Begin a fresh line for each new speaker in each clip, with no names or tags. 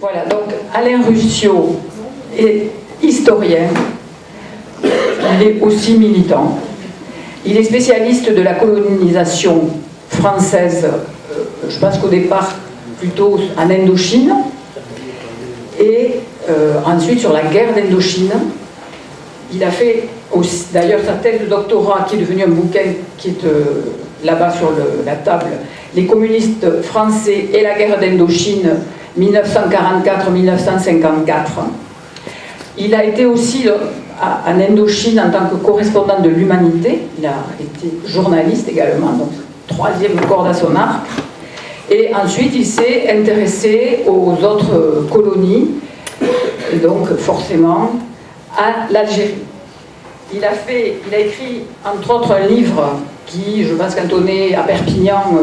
Voilà, donc Alain Ruscio est historien, il est aussi militant. Il est spécialiste de la colonisation française, je pense qu'au départ plutôt en Indochine, et ensuite sur la guerre d'Indochine. Il a fait d'ailleurs sa thèse de doctorat qui est devenue un bouquin qui est là-bas sur la table, Les communistes français et la guerre d'Indochine 1944-1954. Il a été aussi en Indochine en tant que correspondant de l'Humanité. Il a été journaliste également, donc troisième corde à son arc. Et ensuite, il s'est intéressé aux autres colonies, et donc forcément à l'Algérie. Il a écrit entre autres un livre qui, je pense, cantonné à Perpignan,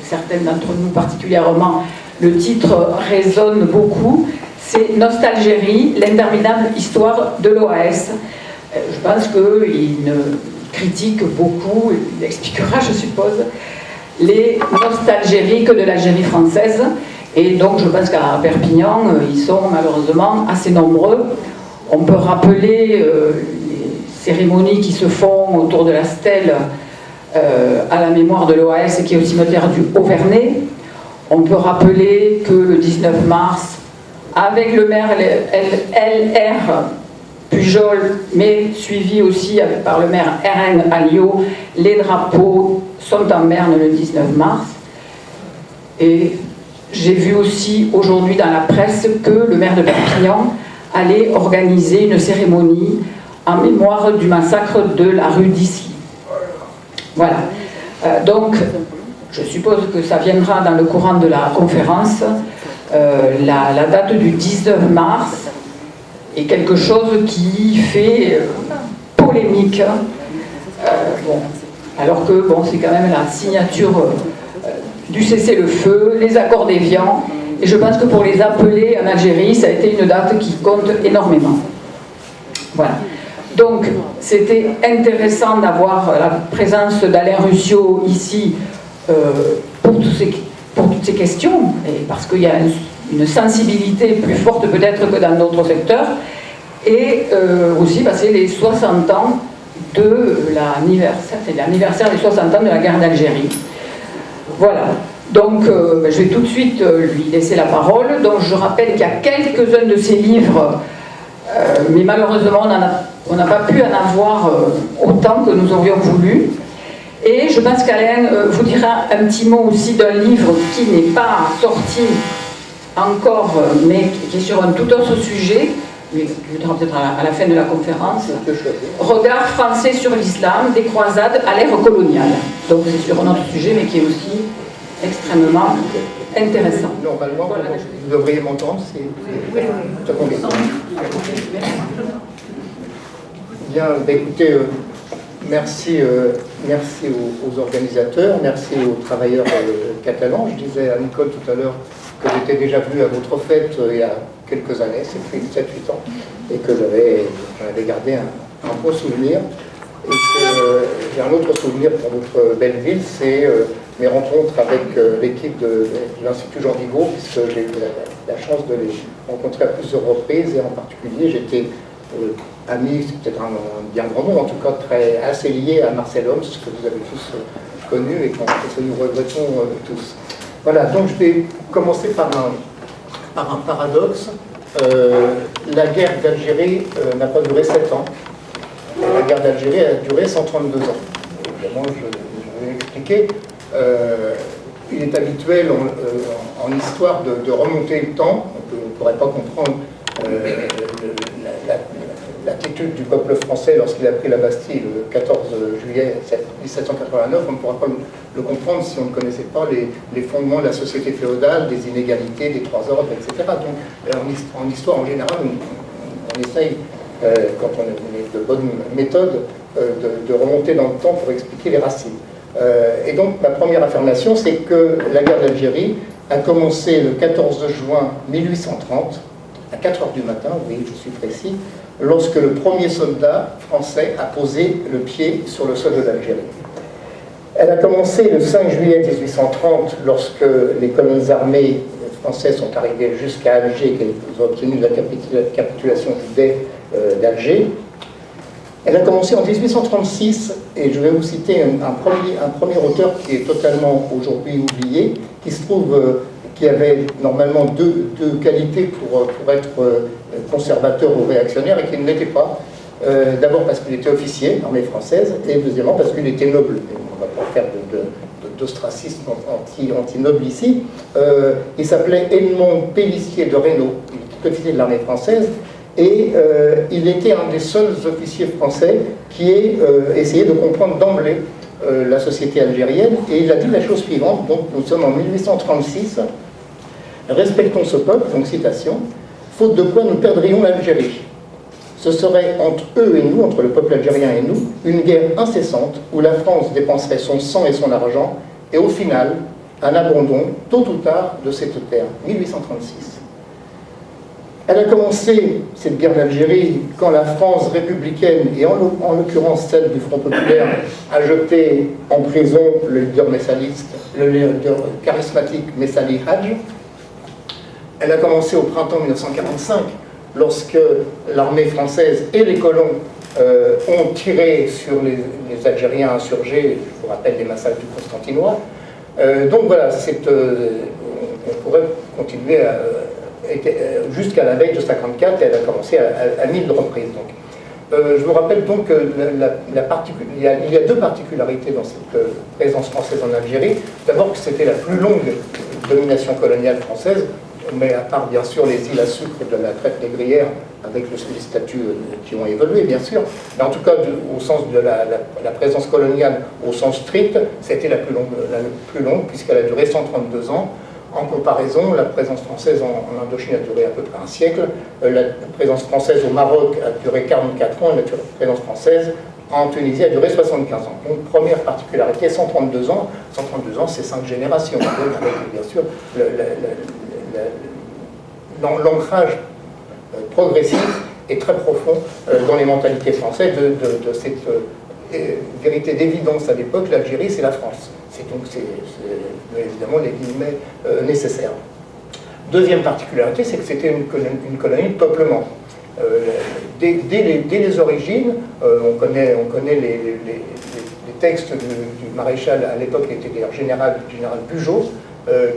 certaines d'entre nous particulièrement, le titre résonne beaucoup, c'est Nostalgérie, l'interminable histoire de l'OAS. Je pense qu'il critique beaucoup, il expliquera, je suppose, les nostalgéries que de l'Algérie française. Et donc je pense qu'à Perpignan, ils sont malheureusement assez nombreux. On peut rappeler les cérémonies qui se font autour de la stèle à la mémoire de l'OAS qui est au cimetière du Haut-Vernay. On peut rappeler que le 19 mars, avec le maire LR Pujol, mais suivi aussi par le maire RN Alliot, les drapeaux sont en berne le 19 mars. Et j'ai vu aussi aujourd'hui dans la presse que le maire de Perpignan allait organiser une cérémonie en mémoire du massacre de la rue d'Issy. Voilà. Donc, je suppose que ça viendra dans le courant de la conférence. La date du 19 mars est quelque chose qui fait polémique. Bon, alors que bon, c'est quand même la signature du cessez-le-feu, les accords d'Évian, et je pense que pour les appeler en Algérie, ça a été une date qui compte énormément. Voilà. Donc, c'était intéressant d'avoir la présence d'Alain Ruscio ici pour toutes ces questions, et parce qu'il y a une sensibilité plus forte peut-être que dans d'autres secteurs, et aussi parce que c'est les 60 ans de l'anniversaire des 60 ans de la guerre d'Algérie. Voilà. Donc, je vais tout de suite lui laisser la parole. Donc, je rappelle qu'il y a quelques-uns de ses livres, mais malheureusement, on n'a pas pu en avoir autant que nous aurions voulu. Et je pense qu'Alain vous dira un petit mot aussi d'un livre qui n'est pas sorti encore, mais qui est sur un tout autre sujet, mais qui viendra peut-être à la fin de la conférence. Regard français sur l'islam, des croisades à l'ère coloniale. Donc c'est sur un autre sujet, mais qui est aussi extrêmement intéressant.
Normalement, vous devriez m'entendre, c'est bien. Écoutez, merci aux organisateurs, merci aux travailleurs catalans. Je disais à Nicole tout à l'heure que j'étais déjà venu à votre fête il y a quelques années, c'était 7-8 ans, et que j'avais gardé un beau souvenir. Et j'ai un autre souvenir pour notre belle ville, c'est mes rencontres avec l'équipe de l'Institut Jean Vigo, puisque j'ai eu la chance de les rencontrer à plusieurs reprises, et en particulier j'étais ami, c'est peut-être un bien grand mot, en tout cas assez lié à Marcel Homs, que vous avez tous connu et que nous regrettons tous. Voilà, donc je vais commencer par un paradoxe. La guerre d'Algérie n'a pas duré 7 ans. La guerre d'Algérie a duré 132 ans. Évidemment, je vais expliquer. Il est habituel en histoire de remonter le temps. On ne pourrait pas comprendre l'attitude du peuple français lorsqu'il a pris la Bastille le 14 juillet 1789, on ne pourra pas le comprendre si on ne connaissait pas les fondements de la société féodale, des inégalités, des trois ordres, etc. Donc en histoire en général, on essaye, quand on est de bonnes méthodes, de remonter dans le temps pour expliquer les racines. Et donc ma première affirmation, c'est que la guerre d'Algérie a commencé le 14 juin 1830, à 4 h du matin, oui, je suis précis, lorsque le premier soldat français a posé le pied sur le sol de l'Algérie. Elle a commencé le 5 juillet 1830, lorsque les colonnes armées françaises sont arrivées jusqu'à Alger, qu'elles ont obtenu la capitulation du Dey d'Alger. Elle a commencé en 1836, et je vais vous citer un premier auteur qui est totalement aujourd'hui oublié, qui se trouve, qui avait normalement deux qualités pour être conservateur ou réactionnaire, et qui ne l'était pas. D'abord parce qu'il était officier, armée française, et deuxièmement parce qu'il était noble. On ne va pas faire d'ostracisme anti-noble ici. Il s'appelait Edmond Pélissier de Reynaud, il était officier de l'armée française, et il était un des seuls officiers français qui ait essayé de comprendre d'emblée la société algérienne, et il a dit la chose suivante, donc nous sommes en 1836, « Respectons ce peuple », donc citation, « faute de quoi nous perdrions l'Algérie. Ce serait entre eux et nous, entre le peuple algérien et nous, une guerre incessante où la France dépenserait son sang et son argent, et au final, un abandon, tôt ou tard, de cette terre. » 1836. Elle a commencé, cette guerre d'Algérie, quand la France républicaine, et en l'occurrence celle du Front populaire, a jeté en prison le leader messaliste, le leader charismatique Messali Hadj. Elle a commencé au printemps 1945, lorsque l'armée française et les colons ont tiré sur les Algériens insurgés, je vous rappelle les massacres du Constantinois. Donc voilà, on pourrait continuer jusqu'à la veille de 1954, elle a commencé à 1000 reprises. Donc. Je vous rappelle donc que il y a deux particularités dans cette présence française en Algérie. D'abord que c'était la plus longue domination coloniale française, mais à part bien sûr les îles à sucre de la traite négrière, avec les statuts qui ont évolué bien sûr, mais en tout cas au sens de la présence coloniale au sens strict, c'était la plus longue puisqu'elle a duré 132 ans. En comparaison, la présence française en Indochine a duré à peu près un siècle, la présence française au Maroc a duré 44 ans, et la présence française en Tunisie a duré 75 ans. Donc première particularité, 132 ans, 132 ans c'est 5 générations, avec bien sûr l'ancrage progressif et très profond dans les mentalités françaises de cette vérité d'évidence à l'époque, l'Algérie c'est la France. C'est évidemment les guillemets nécessaires. Deuxième particularité, c'est que c'était une colonie de peuplement. Dès les origines, on connaît les textes du maréchal, à l'époque il était d'ailleurs général Bugeaud,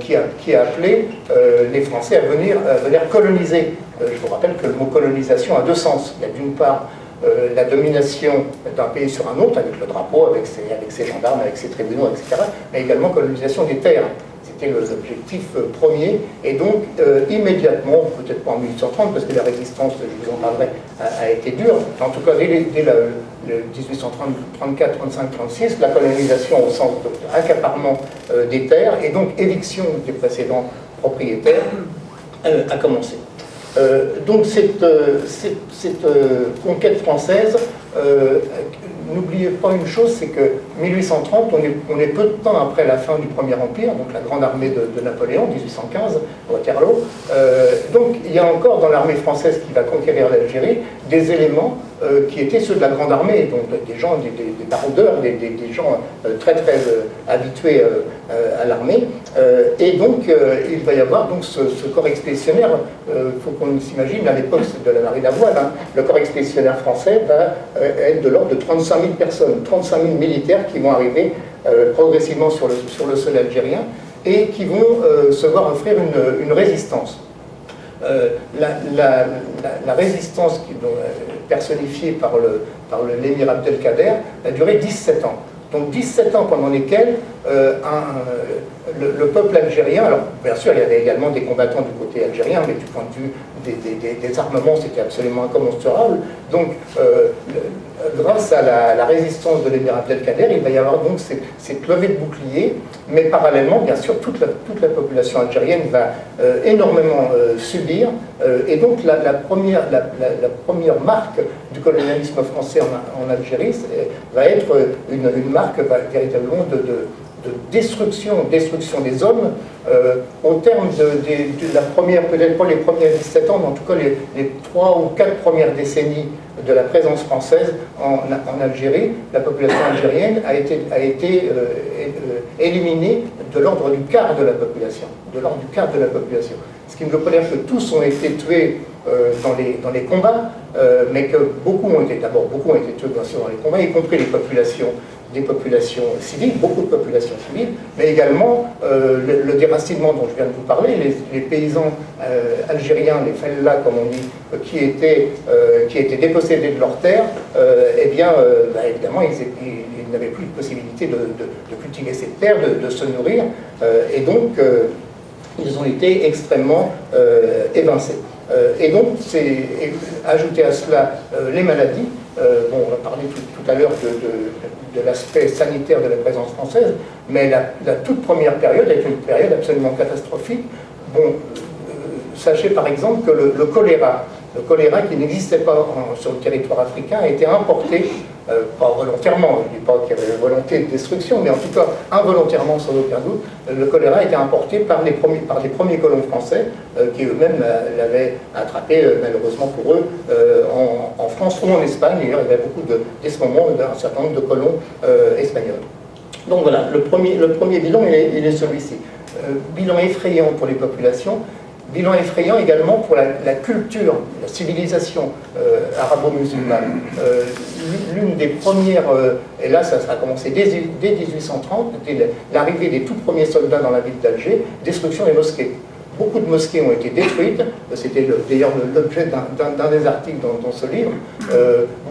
qui a appelé les Français à venir coloniser. Je vous rappelle que le mot colonisation a deux sens. Il y a d'une part la domination d'un pays sur un autre, avec le drapeau, avec ses gendarmes, avec ses tribunaux, etc., mais également colonisation des terres. C'était l'objectif premier, et donc immédiatement, peut-être pas en 1830, parce que la résistance, je vous en parlerai, a été dure, mais en tout cas dès le 1834, 35, 36, la colonisation au sens d'accaparement des terres, et donc éviction des précédents propriétaires, a commencé. Donc cette conquête française, n'oubliez pas une chose, c'est que 1830, on est peu de temps après la fin du Premier Empire, donc la grande armée de Napoléon, 1815, Waterloo. Donc il y a encore dans l'armée française qui va conquérir l'Algérie des éléments qui étaient ceux de la grande armée, donc des gens, des baroudeurs, des gens très habitués à l'armée. Et donc il va y avoir donc ce corps expéditionnaire. Il faut qu'on s'imagine, à l'époque de la marine à voile, hein, le corps expéditionnaire français va être de l'ordre de 35 000 personnes, 35 000 militaires qui vont arriver progressivement sur le sol algérien et qui vont se voir offrir une résistance. La résistance personnifiée par l'émir Abdelkader a duré 17 ans. Donc 17 ans pendant lesquels le peuple algérien, alors bien sûr il y avait également des combattants du côté algérien, mais du point de vue des armements c'était absolument incommensurable. Donc grâce à la résistance de l'émir Abdelkader, il va y avoir donc cette levée de boucliers, mais parallèlement bien sûr toute la population algérienne va énormément subir, et donc la première marque du colonialisme français en Algérie va être une marque véritablement destruction des hommes au terme de la première, peut-être pas les premiers 17 ans, mais en tout cas les 3 ou 4 premières décennies de la présence française en Algérie. La population algérienne a été éliminée de l'ordre du quart de la population. Ce qui ne veut pas dire que tous ont été tués dans les combats, mais que beaucoup ont été tués bien sûr dans les combats, y compris des populations civiles, beaucoup de populations civiles, mais également le déracinement dont je viens de vous parler, les paysans algériens, les fellahs comme on dit, qui étaient dépossédés de leurs terres, évidemment ils n'avaient plus de possibilité de cultiver ces terres, de se nourrir, et donc ils ont été extrêmement évincés. Et donc, ajouter à cela les maladies. On a parlé tout à l'heure de l'aspect sanitaire de la présence française, mais la toute première période est une période absolument catastrophique. Sachez par exemple que le choléra qui n'existait pas sur le territoire africain a été importé, pas volontairement, je ne dis pas qu'il y avait une volonté de destruction, mais en tout cas involontairement sans aucun doute, le choléra a été importé par les premiers colons français qui eux-mêmes l'avaient attrapé malheureusement pour eux en France ou en Espagne. D'ailleurs, il y avait beaucoup dès ce moment d'un certain nombre de colons espagnols. Donc voilà, le premier bilan, il est celui-ci. Bilan effrayant pour les populations. Bilan effrayant également pour la culture, la civilisation arabo-musulmane. L'une des premières, et là ça a commencé dès 1830, c'était l'arrivée des tout premiers soldats dans la ville d'Alger, destruction des mosquées. Beaucoup de mosquées ont été détruites, c'était d'ailleurs l'objet d'un des articles dans ce livre.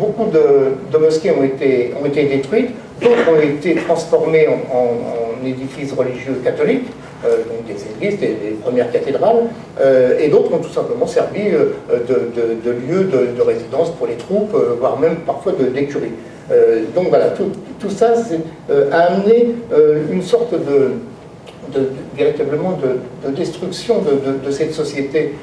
Beaucoup de mosquées ont été détruites, d'autres ont été transformées en édifices religieux catholiques, donc des églises, des premières cathédrales, et d'autres ont tout simplement servi de lieu de résidence pour les troupes, voire même parfois d'écurie. Donc voilà, tout ça a amené une sorte véritablement de destruction de cette société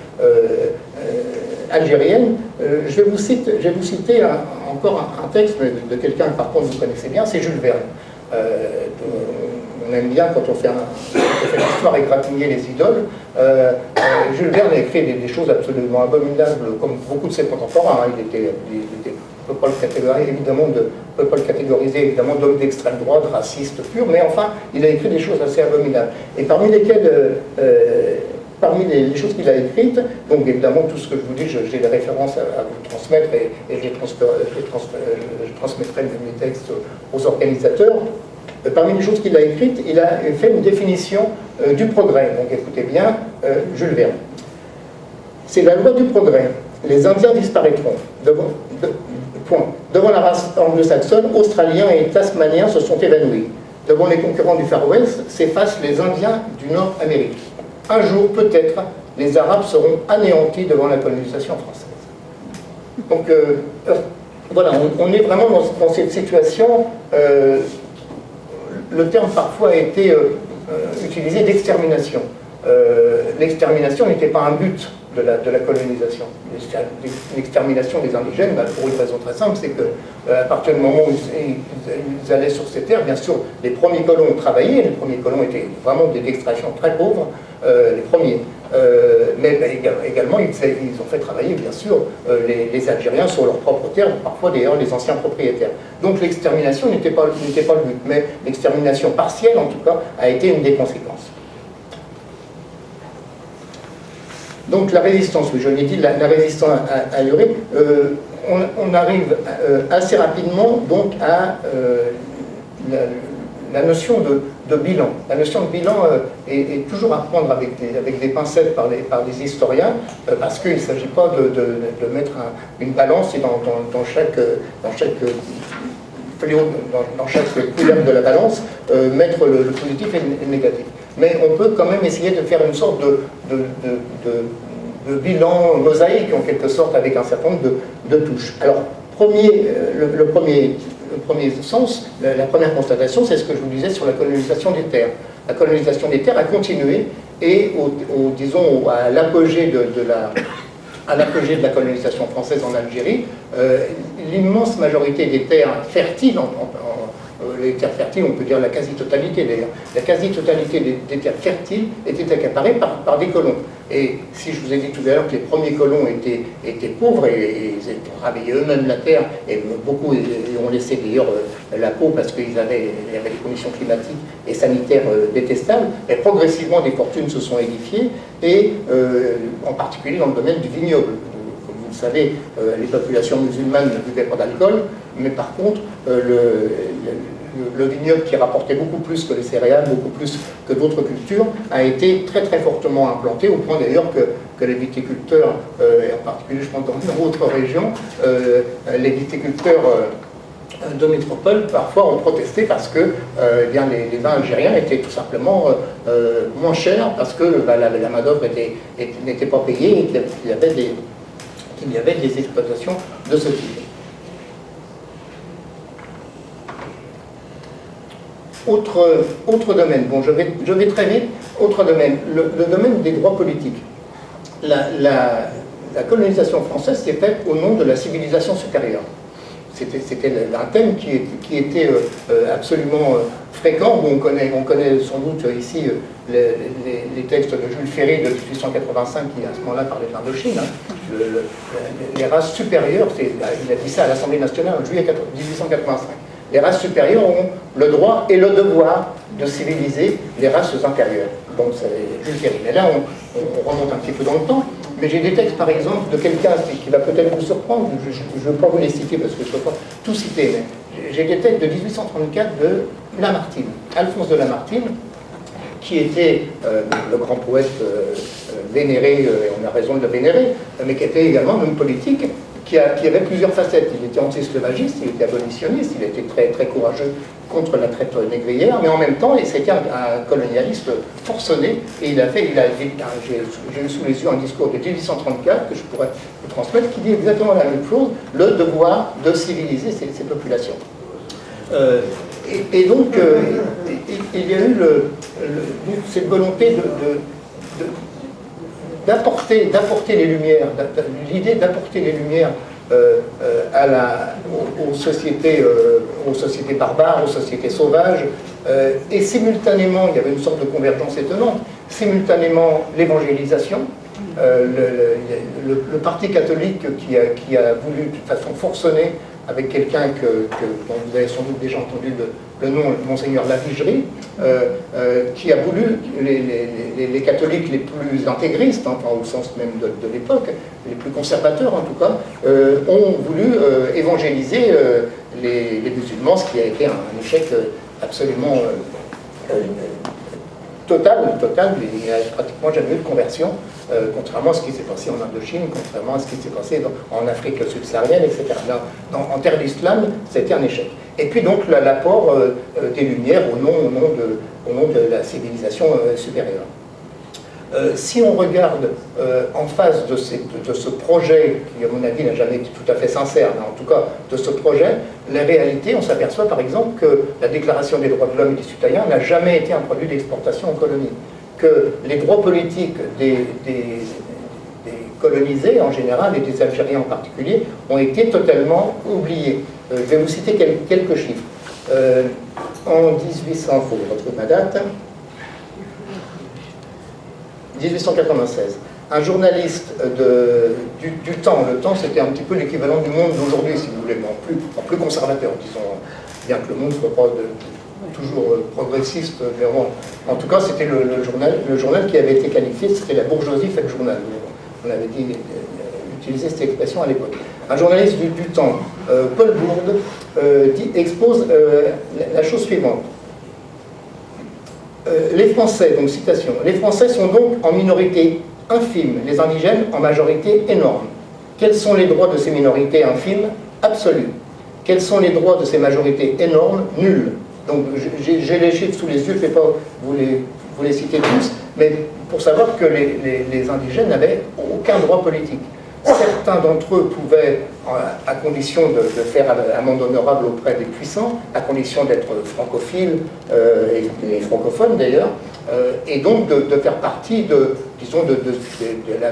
algérienne. Je vais vous citer encore un texte de quelqu'un que par contre vous connaissez bien, c'est Jules Verne. On aime bien quand on fait l'histoire égratigner les idoles. Jules Verne a écrit des choses absolument abominables, comme beaucoup de ses contemporains. On ne peut pas le catégoriser évidemment d'homme d'extrême droite, raciste pur, mais enfin, il a écrit des choses assez abominables. Et parmi lesquelles, parmi les choses qu'il a écrites, donc évidemment tout ce que je vous dis, j'ai des références à vous transmettre et je transmettrai mes textes aux organisateurs. Parmi les choses qu'il a écrites, il a fait une définition du progrès. Donc écoutez bien, Jules Verne. C'est la loi du progrès. Les Indiens disparaîtront. Devant la race anglo-saxonne, Australiens et Tasmaniens se sont évanouis. Devant les concurrents du Far West, s'effacent les Indiens du Nord-Amérique. Un jour, peut-être, les Arabes seront anéantis devant la colonisation française. Donc, voilà, on est vraiment dans cette situation. Le terme parfois a été utilisé d'extermination. L'extermination n'était pas un but de la colonisation. L'extermination des indigènes, pour une raison très simple, c'est qu'à partir du moment où ils allaient sur ces terres, bien sûr, les premiers colons ont travaillé, les premiers colons étaient vraiment d'extraction très pauvre, les premiers. Mais également, ils ont fait travailler, bien sûr, les Algériens sur leurs propres terres, parfois d'ailleurs les anciens propriétaires. Donc l'extermination n'était pas le but, mais l'extermination partielle, en tout cas, a été une des conséquences. Donc la résistance, oui, je l'ai dit, la résistance à Yuri, on arrive assez rapidement donc à la notion de bilan. La notion de bilan est toujours à prendre avec des pincettes par des historiens, parce qu'il ne s'agit pas de mettre une balance et dans chaque fléau, dans chaque couleur de la balance, mettre le positif et le négatif. Mais on peut quand même essayer de faire une sorte de bilan mosaïque, en quelque sorte, avec un certain nombre de touches. Alors, le premier sens, la première constatation, c'est ce que je vous disais sur la colonisation des terres. La colonisation des terres a continué, et disons, à l'apogée de la colonisation française en Algérie, l'immense majorité des terres fertiles les terres fertiles, on peut dire la quasi-totalité d'ailleurs, la quasi-totalité des terres fertiles étaient accaparées par des colons. Et si je vous ai dit tout à l'heure que les premiers colons étaient pauvres et ils travaillaient eux-mêmes la terre, et beaucoup ont laissé d'ailleurs la peau parce qu'il y avait des conditions climatiques et sanitaires détestables, et progressivement des fortunes se sont édifiées, et en particulier dans le domaine du vignoble. Comme vous le savez, les populations musulmanes ne buvaient pas d'alcool, mais par contre, le vignoble, qui rapportait beaucoup plus que les céréales, beaucoup plus que d'autres cultures, a été très très fortement implanté, au point d'ailleurs que les viticulteurs, et en particulier je pense dans d'autres régions, les viticulteurs de métropole parfois ont protesté parce que eh bien, les vins algériens étaient tout simplement moins chers, parce que la main-d'œuvre n'était pas payée et qu'il y avait des exploitations de ce type. Autre domaine, bon, je vais très vite, autre domaine, le domaine des droits politiques. La colonisation française s'est faite au nom de la civilisation supérieure. C'était un thème qui était absolument fréquent. On connaît sans doute ici les textes de Jules Ferry de 1885 qui à ce moment-là parlait de l'Indochine. Hein. Les races supérieures, il a dit ça à l'Assemblée nationale en juillet 1885. Les races supérieures ont le droit et le devoir de civiliser les races inférieures. Donc c'est Jules Ferry. Mais là, on remonte un petit peu dans le temps. Mais j'ai des textes, par exemple, de quelqu'un qui va peut-être vous surprendre. Je ne veux pas vous les citer parce que je ne peux pas tout citer. Mais j'ai des textes de 1834 de Lamartine, Alphonse de Lamartine, qui était le grand poète vénéré, et on a raison de le vénérer, mais qui était également un homme politique, qui avait plusieurs facettes. Il était anti-esclavagiste, il était abolitionniste, il était très, très courageux contre la traite négrière, mais en même temps, c'était un colonialiste forcené, et j'ai sous les yeux un discours de 1834 que je pourrais vous transmettre, qui dit exactement la même chose, le devoir de civiliser ces populations. Et donc, il y a eu cette volonté d'apporter les lumières, l'idée d'apporter les lumières aux sociétés barbares, aux sociétés sauvages, et simultanément, il y avait une sorte de convergence étonnante, simultanément l'évangélisation, le parti catholique qui a voulu de façon forcenée, avec quelqu'un dont vous avez sans doute déjà entendu le nom, Monseigneur Lavigerie, qui a voulu, les catholiques les plus intégristes, hein, au sens même de l'époque, les plus conservateurs en tout cas, ont voulu évangéliser les musulmans, ce qui a été un échec absolument total. Il n'y a pratiquement jamais eu de conversion, contrairement à ce qui s'est passé en Indochine, contrairement à ce qui s'est passé en Afrique subsaharienne, etc. En terre d'islam, ça a été un échec. Et puis donc l'apport des Lumières au nom de la civilisation supérieure. Si on regarde en face de ce projet, qui à mon avis n'a jamais été tout à fait sincère, mais en tout cas de ce projet, la réalité, on s'aperçoit par exemple que la Déclaration des droits de l'homme et des citoyens n'a jamais été un produit d'exportation en colonie, que les droits politiques des colonisés en général et des Algériens en particulier ont été totalement oubliés. Je vais vous citer quelques chiffres. En 1800, il faut retrouver ma date, 1896. Un journaliste du Temps, le Temps c'était un petit peu l'équivalent du Monde d'aujourd'hui, si vous voulez, mais en plus conservateur, disons, bien que le monde ne soit pas toujours progressiste, mais en tout cas c'était le journal qui avait été qualifié, c'était la bourgeoisie fait journal. On avait utilisé cette expression à l'époque. Un journaliste du Temps, Paul Bourde, expose la chose suivante. Les Français, donc citation, les Français sont donc en minorité infime, les indigènes en majorité énorme. Quels sont les droits de ces minorités infimes? Absolus. Quels sont les droits de ces majorités énormes? Nuls. Donc j'ai les chiffres sous les yeux, je ne vais pas vous les citer tous, mais pour savoir que les indigènes n'avaient aucun droit politique. Certains d'entre eux pouvaient, à condition de faire amende honorable auprès des puissants, à condition d'être francophiles et francophones d'ailleurs, et donc de faire partie de la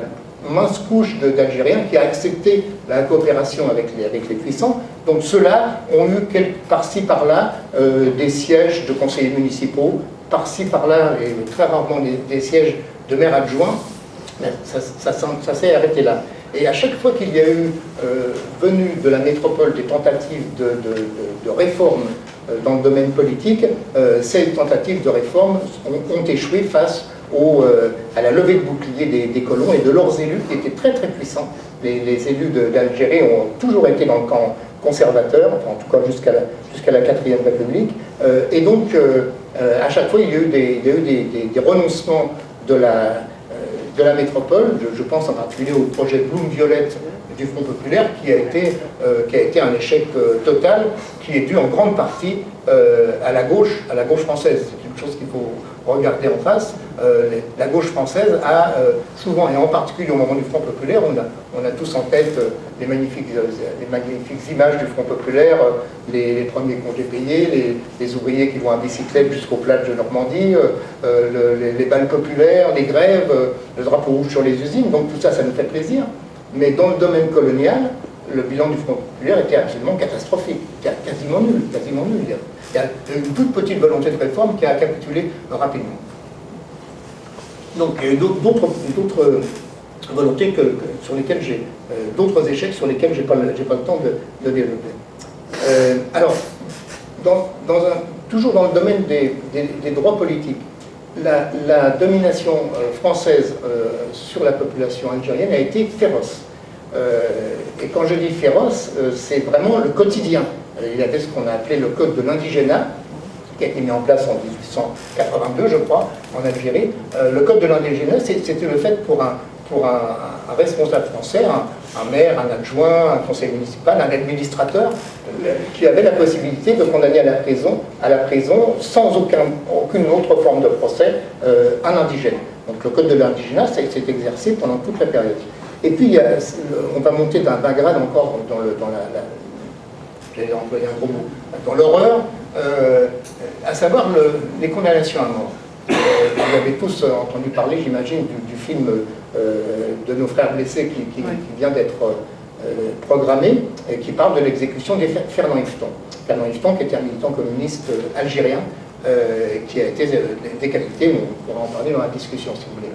mince couche d'Algériens qui a accepté la coopération avec les puissants, Donc ceux-là ont eu par-ci par-là des sièges de conseillers municipaux, par-ci par-là, et très rarement des sièges de maires adjoints. Mais ça s'est arrêté là. Et à chaque fois qu'il y a eu venu de la métropole des tentatives de réforme dans le domaine politique, ces tentatives de réforme ont échoué face à la levée de bouclier des colons et de leurs élus qui étaient très très puissants. Les élus d'Algérie ont toujours été dans le camp conservateur, en tout cas jusqu'à la 4e République. Et donc, à chaque fois, il y a eu des renoncements de la métropole. Je pense en particulier au projet Blum-Violette du Front Populaire, qui a été un échec total, qui est dû en grande partie à la gauche française. C'est une chose qu'il faut regarder en face. La gauche française a souvent, et en particulier au moment du Front Populaire, on a tous en tête les magnifiques images du Front Populaire, les premiers congés payés, les ouvriers qui vont à bicyclette jusqu'aux plages de Normandie, les balles populaires, les grèves, le drapeau rouge sur les usines. Donc tout ça, ça nous fait plaisir. Mais dans le domaine colonial, le bilan du Front Populaire était absolument catastrophique, quasiment nul. Il y a une toute petite volonté de réforme qui a capitulé rapidement. Donc il y a eu d'autres volontés sur lesquelles d'autres échecs sur lesquels j'ai pas le temps de développer. Alors, toujours dans le domaine des droits politiques, la domination française sur la population algérienne a été féroce. Et quand je dis féroce, c'est vraiment le quotidien. Il y avait ce qu'on a appelé le code de l'indigénat, qui a été mis en place en 1882, je crois, en Algérie. Le code de l'indigénat, c'était le fait pour un responsable français, un maire, un adjoint, un conseiller municipal, un administrateur, qui avait la possibilité de condamner à la prison sans aucune autre forme de procès, un indigène. Donc le code de l'indigénat s'est exercé pendant toute la période. Et puis, on va monter d'un grade encore j'allais employer un gros mot, dans l'horreur, à savoir les condamnations à mort. Vous avez tous entendu parler, j'imagine, du film de nos frères blessés qui vient d'être programmé, et qui parle de l'exécution de Fernand Yveton. Fernand Yveton, qui était un militant communiste algérien, qui a été décapité, on pourra en parler dans la discussion si vous voulez.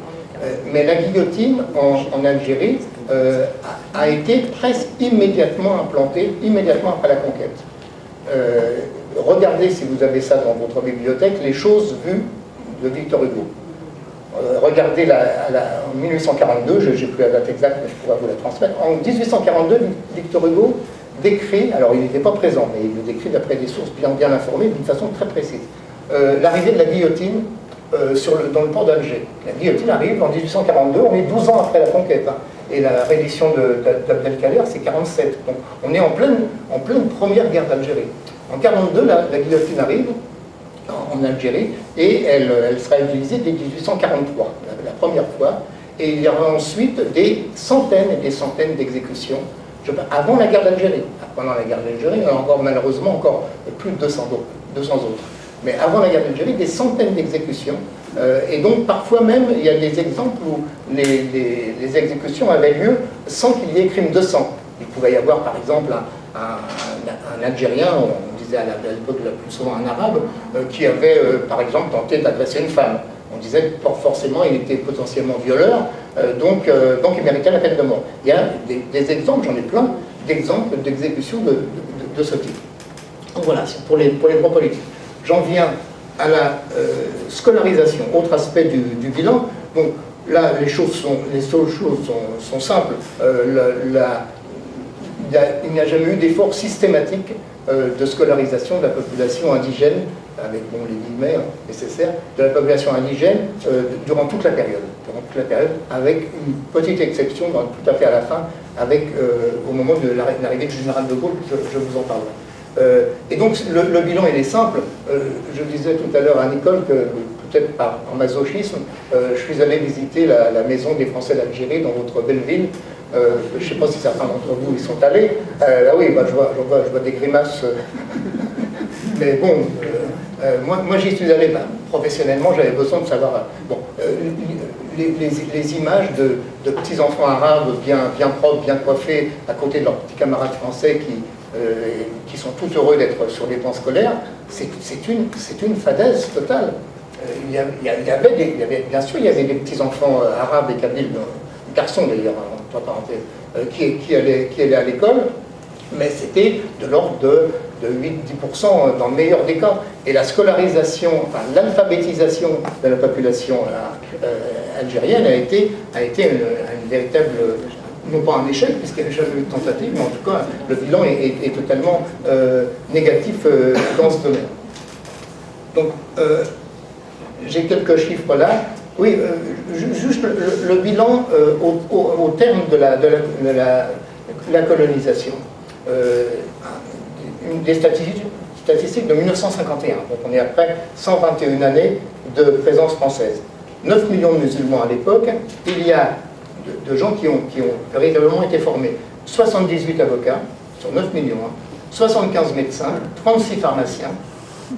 Mais la guillotine en Algérie a été presque immédiatement implantée, immédiatement après la conquête. Regardez, si vous avez ça dans votre bibliothèque, les choses vues de Victor Hugo. Regardez en 1842, je n'ai plus la date exacte, mais je pourrais vous la transmettre. En 1842, Victor Hugo décrit, alors il n'était pas présent, mais il le décrit d'après des sources bien informées, d'une façon très précise, l'arrivée de la guillotine dans le port d'Alger. La guillotine arrive en 1842, on est 12 ans après la conquête. Hein, et la reddition d'Abdelkader, c'est 47. Donc on est en pleine première guerre d'Algérie. En 1942, la guillotine arrive en Algérie et elle sera utilisée dès 1843, la première fois. Et il y aura ensuite des centaines et des centaines d'exécutions avant la guerre d'Algérie. Pendant la guerre d'Algérie, il y en a encore, malheureusement encore plus de 200 autres. Mais avant la guerre d'Algérie, des centaines d'exécutions. Et donc parfois même, il y a des exemples où les exécutions avaient lieu sans qu'il y ait crime de sang. Il pouvait y avoir par exemple un Algérien, on disait à l'époque le plus souvent un Arabe, qui avait par exemple tenté d'agresser une femme. On disait que forcément il était potentiellement violeur, donc il méritait la peine de mort. Il y a des exemples, j'en ai plein, d'exemples d'exécutions de ce type. Donc voilà, c'est pour les droits politiques. J'en viens à la scolarisation, autre aspect du bilan. Donc là, les choses sont simples. Il n'y a jamais eu d'effort systématique de scolarisation de la population indigène, avec les guillemets nécessaires, de la population indigène durant toute la période. Avec une petite exception, tout à fait à la fin, au moment de l'arrivée du général de Gaulle, je vous en parlerai. Et donc le bilan il est simple. Je disais tout à l'heure à Nicole que peut-être par masochisme, je suis allé visiter la maison des Français d'Algérie dans votre belle ville. Je ne sais pas si certains d'entre vous y sont allés. Ah oui, je vois des grimaces. Mais bon, moi j'y suis allé professionnellement, j'avais besoin de savoir. Les images de petits enfants arabes bien propres, bien coiffés, à côté de leurs petits camarades français qui sont tout heureux d'être sur les plans scolaires, c'est une fadaise totale. Il y avait, bien sûr, il y avait des petits-enfants arabes et kabyles, garçons d'ailleurs, entre parenthèses, qui allaient à l'école, mais c'était de l'ordre de 8-10% dans le meilleur des cas. Et la scolarisation, enfin l'alphabétisation de la population algérienne a été une véritable, non pas un échec, puisqu'il n'y avait jamais eu de tentative, mais en tout cas, le bilan est totalement négatif dans ce domaine. Donc, j'ai quelques chiffres là. Oui, juste le bilan au terme de la colonisation. Des statistiques de 1951, donc on est après 121 années de présence française. 9 millions de musulmans à l'époque, il y a de gens qui ont véritablement été formés. 78 avocats sur 9 millions, 75 médecins, 36 pharmaciens,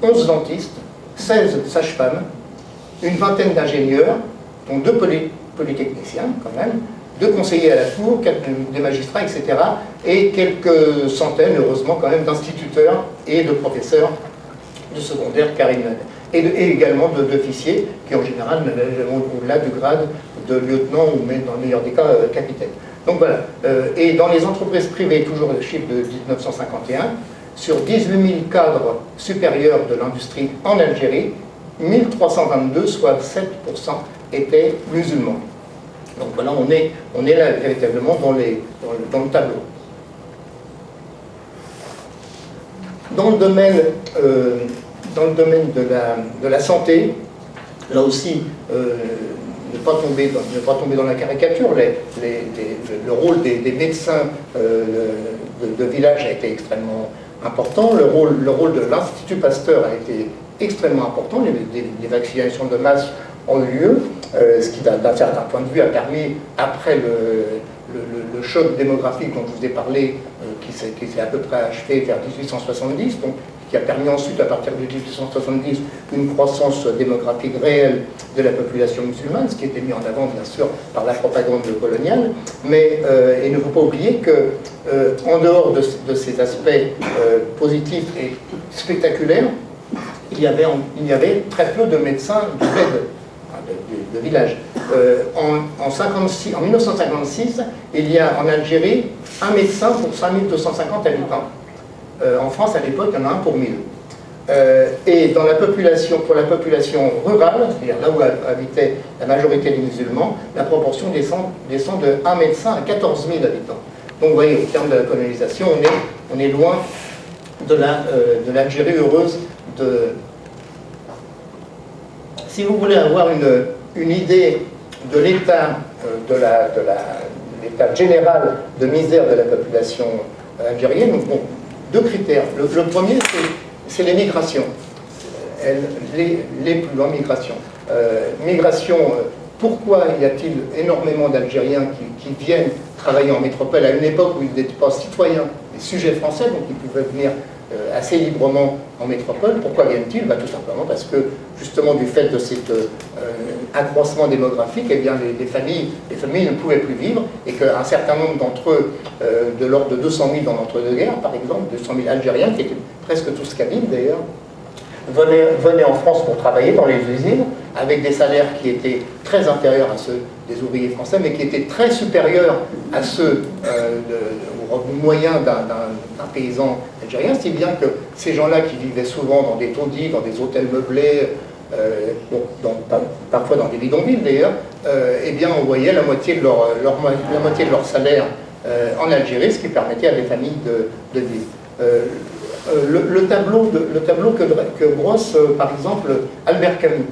11 dentistes, 16 sages-femmes, une vingtaine d'ingénieurs, dont 2 polytechniciens quand même, 2 conseillers à la cour, 4 des magistrats, etc. Et quelques centaines, heureusement quand même, d'instituteurs et de professeurs de secondaire, et également d'officiers qui en général vont au-delà du grade de lieutenant ou même dans le meilleur des cas capitaine. Donc voilà. Et dans les entreprises privées, toujours le chiffre de 1951, sur 18 000 cadres supérieurs de l'industrie en Algérie, 1322, soit 7%, étaient musulmans. Donc voilà, on est là véritablement dans le tableau. Dans le domaine de la santé, là aussi, ne pas tomber dans la caricature, le rôle des médecins de village a été extrêmement important, le rôle de l'Institut Pasteur a été extrêmement important, les vaccinations de masse ont eu lieu, ce qui d'un certain point de vue a permis, après le choc démographique dont je vous ai parlé, qui s'est à peu près achevé vers 1870, donc qui a permis ensuite, à partir de 1870, une croissance démographique réelle de la population musulmane, ce qui était mis en avant, bien sûr, par la propagande coloniale. Mais il ne faut pas oublier qu'en dehors de ces aspects positifs et spectaculaires, il y avait très peu de médecins du bled, de village. En 1956, il y a en Algérie un médecin pour 5250 habitants. En France, à l'époque, il y en a un pour 1000. Et pour la population rurale, c'est-à-dire là où habitait la majorité des musulmans, la proportion descend de 1 médecin à 14 000 habitants. Donc vous voyez, au terme de la colonisation, on est loin de l'Algérie heureuse Si vous voulez avoir une idée de l'état l'état général de misère de la population algérienne, bon, 2 critères. Le premier, c'est les migrations. Les plus grandes migrations. Pourquoi y a-t-il énormément d'Algériens qui viennent travailler en métropole à une époque où ils n'étaient pas citoyens, des sujets français, donc ils pouvaient venir assez librement en métropole? Pourquoi viennent-ils? Tout simplement parce que, justement, du fait de cet accroissement démographique, eh bien, les familles ne pouvaient plus vivre, et qu'un certain nombre d'entre eux, de l'ordre de 200 000 dans l'entre-deux-guerres, par exemple, 200 000 Algériens, qui étaient presque tous kabyles d'ailleurs, venaient en France pour travailler dans les usines, avec des salaires qui étaient très inférieurs à ceux des ouvriers français, mais qui étaient très supérieurs à ceux au revenu moyen d'un paysan algérien, si bien que ces gens-là qui vivaient souvent dans des taudis, dans des hôtels meublés, parfois dans des bidonvilles d'ailleurs, eh bien on voyait la moitié de leur salaire en Algérie, ce qui permettait à des familles de vivre. Le tableau que brosse par exemple Albert Camus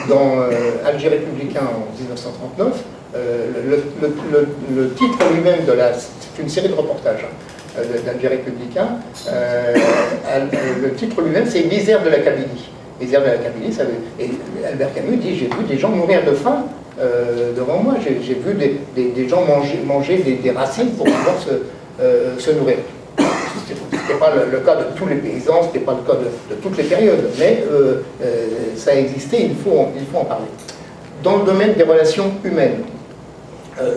dans Alger républicain en 1939, le titre lui-même c'est une série de reportages d'Alger républicain, le titre lui-même c'est Misère de la Kabylie. Misère de la Kabylie, et Albert Camus dit: j'ai vu des gens mourir de faim devant moi, j'ai vu des gens manger des racines pour pouvoir se nourrir. Ce n'était pas le cas de tous les paysans, ce n'était pas le cas de toutes les périodes, mais ça a existé, il faut en parler. Dans le domaine des relations humaines,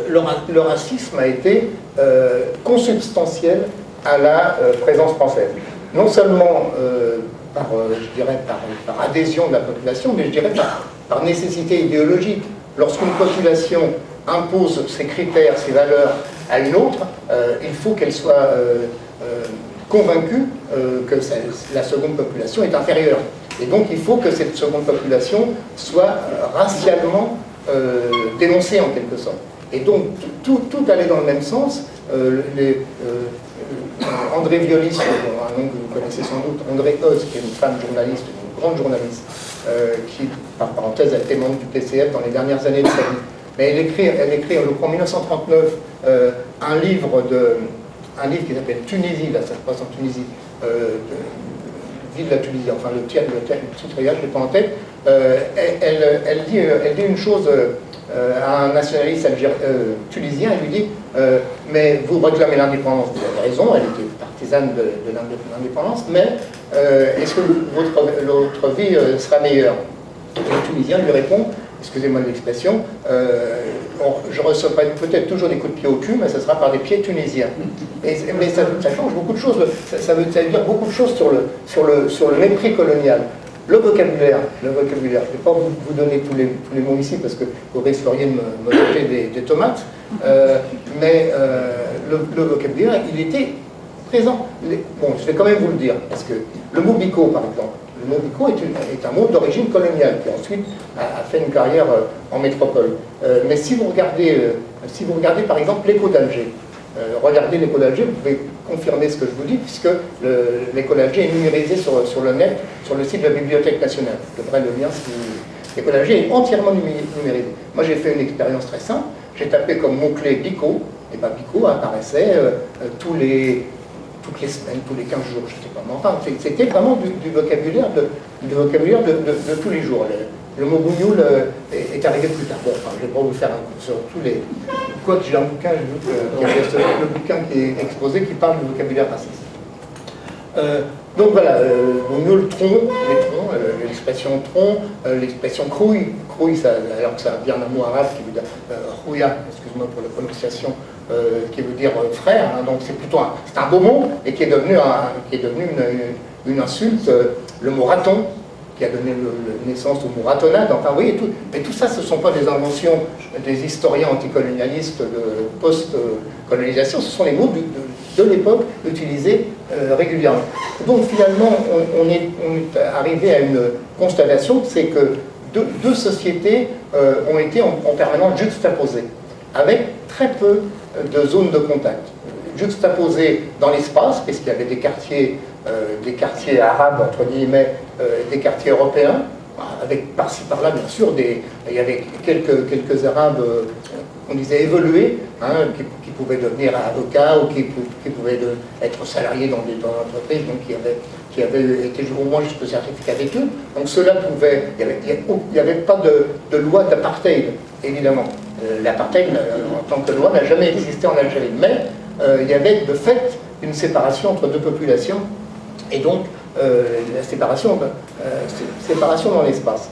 le racisme a été consubstantiel à la présence française. Non seulement je dirais par adhésion de la population, mais je dirais par nécessité idéologique. Lorsqu'une population impose ses critères, ses valeurs à une autre, il faut qu'elle soit convaincue que la seconde population est inférieure. Et donc il faut que cette seconde population soit racialement dénoncée en quelque sorte. Et donc tout allait dans le même sens. André Violis, un nom que vous connaissez sans doute, André Oz, qui est une femme journaliste, une grande journaliste, qui, par parenthèse, a été membre du PCF dans les dernières années de sa vie. Mais elle écrit, je crois, en 1939, un livre qui s'appelle Tunisie, là ça se passe en Tunisie, vie de la Tunisie, enfin le titre, je ne l'ai pas en tête. Elle dit une chose à un nationaliste tunisien, elle lui dit mais vous réclamez l'indépendance, vous avez raison, elle était partisane de l'indépendance, mais est-ce que votre vie sera meilleure? Et le Tunisien lui répond, excusez-moi de l'expression, je recevrai peut-être toujours des coups de pied au cul, mais ce sera par des pieds tunisiens. Mais ça change beaucoup de choses, ça veut dire beaucoup de choses sur le mépris colonial. Le vocabulaire, je ne vais pas vous donner tous les mots ici parce que vous risqueriez de me jeter des tomates, mais le vocabulaire, il était présent. Bon, je vais quand même vous le dire, parce que le mot bico, par exemple, le mot bico est un mot d'origine coloniale qui ensuite a fait une carrière en métropole. Mais si vous regardez par exemple l'écho d'Alger, regardez l'écho d'Alger, vous pouvez confirmer ce que je vous dis, puisque l'écho d'Alger est numérisé sur le net, sur le site de la Bibliothèque nationale. Je devrais le lien si l'écho d'Alger est entièrement numérisé. Moi j'ai fait une expérience très simple, j'ai tapé comme mot-clé Bico, et bien Bico apparaissait toutes les semaines, tous les 15 jours, je ne sais pas, mais enfin c'était vraiment du vocabulaire de tous les jours. Le mot bougnoul est arrivé plus tard. Bon, enfin, je ne vais pas vous faire un coup sur tous les... Quoi que j'ai un bouquin, le bouquin qui est exposé qui parle du vocabulaire raciste. Donc voilà, bougnoul, tronc, les troncs, l'expression tronc, l'expression crouille, alors que ça vient d'un mot arabe qui veut dire rouya, excuse-moi pour la prononciation, qui veut dire frère, hein, donc c'est plutôt un beau mot, et qui est devenu une insulte, le mot raton, qui a donné naissance au mot ratonnade, enfin vous voyez, mais tout ça ce ne sont pas des inventions des historiens anticolonialistes de post-colonisation, ce sont les mots de l'époque utilisés régulièrement. Donc finalement on est arrivé à une constatation, c'est que deux sociétés ont été en permanence juxtaposées, avec très peu de zones de contact. Juxtaposées dans l'espace, puisqu'il y avait des quartiers arabes, entre guillemets, des quartiers européens, avec par-ci par-là, bien sûr, il y avait quelques Arabes, on disait évolués, hein, qui pouvaient devenir avocats ou qui pouvaient être salariés dans l'entreprise, donc qui avaient été au moins jusqu'au certificat d'études. Donc cela pouvait... Il n'y avait pas de loi d'apartheid, évidemment. L'apartheid, en tant que loi, n'a jamais existé en Algérie. Mais il y avait de fait une séparation entre deux populations, et donc la séparation dans l'espace.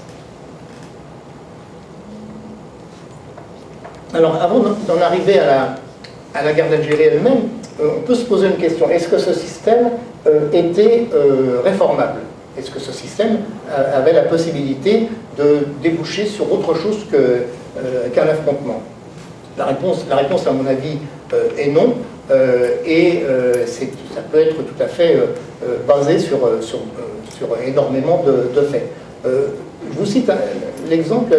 Alors avant d'en arriver à la guerre d'Algérie elle-même, on peut se poser une question. Est-ce que ce système était réformable? Est-ce que ce système avait la possibilité de déboucher sur autre chose qu'un affrontement? La réponse, à mon avis, est non. Ça peut être tout à fait basé sur énormément de faits. Je vous cite l'exemple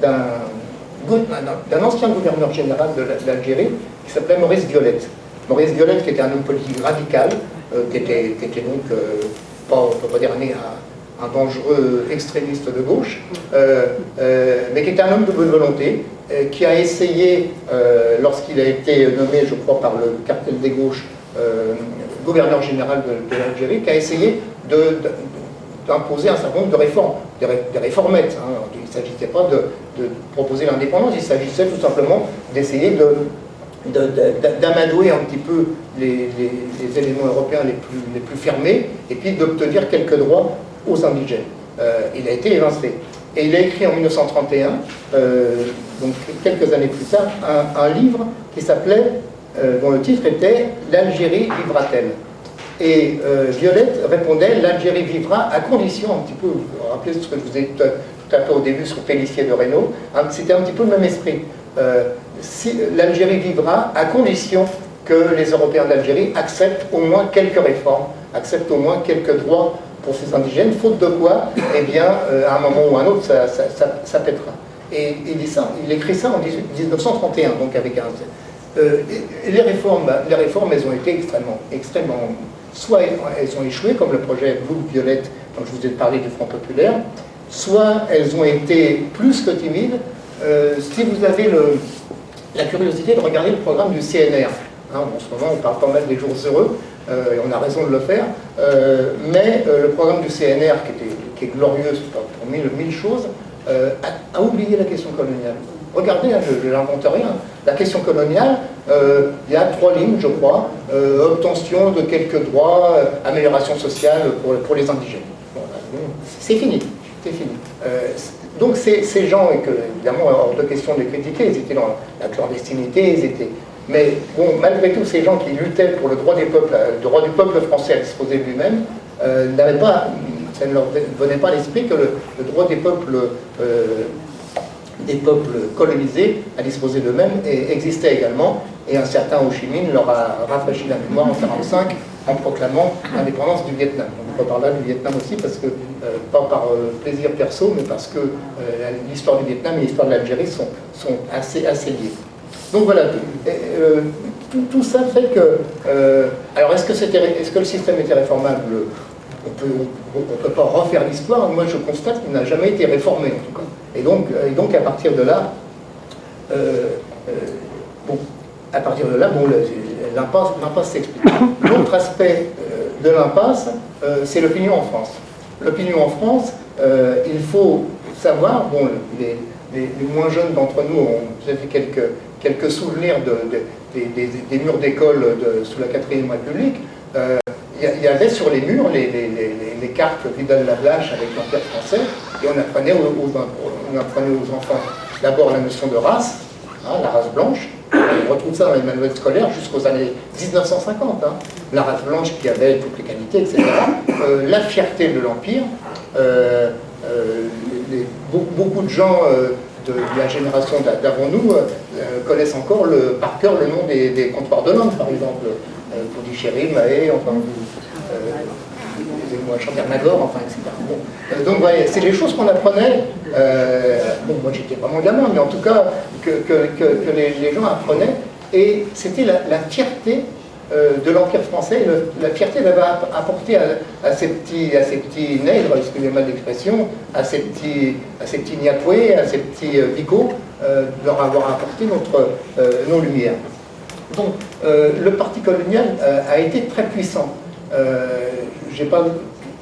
d'un ancien gouverneur général de l'Algérie qui s'appelait Maurice Violette. Maurice Violette, qui était un homme politique radical, qui était donc, on ne peut pas dire un dangereux extrémiste de gauche, mais qui était un homme de bonne volonté, qui a essayé, lorsqu'il a été nommé, je crois, par le cartel des gauches, gouverneur général de l'Algérie, qui a essayé d'imposer un certain nombre de réformes, des réformettes. Hein. Il ne s'agissait pas de proposer l'indépendance, il s'agissait tout simplement d'essayer d'amadouer un petit peu les éléments européens les plus fermés, et puis d'obtenir quelques droits aux indigènes. Il a été évincé. Et il a écrit en 1931, donc quelques années plus tard, un livre qui s'appelait dont le titre était « L'Algérie vivra-t-elle » Et Violette répondait « L'Algérie vivra à condition », un petit peu, vous vous rappelez ce que je vous ai dit tout à fait au début sur Pélissier de Reynaud, c'était un petit peu le même esprit. Si, l'Algérie vivra à condition que les Européens d'Algérie acceptent au moins quelques réformes, acceptent au moins quelques droits pour ces indigènes, faute de quoi, eh bien, à un moment ou à un autre, ça pètera. Et il dit ça, il écrit ça en 1931, donc avec un... les réformes, elles ont été extrêmement... Soit elles ont échoué, comme le projet Blue-Violette, dont je vous ai parlé du Front Populaire, soit elles ont été plus que timides. Si vous avez la curiosité de regarder le programme du CNR, hein, en ce moment on parle pas mal des jours heureux, et on a raison de le faire, mais le programme du CNR, qui est glorieux pour mille choses, a oublié la question coloniale. Regardez, hein, je n'invente rien. La question coloniale, il y a 3 lignes, je crois. Obtention de quelques droits, amélioration sociale pour les indigènes. Voilà, c'est fini. C'est fini. Donc ces gens, et que évidemment hors de question de les critiquer, ils étaient dans la clandestinité, ils étaient... Mais bon, malgré tout, ces gens qui luttaient pour le droit des peuples, le droit du peuple français à disposer de lui-même, n'avaient pas, ça ne leur venait pas à l'esprit que le droit des peuples colonisés à disposer d'eux-mêmes existait également, et un certain Ho Chi Minh leur a rafraîchi la mémoire en 1945 en proclamant l'indépendance du Vietnam. On reparlera du Vietnam aussi, parce que, pas par plaisir perso, mais parce que l'histoire du Vietnam et l'histoire de l'Algérie sont assez liées. Donc voilà, tout ça fait que... alors est-ce que le système était réformable? On ne peut pas refaire l'histoire. Moi je constate qu'il n'a jamais été réformé en tout cas. Et donc à partir de là, l'impasse s'explique. L'autre aspect de l'impasse, c'est l'opinion en France. L'opinion en France, il faut savoir, bon, les moins jeunes d'entre nous ont peut-être quelques souvenirs des murs d'école sous la 4e République. Il y avait sur les murs les cartes Vidal-Lablache avec l'Empire français, et on apprenait aux enfants d'abord la notion de race, hein, la race blanche. On retrouve ça dans les manuels scolaires jusqu'aux années 1950. Hein. La race blanche qui avait toutes les qualités, etc. La fierté de l'Empire. Beaucoup de gens de la génération d'avant nous connaissent encore par cœur le nom des comptoirs de langue, par exemple. Pondichéry, Mahé, enfin, Chambernagor, enfin, etc. Bon. Donc, voyez, c'est les choses qu'on apprenait. Bon, moi j'étais vraiment gamin, mais en tout cas, que les gens apprenaient. Et c'était la fierté de l'Empire français, la fierté d'avoir apporté à ces petits nègres, excusez-moi l'expression, à ces petits niapoués, à ces petits bigots, de leur avoir apporté nos lumières. Donc, le parti colonial a été très puissant. Je n'ai pas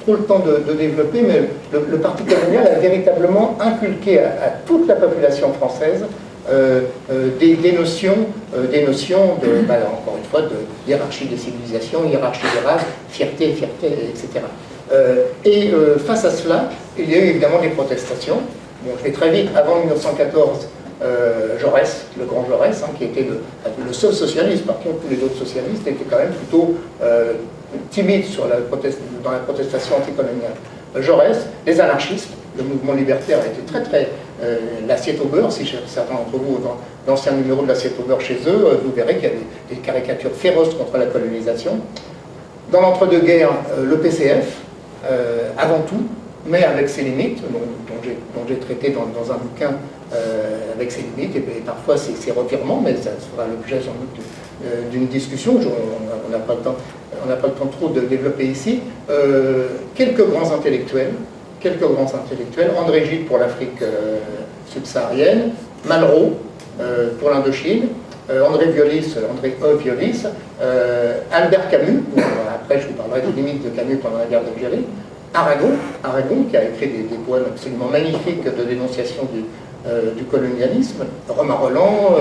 trop le temps de développer, mais le parti colonial a véritablement inculqué à toute la population française des notions encore une fois, de hiérarchie des civilisations, hiérarchie des races, fierté, etc. Face à cela, il y a eu évidemment des protestations. Bon, je vais très vite, avant 1914, Jaurès, le grand Jaurès, hein, qui était le seul socialiste. Par contre, tous les autres socialistes étaient quand même plutôt timides dans la protestation anticoloniale. Jaurès, les anarchistes, le mouvement libertaire a été très l'assiette au beurre. Si certains d'entre vous dans l'ancien numéro de l'assiette au beurre chez eux, vous verrez qu'il y a des caricatures féroces contre la colonisation. Dans l'entre-deux-guerres, le PCF, avant tout, mais avec ses limites, dont j'ai traité dans un bouquin avec ses limites et parfois ses revirements, mais ça sera l'objet sans doute d'une discussion. On n'a pas le temps trop de développer ici. Quelques grands intellectuels, André Gide pour l'Afrique subsaharienne, Malraux pour l'Indochine, André E. Violis, Albert Camus, après je vous parlerai des limites de Camus pendant la guerre d'Algérie, Aragon qui a écrit des poèmes absolument magnifiques de dénonciation du colonialisme, Romain Rolland,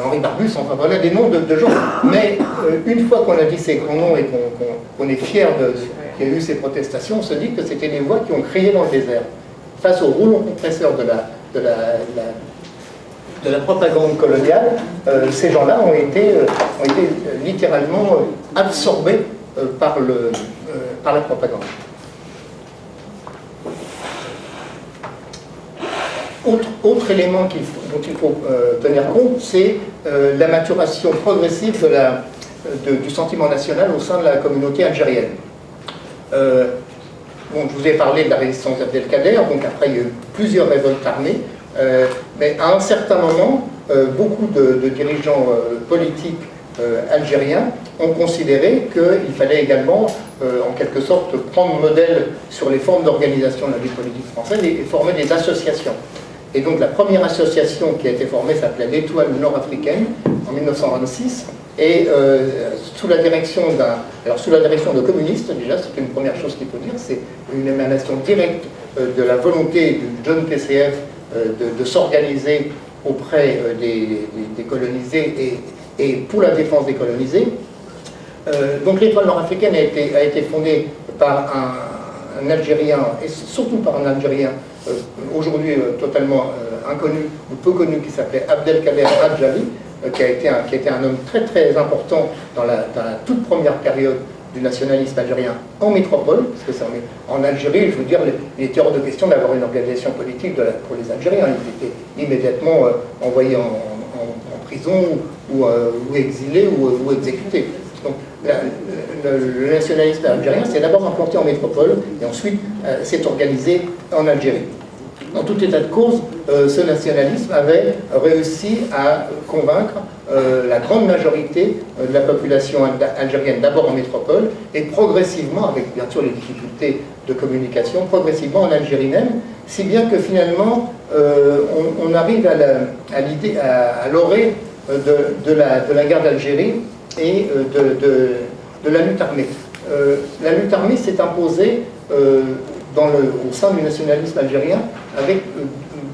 Henri Barbus, enfin voilà des noms de gens. Mais une fois qu'on a dit ces grands noms et qu'on est fier qu'il y a eu ces protestations, on se dit que c'était des voix qui ont crié dans le désert. Face au rouleau compresseur de de la propagande coloniale, ces gens-là ont été littéralement absorbés par la propagande. Autre élément dont il faut tenir compte, c'est la maturation progressive du sentiment national au sein de la communauté algérienne. Bon, je vous ai parlé de la résistance d'Abdelkader, donc après il y a eu plusieurs révoltes armées, mais à un certain moment, beaucoup de dirigeants politiques algériens ont considéré qu'il fallait également, en quelque sorte, prendre modèle sur les formes d'organisation de la vie politique française et former des associations. Et donc la première association qui a été formée s'appelait l'Étoile nord-africaine en 1926, et sous la direction de communistes, déjà, c'est une première chose qu'il faut dire, c'est une émanation directe de la volonté du jeune PCF de s'organiser auprès des colonisés et pour la défense des colonisés. Donc l'Étoile nord-africaine a été fondée par un Algérien, et surtout par un Algérien aujourd'hui totalement inconnu ou peu connu, qui s'appelait Abdelkader Adjali, qui a été un homme très très important dans la toute première période du nationalisme algérien en métropole, parce que c'est en Algérie, je veux dire, il était hors de question d'avoir une organisation politique pour les Algériens. Ils étaient immédiatement envoyés en prison ou exilés ou exécutés. Donc le nationalisme algérien s'est d'abord implanté en métropole et ensuite s'est organisé en Algérie. Dans tout état de cause, ce nationalisme avait réussi à convaincre la grande majorité de la population algérienne, d'abord en métropole, et progressivement, avec bien sûr les difficultés de communication, progressivement en Algérie même, si bien que finalement on arrive à l'orée de la guerre d'Algérie et de la lutte armée. La lutte armée s'est imposée au sein du nationalisme algérien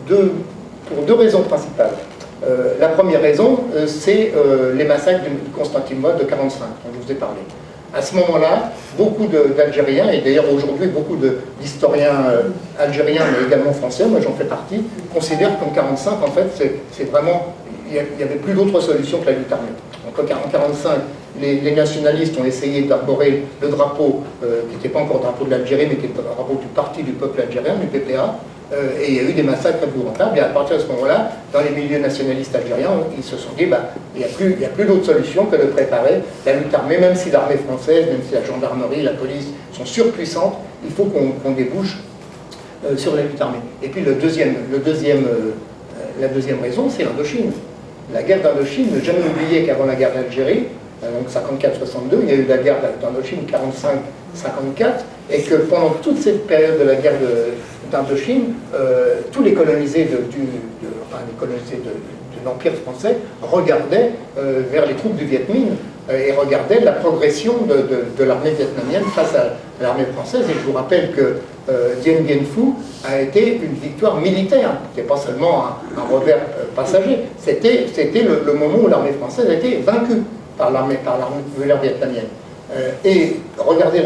pour deux raisons principales. La première raison, c'est les massacres de Constantinople de 1945, dont je vous ai parlé. À ce moment-là, beaucoup d'Algériens, et d'ailleurs aujourd'hui beaucoup d'historiens algériens, mais également français, moi j'en fais partie, considèrent qu'en 1945, en fait, c'est vraiment, il n'y avait plus d'autre solution que la lutte armée. Donc en 1945, les nationalistes ont essayé d'arborer le drapeau, qui n'était pas encore le drapeau de l'Algérie, mais qui était le drapeau du Parti du peuple algérien, du PPA, et il y a eu des massacres épouvantables. Et à partir de ce moment-là, dans les milieux nationalistes algériens, ils se sont dit, il n'y a plus d'autre solution que de préparer la lutte armée, même si l'armée française, même si la gendarmerie, la police sont surpuissantes, il faut qu'on débouche sur la lutte armée. Et puis la deuxième raison, c'est l'Indochine. La guerre d'Indochine, ne jamais oublier qu'avant la guerre d'Algérie, donc 54-62, il y a eu la guerre d'Indochine 45-54, et que pendant toute cette période de la guerre d'Indochine, tous les colonisés de l'Empire français regardaient vers les troupes du Viet Minh et regardaient la progression de l'armée vietnamienne face à l'armée française. Et je vous rappelle que Dien Bien Phu a été une victoire militaire, ce n'est pas seulement un revers passager, c'était le moment où l'armée française a été vaincue par l'armée vietnamienne. Et regardez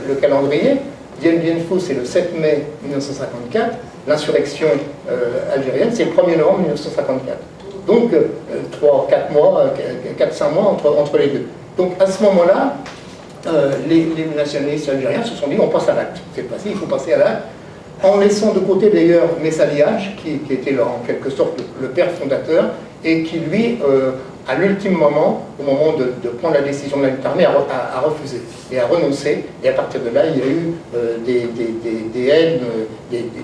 le calendrier, Dien Bien Phu c'est le 7 mai 1954, l'insurrection algérienne c'est le 1er novembre 1954. Donc 3-4 mois, 4-5 mois entre les deux. Donc à ce moment-là, les nationalistes algériens se sont dit on passe à l'acte. Cette fois-ci, il faut passer à l'acte, en laissant de côté d'ailleurs Messa Liaj, qui était en quelque sorte le père fondateur, et qui lui, à l'ultime moment, au moment de prendre la décision de la lutte armée, a refusé et a renoncé. Et à partir de là, il y a eu des haines,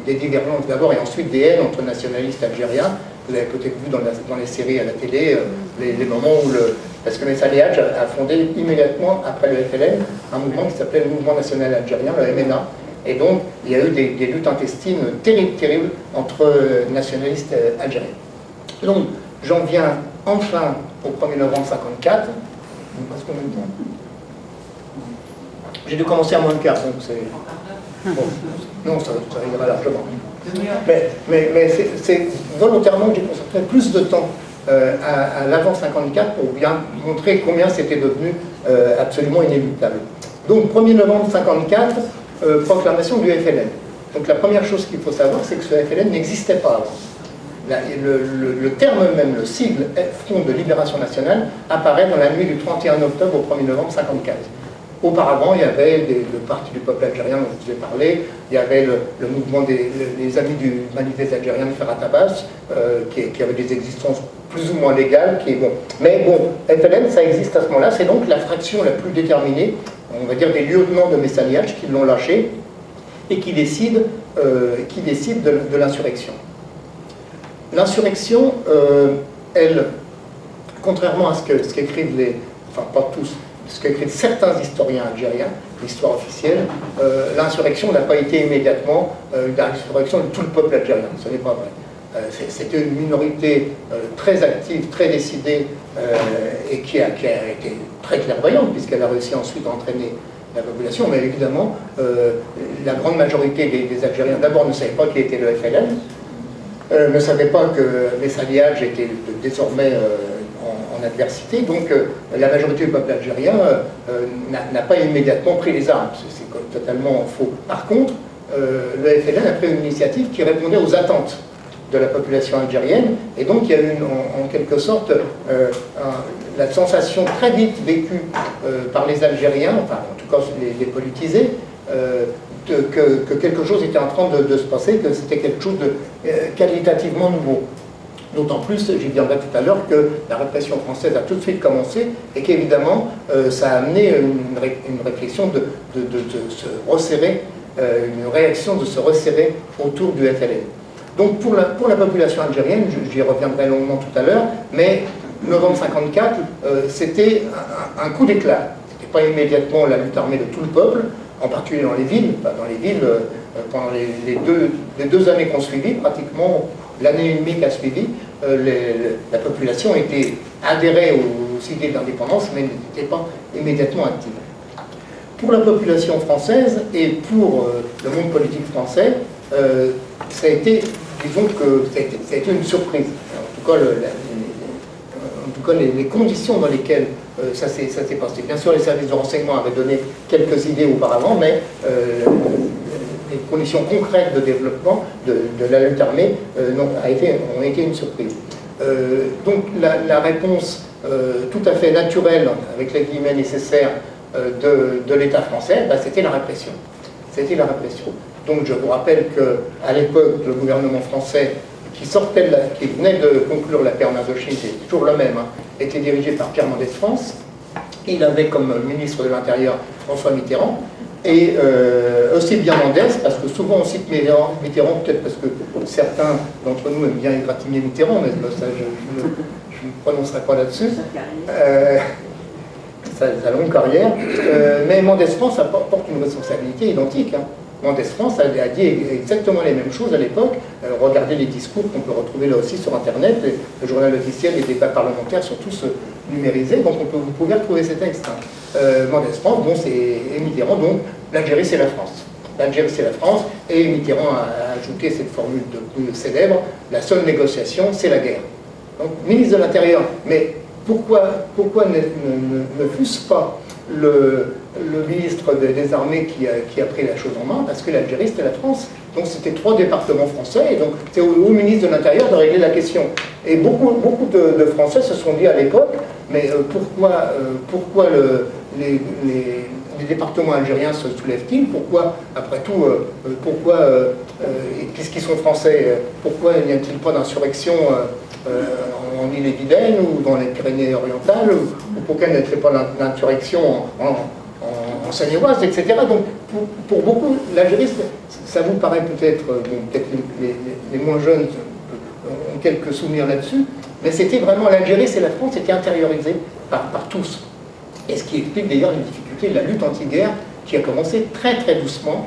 des divergences d'abord et ensuite des haines entre nationalistes algériens. Vous avez peut-être vu dans les séries à la télé les moments où parce que Messa Liaj a fondé immédiatement après le FLN un mouvement qui s'appelait le Mouvement National Algérien, le MNA. Et donc, il y a eu des luttes intestines terribles entre nationalistes algériens. Donc, j'en viens enfin au 1er novembre 1954. Il me passe combien de temps ? J'ai dû commencer à moins de quart, donc c'est... Bon, non, ça ira largement. Mais c'est volontairement que j'ai consacré plus de temps à l'avant 54 pour bien montrer combien c'était devenu absolument inéluctable. Donc 1er novembre 54, proclamation du FLN. Donc la première chose qu'il faut savoir, c'est que ce FLN n'existait pas avant. le terme même, le sigle Front de Libération Nationale, apparaît dans la nuit du 31 octobre au 1er novembre 1954. Auparavant, il y avait le Parti du peuple algérien dont je vous ai parlé, il y avait le mouvement des Amis du manifeste algérien de Ferhat Abbas, qui avait des existences plus ou moins légales. Mais bon, FLN, ça existe à ce moment-là, c'est donc la fraction la plus déterminée, on va dire des lieutenants de Messaliach qui l'ont lâché et qui décident de l'insurrection. L'insurrection, elle, contrairement à ce qu'écrivent enfin pas tous, ce qu'écrivent certains historiens algériens, l'histoire officielle, l'insurrection n'a pas été immédiatement l'insurrection de tout le peuple algérien. Ce n'est pas vrai. C'était une minorité très active, très décidée, et qui a été très clairvoyante, puisqu'elle a réussi ensuite à entraîner la population. Mais évidemment, la grande majorité des Algériens, d'abord, ne savaient pas qui était le FLN, ne savaient pas que Messaliach était désormais en adversité, donc la majorité du peuple algérien n'a pas immédiatement pris les armes. C'est totalement faux. Par contre, le FLN a pris une initiative qui répondait aux attentes de la population algérienne, et donc il y a eu en quelque sorte la sensation très vite vécue par les Algériens, enfin en tout cas les politisés, que quelque chose était en train de se passer, que c'était quelque chose de qualitativement nouveau. D'autant plus, j'y viendrai tout à l'heure, que la répression française a tout de suite commencé et qu'évidemment, ça a amené une réflexion de se resserrer, une réaction de se resserrer autour du FLN. Donc pour la population algérienne, j'y reviendrai longuement tout à l'heure, mais novembre 1954, c'était un coup d'éclat. Ce n'était pas immédiatement la lutte armée de tout le peuple, en particulier dans les villes. Pendant les deux années qui ont suivi, pratiquement l'année et demie qui a suivi, la population était adhérée aux idées d'indépendance, mais n'était pas immédiatement active. Pour la population française et pour le monde politique français, ça a été, disons que ça a été une surprise. En tout cas, les conditions dans lesquelles ça s'est passé. Bien sûr, les services de renseignement avaient donné quelques idées auparavant, mais les conditions concrètes de développement de la lutte armée ont été une surprise. Donc la réponse tout à fait naturelle, avec les guillemets nécessaires, de l'État français, c'était la répression. C'était la répression. Donc je vous rappelle qu'à l'époque, le gouvernement français qui venait de conclure la paix en Indochine, c'est toujours le même, était dirigé par Pierre Mendès France. Il avait comme ministre de l'Intérieur François Mitterrand, et aussi bien Mendès, parce que souvent on cite Mitterrand, peut-être parce que certains d'entre nous aiment bien égratigner Mitterrand, mais ça, je ne me prononcerai pas là-dessus. Sa longue carrière. Mais Mendès France porte une responsabilité identique. Mendès France a dit exactement les mêmes choses à l'époque. Regardez les discours qu'on peut retrouver là aussi sur Internet. Le journal officiel, les débats parlementaires sont tous numérisés, donc vous pouvez retrouver ces textes. Mendès France, et Mitterrand, donc l'Algérie c'est la France. L'Algérie c'est la France, et Mitterrand a ajouté cette formule de plus célèbre, la seule négociation c'est la guerre. Donc ministre de l'Intérieur, mais pourquoi ne fût-ce pas le ministre des Armées qui a pris la chose en main? Parce que l'Algérie c'était la France. Donc c'était 3 départements français, et donc c'est au ministre de l'Intérieur de régler la question. Et beaucoup de Français se sont dit à l'époque, mais pourquoi les départements algériens se soulèvent-ils? Pourquoi, après tout, puisqu'ils sont français, pourquoi n'y a-t-il pas d'insurrection en Île-et-Vilaine ou dans les Pyrénées-Orientales, ou pourquoi n'y a-t-il pas d'insurrection en Seine-et-Oise, etc. Donc pour beaucoup, l'Algérie, ça vous paraît peut-être, peut-être les moins jeunes ont quelques souvenirs là-dessus, mais c'était vraiment l'Algérie, c'est la France, c'était intériorisé par tous. Et ce qui explique d'ailleurs les difficultés de la lutte anti-guerre qui a commencé très très doucement,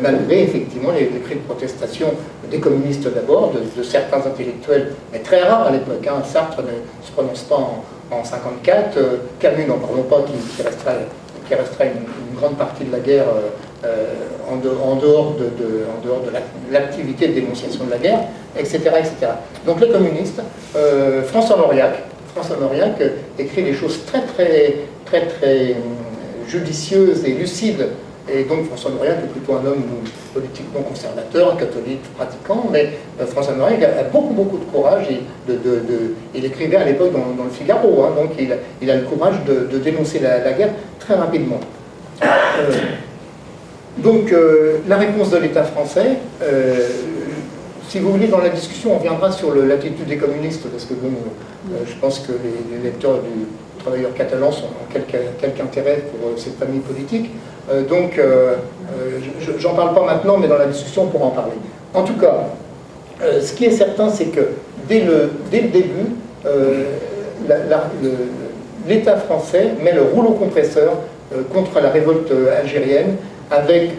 malgré effectivement les cris de protestation des communistes d'abord, de certains intellectuels, mais très rares à l'époque. Sartre ne se prononce pas en 1954, Camus, n'en parlons pas, qui resterait une grande partie de la guerre en dehors de l'activité de dénonciation de la guerre, etc. etc. Donc les communistes, François Mauriac écrit des choses très judicieuses et lucides Et donc François Mauriac est plutôt un homme politiquement conservateur, catholique, pratiquant, mais François Mauriac a beaucoup de courage. Il écrivait à l'époque dans le Figaro, hein, donc il a le courage de dénoncer la guerre très rapidement. Donc la réponse de l'État français, si vous voulez, dans la discussion, on reviendra sur l'attitude des communistes, parce que bon, je pense que les lecteurs du Travailleur catalan ont quelque intérêt pour cette famille politique. Donc, j'en parle pas maintenant, mais dans la discussion, on pourra en parler. En tout cas, ce qui est certain, c'est que dès le début, l'État français met le rouleau compresseur contre la révolte algérienne, avec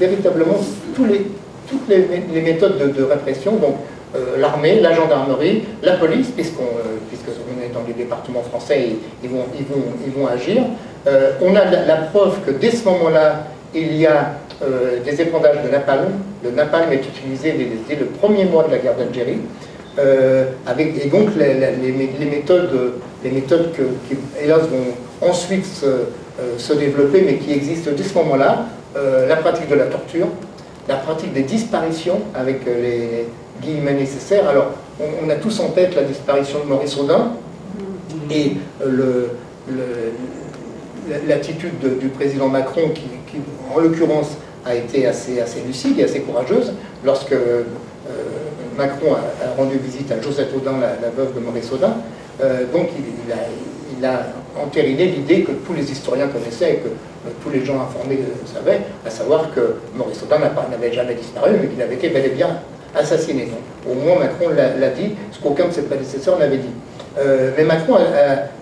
véritablement toutes les méthodes de répression, donc l'armée, la gendarmerie, la police, puisque on est dans les départements français, ils vont agir. On a la preuve que dès ce moment-là, il y a des épandages de napalm. Le napalm est utilisé dès le premier mois de la guerre d'Algérie, et donc les méthodes qui, hélas, vont ensuite se développer, mais qui existent dès ce moment-là, la pratique de la torture, la pratique des disparitions avec les guillemets nécessaires. Alors, on a tous en tête la disparition de Maurice Audin et l'attitude du président Macron qui, en l'occurrence, a été assez lucide et assez courageuse lorsque Macron a rendu visite à Josette Audin, la veuve de Maurice Audin. Donc, il a entériné l'idée que tous les historiens connaissaient et que tous les gens informés savaient, à savoir que Maurice Audin n'avait jamais disparu, mais qu'il avait été bel et bien assassiné. Donc, au moins, Macron l'a dit, ce qu'aucun de ses prédécesseurs n'avait dit. Mais Macron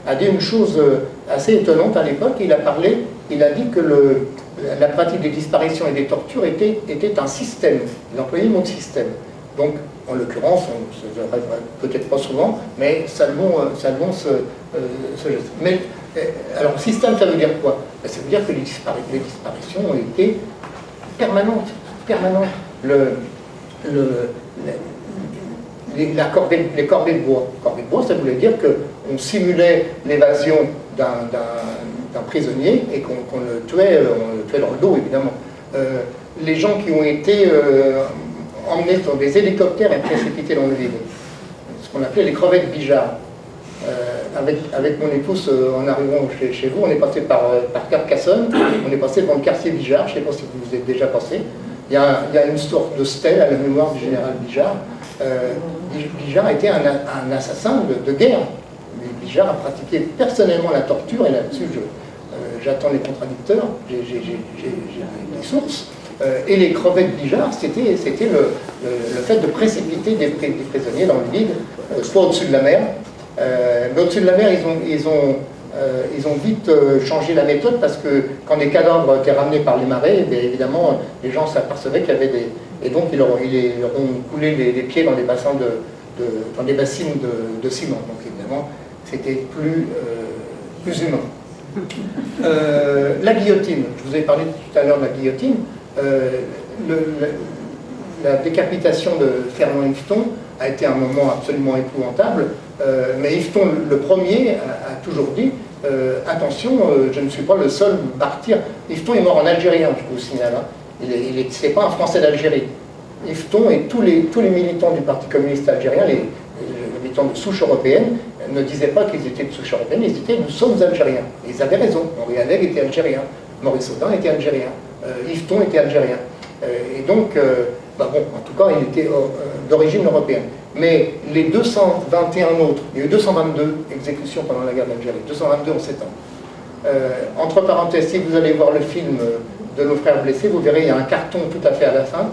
a dit une chose assez étonnante à l'époque. Il a dit que la pratique des disparitions et des tortures était un système. Il employait le mot de système. Donc, en l'occurrence, on ne se verrait peut-être pas souvent, mais Salmon ce geste. Mais, alors, système, ça veut dire quoi? Ça veut dire que les disparitions ont été permanentes. Les corvées de bois. Corvées de bois, ça voulait dire qu'on simulait l'évasion d'un prisonnier et qu'on le tuait dans le dos, évidemment. Les gens qui ont été emmenés sur des hélicoptères et précipités dans le vide, ce qu'on appelait les crevettes Bijard. Avec mon épouse, en arrivant chez vous, on est passé par Carcassonne, on est passé dans le quartier Bijard, je ne sais pas si vous êtes déjà passé. Il y a une sorte de stèle à la mémoire du général Bijard. Bijard était un assassin de guerre. Bijard a pratiqué personnellement la torture, et là-dessus, j'attends les contradicteurs, j'ai des sources. Et les crevettes Bijard, c'était le fait de précipiter des prisonniers dans le vide, soit au-dessus de la mer. Mais au-dessus de la mer, ils ont vite changé la méthode, parce que quand les cadavres étaient ramenés par les marées, bien évidemment, les gens s'apercevaient qu'il y avait des... Et donc, ils leur ont coulé les pieds dans des bassins dans des bassines de ciment. Donc, évidemment, c'était plus humain. La guillotine. Je vous ai parlé tout à l'heure de la guillotine. La décapitation de Fernand Yveton a été un moment absolument épouvantable. Mais Yveton, le premier, a toujours dit attention, je ne suis pas le seul martyr. Yveton est mort en algérien, je vous signale. Hein. Ce n'est pas un Français d'Algérie. Yveton et tous les militants du Parti communiste algérien, les militants de souche européenne, ne disaient pas qu'ils étaient de souche européenne, ils étaient nous sommes algériens. Et ils avaient raison. Henri Alleg était algérien, Maurice Audin était algérien, Yveton était algérien. Et donc, bon, en tout cas, il était d'origine européenne. Mais les 221 autres, il y a eu 222 exécutions pendant la guerre d'Algérie, 222 en 7 ans. Entre parenthèses, si vous allez voir le film de nos frères blessés, vous verrez, il y a un carton tout à fait à la fin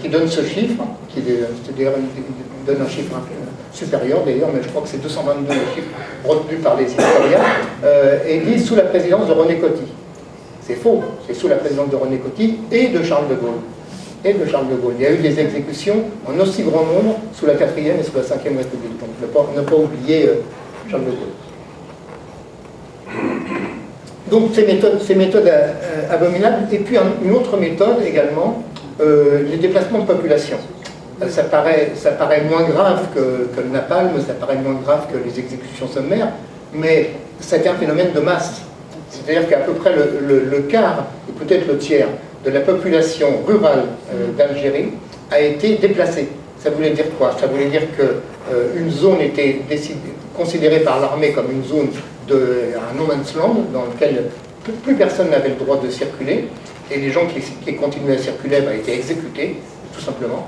qui donne ce chiffre, qui donne un chiffre supérieur d'ailleurs, mais je crois que c'est 222 le chiffre retenu par les historiens, et dit sous la présidence de René Coty. C'est faux, c'est sous la présidence de René Coty et de Charles de Gaulle. Il y a eu des exécutions en aussi grand nombre sous la 4e et sous la 5e République. Donc ne pas oublier Charles de Gaulle. Donc ces méthodes abominables. Et puis une autre méthode également, les déplacements de population. Ça paraît moins grave que le napalm, ça paraît moins grave que les exécutions sommaires, mais c'était un phénomène de masse. C'est-à-dire qu'à peu près le quart, ou peut-être le tiers, de la population rurale d'Algérie a été déplacée. Ça voulait dire quoi? Ça voulait dire qu'une zone était considérée par l'armée comme une zone un no man's land dans lequel plus personne n'avait le droit de circuler, et les gens qui continuaient à circuler étaient exécutés, tout simplement.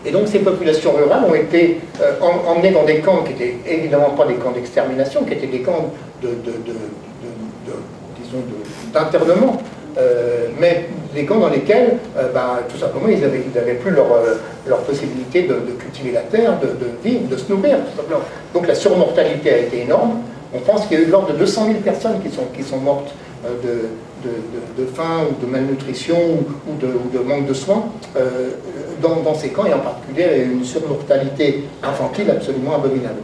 Et donc ces populations rurales ont été emmenées dans des camps qui n'étaient évidemment pas des camps d'extermination, qui étaient des camps d'internement, mais des camps dans lesquels, tout simplement, ils n'avaient plus leur possibilité de cultiver la terre, de vivre, de se nourrir, tout simplement. Donc la surmortalité a été énorme. On pense qu'il y a eu de l'ordre de 200 000 personnes qui sont mortes de faim ou de malnutrition ou de manque de soins dans ces camps, et en particulier une surmortalité infantile absolument abominable.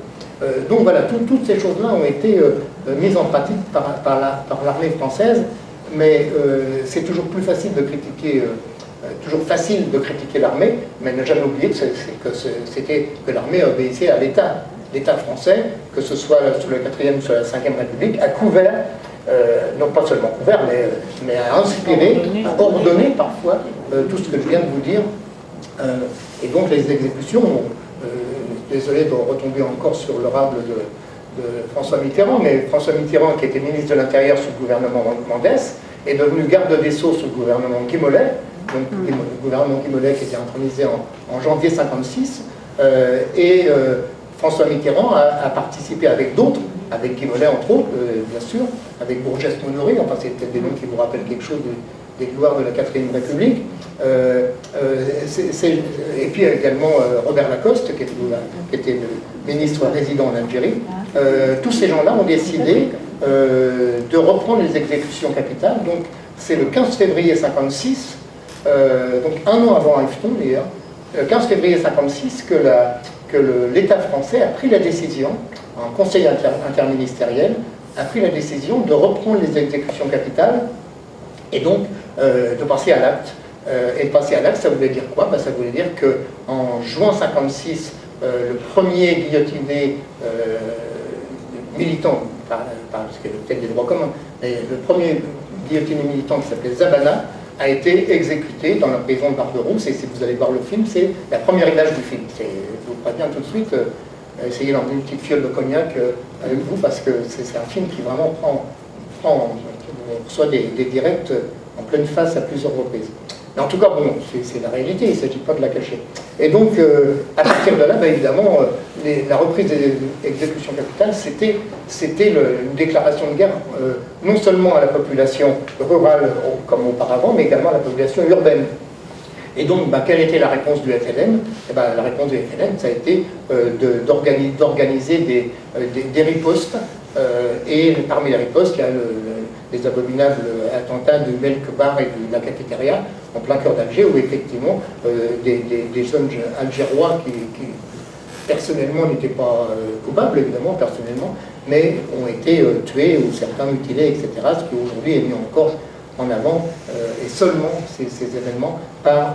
Donc voilà, toutes ces choses-là ont été mises en pratique par l'armée française, mais c'est toujours plus facile de critiquer, l'armée, mais ne jamais oublier que l'armée obéissait à l'État. L'État français, que ce soit sous la 4e ou sous la 5e République, a couvert, non pas seulement couvert, mais a inspiré, a ordonné parfois tout ce que je viens de vous dire. Et donc les exécutions, désolé de retomber encore sur l'orable de François Mitterrand, mais François Mitterrand, qui était ministre de l'Intérieur sous le gouvernement Mendès, est devenu garde des Sceaux sous le gouvernement Guy Mollet, donc le gouvernement Guy Mollet qui était intronisé en janvier 1956, François Mitterrand a participé avec d'autres, avec Guy Mollet entre autres, bien sûr, avec Bourgès-Monory, enfin c'est peut-être des noms qui vous rappellent quelque chose des gloires de la 4e République, et puis également Robert Lacoste, qui était le ministre résident en Algérie. Tous ces gens-là ont décidé de reprendre les exécutions capitales. Donc c'est le 15 février 1956, donc un an avant Ifton d'ailleurs, le 15 février 1956 que l'État français a pris la décision, en conseil interministériel, a pris la décision de reprendre les exécutions capitales et donc de passer à l'acte. Et de passer à l'acte, ça voulait dire quoi? Ça voulait dire qu'en juin 1956, le premier guillotiné militant, parce qu'il y avait peut-être des droits communs, mais le premier guillotiné militant qui s'appelait Zabana a été exécuté dans la prison de Barberousse, et si vous allez voir le film, c'est la première image du film. Je vous préviens tout de suite, essayez d'emmener une petite fiole de cognac avec vous, parce que c'est un film qui vraiment on reçoit des directs en pleine face à plusieurs reprises. Mais en tout cas, bon, c'est la réalité, il ne s'agit pas de la cacher. Et donc, à partir de là, évidemment, la reprise des exécutions capitales, c'était une déclaration de guerre, non seulement à la population rurale, comme auparavant, mais également à la population urbaine. Et donc, quelle était la réponse du FLN? La réponse du FLN, ça a été d'organiser des ripostes, et parmi les ripostes, il y a les abominables attentats de Melkbar et de la cafétéria en plein cœur d'Alger, où effectivement des jeunes algérois qui personnellement n'étaient pas coupables, évidemment, personnellement, mais ont été tués ou certains mutilés, etc., ce qui aujourd'hui est mis encore en avant, et seulement ces événements par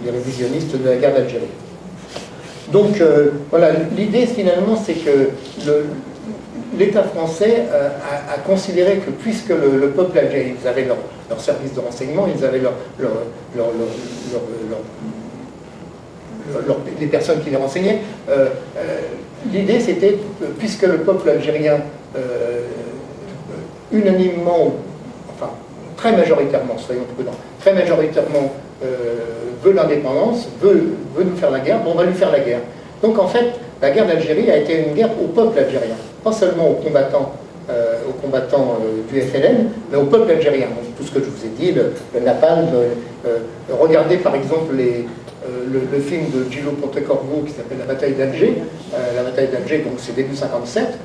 les révisionnistes de la guerre d'Algérie. Donc voilà, l'idée finalement c'est que l'État français a considéré que puisque le peuple algérien, ils avaient leur service de renseignement, ils avaient les personnes qui les renseignaient, l'idée c'était, puisque le peuple algérien unanimement, enfin très majoritairement, soyons prudents, très majoritairement veut l'indépendance, veut nous faire la guerre, on va lui faire la guerre. Donc en fait, la guerre d'Algérie a été une guerre au peuple algérien, pas seulement aux combattants du FLN, mais au peuple algérien. Donc, tout ce que je vous ai dit, le napalm, regardez par exemple le film de Gillo Pontecorvo qui s'appelle La bataille d'Alger. La bataille d'Alger, donc c'est début 57,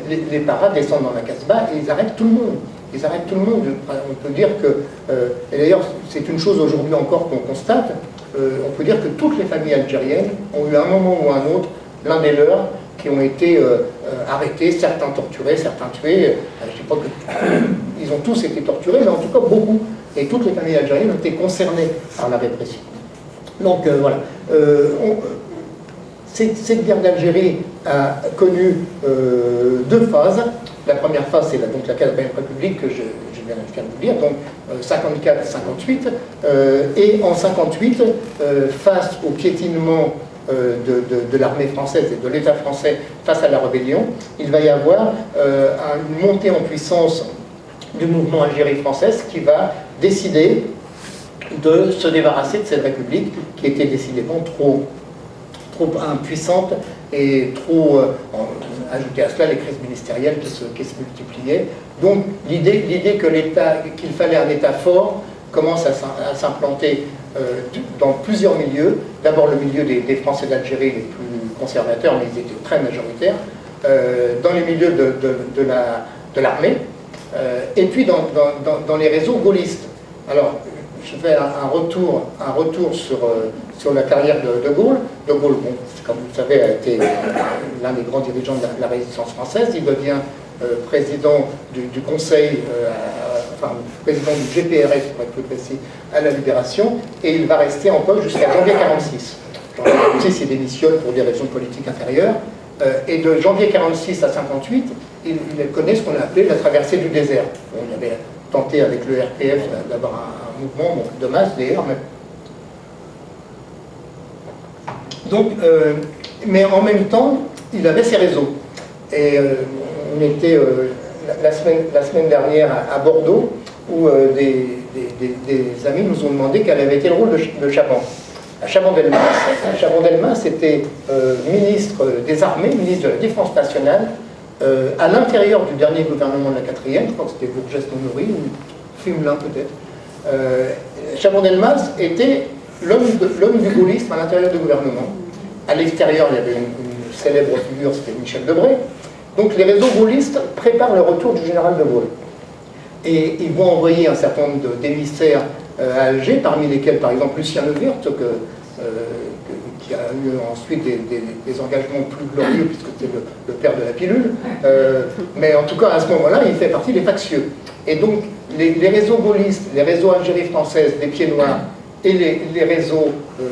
les paras descendent dans la Casbah et ils arrêtent tout le monde. Ils arrêtent tout le monde. On peut dire que, et d'ailleurs c'est une chose aujourd'hui encore qu'on constate, on peut dire que toutes les familles algériennes ont eu à un moment ou à un autre l'un des leurs qui ont été arrêtés, certains torturés, certains tués. Je ne dis pas qu'ils ont tous été torturés, mais en tout cas beaucoup. Et toutes les familles algériennes ont été concernées par la répression. Donc voilà. Cette guerre d'Algérie a connu deux phases. La première phase, c'est donc la 4e République que je viens de vous dire, donc 54-58. Et en 58, face au piétinement de l'armée française et de l'État français face à la rébellion, il va y avoir une montée en puissance du mouvement Algérie française qui va décider de se débarrasser de cette République qui était décidément trop impuissante et trop... ajouter à cela les crises ministérielles qui se multipliaient. Donc l'idée qu'il fallait un État fort commence à s'implanter dans plusieurs milieux. D'abord le milieu des Français d'Algérie les plus conservateurs, mais ils étaient très majoritaires, dans les milieux de l'armée, et puis dans les réseaux gaullistes. Alors, je fais un retour sur la carrière de Gaulle. De Gaulle, bon, comme vous le savez, a été l'un des grands dirigeants de la résistance française. Il devient président du Conseil, enfin président du GPRS, pour être plus précis, à la Libération, et il va rester en poste jusqu'à janvier 1946. Janvier 1946, il démissionne pour des raisons politiques intérieures, et de janvier 1946 à 1958, il connaît ce qu'on a appelé la traversée du désert. On avait tenté avec le RPF d'avoir un mouvement, bon, de masse d'ailleurs, donc, mais en même temps, il avait ses réseaux. Et on était la semaine dernière à Bordeaux, où des amis nous ont demandé quel avait été le rôle de Chaban. Chaban-Delmas était ministre des Armées, ministre de la Défense nationale, à l'intérieur du dernier gouvernement de la 4e, je crois que c'était Bourges-Nouri ou Fumelin peut-être. Chaban-Delmas était l'homme du gaullisme à l'intérieur du gouvernement. À l'extérieur, il y avait une célèbre figure, c'était Michel Debré. Donc les réseaux gaullistes préparent le retour du général de Gaulle. Et ils vont envoyer un certain nombre d'émissaires à Alger, parmi lesquels par exemple Lucien Levert, qui a eu ensuite des engagements plus glorieux, puisque c'était le père de la pilule. Mais en tout cas, à ce moment-là, il fait partie des factieux. Et donc, les réseaux gaullistes, les réseaux Algérie française, des Pieds Noirs, et les réseaux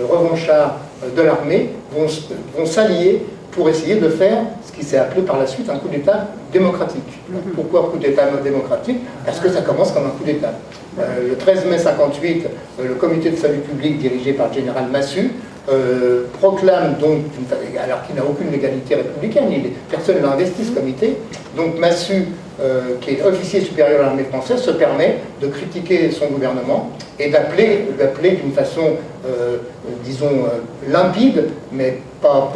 revanchards de l'armée vont s'allier pour essayer de faire ce qui s'est appelé par la suite un coup d'État démocratique. Pourquoi coup d'État démocratique? Parce que ça commence comme un coup d'État. Le 13 mai 1958, le comité de salut public dirigé par le général Massu proclame donc, alors qu'il n'a aucune légalité républicaine, personne n'a investi ce comité, donc Massu, qui est officier supérieur à l'armée française, se permet de critiquer son gouvernement et d'appeler d'une façon, disons, limpide, mais pas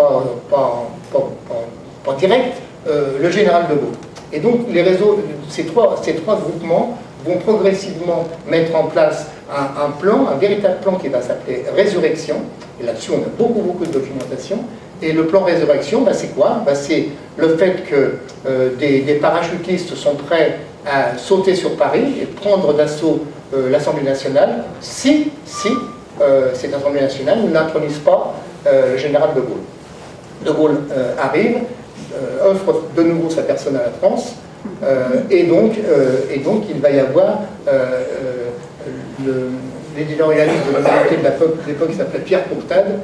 directe, le général de Gaulle. Et donc les réseaux, ces trois groupements vont progressivement mettre en place un plan, un véritable plan qui va s'appeler Résurrection. Et là-dessus, on a beaucoup de documentation. Et le plan Résurrection, c'est quoi? C'est le fait que des parachutistes sont prêts à sauter sur Paris et prendre d'assaut l'Assemblée nationale si cette Assemblée nationale n'intronise pas le général de Gaulle. De Gaulle arrive, offre de nouveau sa personne à la France, et donc il va y avoir l'éditorialiste de l'autorité de l'époque qui s'appelait Pierre Courtade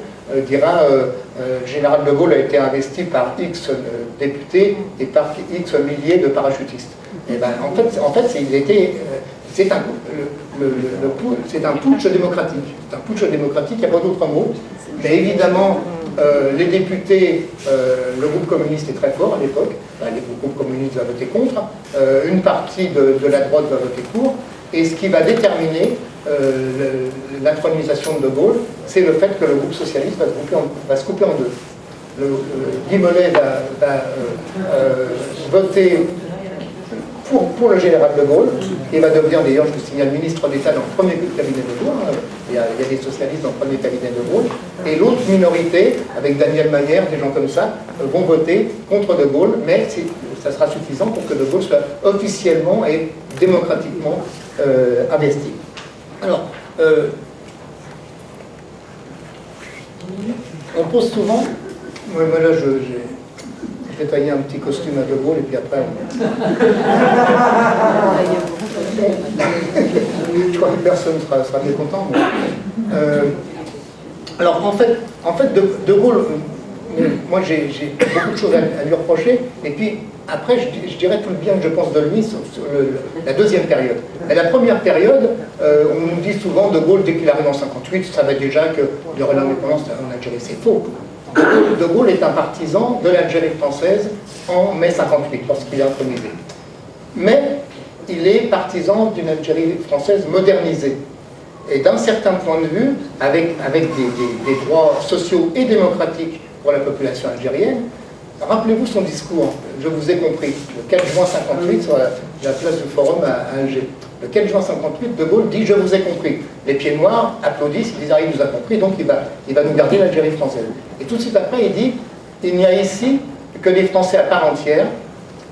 dira le général de Gaulle a été investi par X députés et par X milliers de parachutistes. Et en fait c'est un putsch démocratique. C'est un putsch démocratique, il n'y a pas d'autre mot. Mais évidemment, les députés, le groupe communiste est très fort à l'époque, le groupe communiste va voter contre, une partie de la droite va voter pour, et ce qui va déterminer l'intronisation de Gaulle, c'est le fait que le groupe socialiste va se couper en deux. Guy Mollet va voter pour le général de Gaulle, et va devenir d'ailleurs, je vous signale, ministre d'État dans le premier cabinet de Gaulle. Il y a des socialistes dans le premier cabinet de Gaulle. Et l'autre minorité, avec Daniel Magnère, des gens comme ça, vont voter contre de Gaulle, mais ça sera suffisant pour que de Gaulle soit officiellement et démocratiquement investi. Alors, on pose souvent, moi là j'ai taillé un petit costume à De Gaulle et puis après je crois que personne ne sera mécontent. Alors en fait De Gaulle, moi j'ai beaucoup de choses à lui reprocher, et puis après, je dirais tout le bien que je pense de lui sur la deuxième période. Mais la première période, on nous dit souvent De Gaulle, dès qu'il arrive en 58, savait déjà qu'il y aurait l'indépendance en Algérie. C'est faux. De Gaulle est un partisan de l'Algérie française en mai 58, lorsqu'il est intronisé. Mais il est partisan d'une Algérie française modernisée. Et d'un certain point de vue, avec des droits sociaux et démocratiques pour la population algérienne, rappelez-vous son discours, je vous ai compris, le 4 juin 58 sur la place du Forum à Alger. Le 4 juin 58, De Gaulle dit « Je vous ai compris ». Les pieds noirs applaudissent, ils disent « Ah, il nous a compris, donc il va nous garder l'Algérie française ». Et tout de suite après, il dit « Il n'y a ici que des Français à part entière ».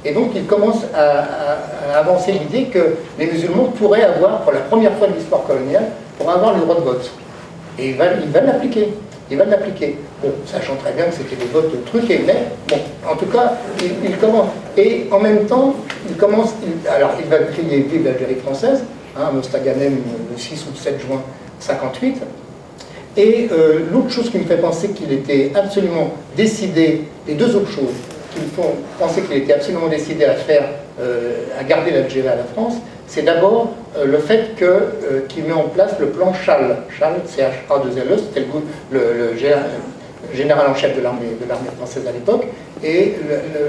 Et donc il commence à avancer l'idée que les musulmans pourraient avoir, pour la première fois de l'histoire coloniale, pourraient avoir le droit de vote. Et il va l'appliquer. Il va l'appliquer. Bon, sachant très bien que c'était des votes truqués, mais bon, en tout cas, il commence. Et en même temps, il commence. Alors, il va crier vive l'Algérie française, hein, Mostaganem, le 6 ou le 7 juin 58. Et l'autre chose qui me fait penser qu'il était absolument décidé, les deux autres choses qui me font penser qu'il était absolument décidé à faire, à garder l'Algérie à la France, c'est d'abord le fait qu'il met en place le plan Chal. Chal, C-H-A-2-L-E, c'était le général en chef de l'armée française à l'époque. Et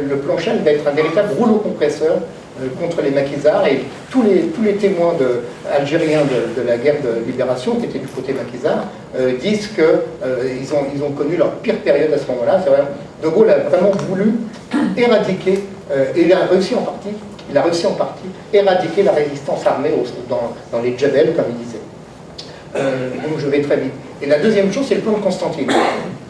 le plan Chal va être un véritable rouleau compresseur contre les maquisards. Et tous les témoins algériens de la guerre de libération, qui étaient du côté maquisard, disent qu'ils ont connu leur pire période à ce moment-là. De Gaulle a vraiment voulu éradiquer, et il a réussi en partie, éradiquer la résistance armée dans les djebels, comme il disait. Donc je vais très vite. Et la deuxième chose, c'est le plan de Constantine.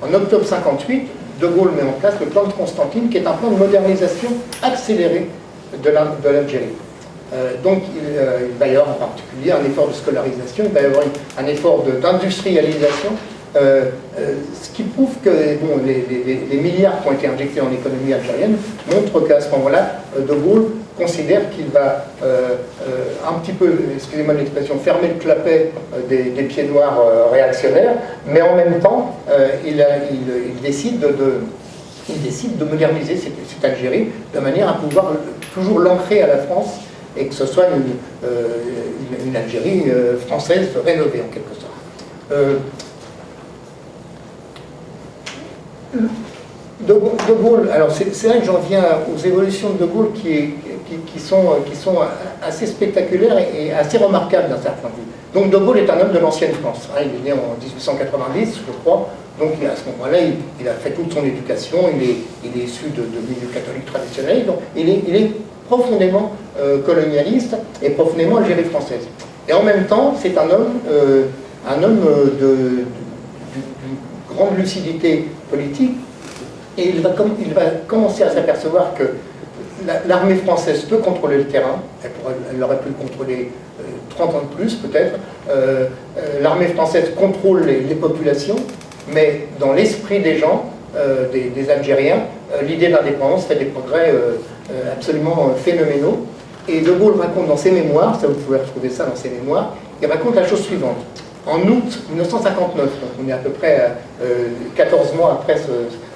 En octobre 58, De Gaulle met en place le plan de Constantine, qui est un plan de modernisation accéléré de l'Algérie. Donc il va y avoir en particulier un effort de scolarisation, il va y avoir un effort d'industrialisation, ce qui prouve que bon, les milliards qui ont été injectés dans l'économie algérienne montrent qu'à ce moment-là, De Gaulle considère qu'il va un petit peu, excusez-moi l'expression, fermer le clapet des pieds noirs réactionnaires, mais en même temps, il décide de moderniser cette Algérie de manière à pouvoir toujours l'ancrer à la France et que ce soit une Algérie française rénovée en quelque sorte. De Gaulle, alors c'est là que j'en viens aux évolutions de Gaulle qui sont assez spectaculaires et assez remarquables d'un certain point de vue. Donc De Gaulle est un homme de l'ancienne France, hein, il est né en 1890, je crois, donc à ce moment-là, il a fait toute son éducation, il est issu de milieu catholique traditionnel, donc il est profondément colonialiste et profondément Algérie française. Et en même temps, c'est un homme d'une grande lucidité politique, et il va commencer à s'apercevoir que l'armée française peut contrôler le terrain, elle aurait pu le contrôler 30 ans de plus peut-être, l'armée française contrôle les populations, mais dans l'esprit des gens, des Algériens, l'idée de l'indépendance fait des progrès absolument phénoménaux. Et De Gaulle raconte dans ses mémoires, ça vous pouvez retrouver ça dans ses mémoires, il raconte la chose suivante. En août 1959, donc on est à peu près 14 mois après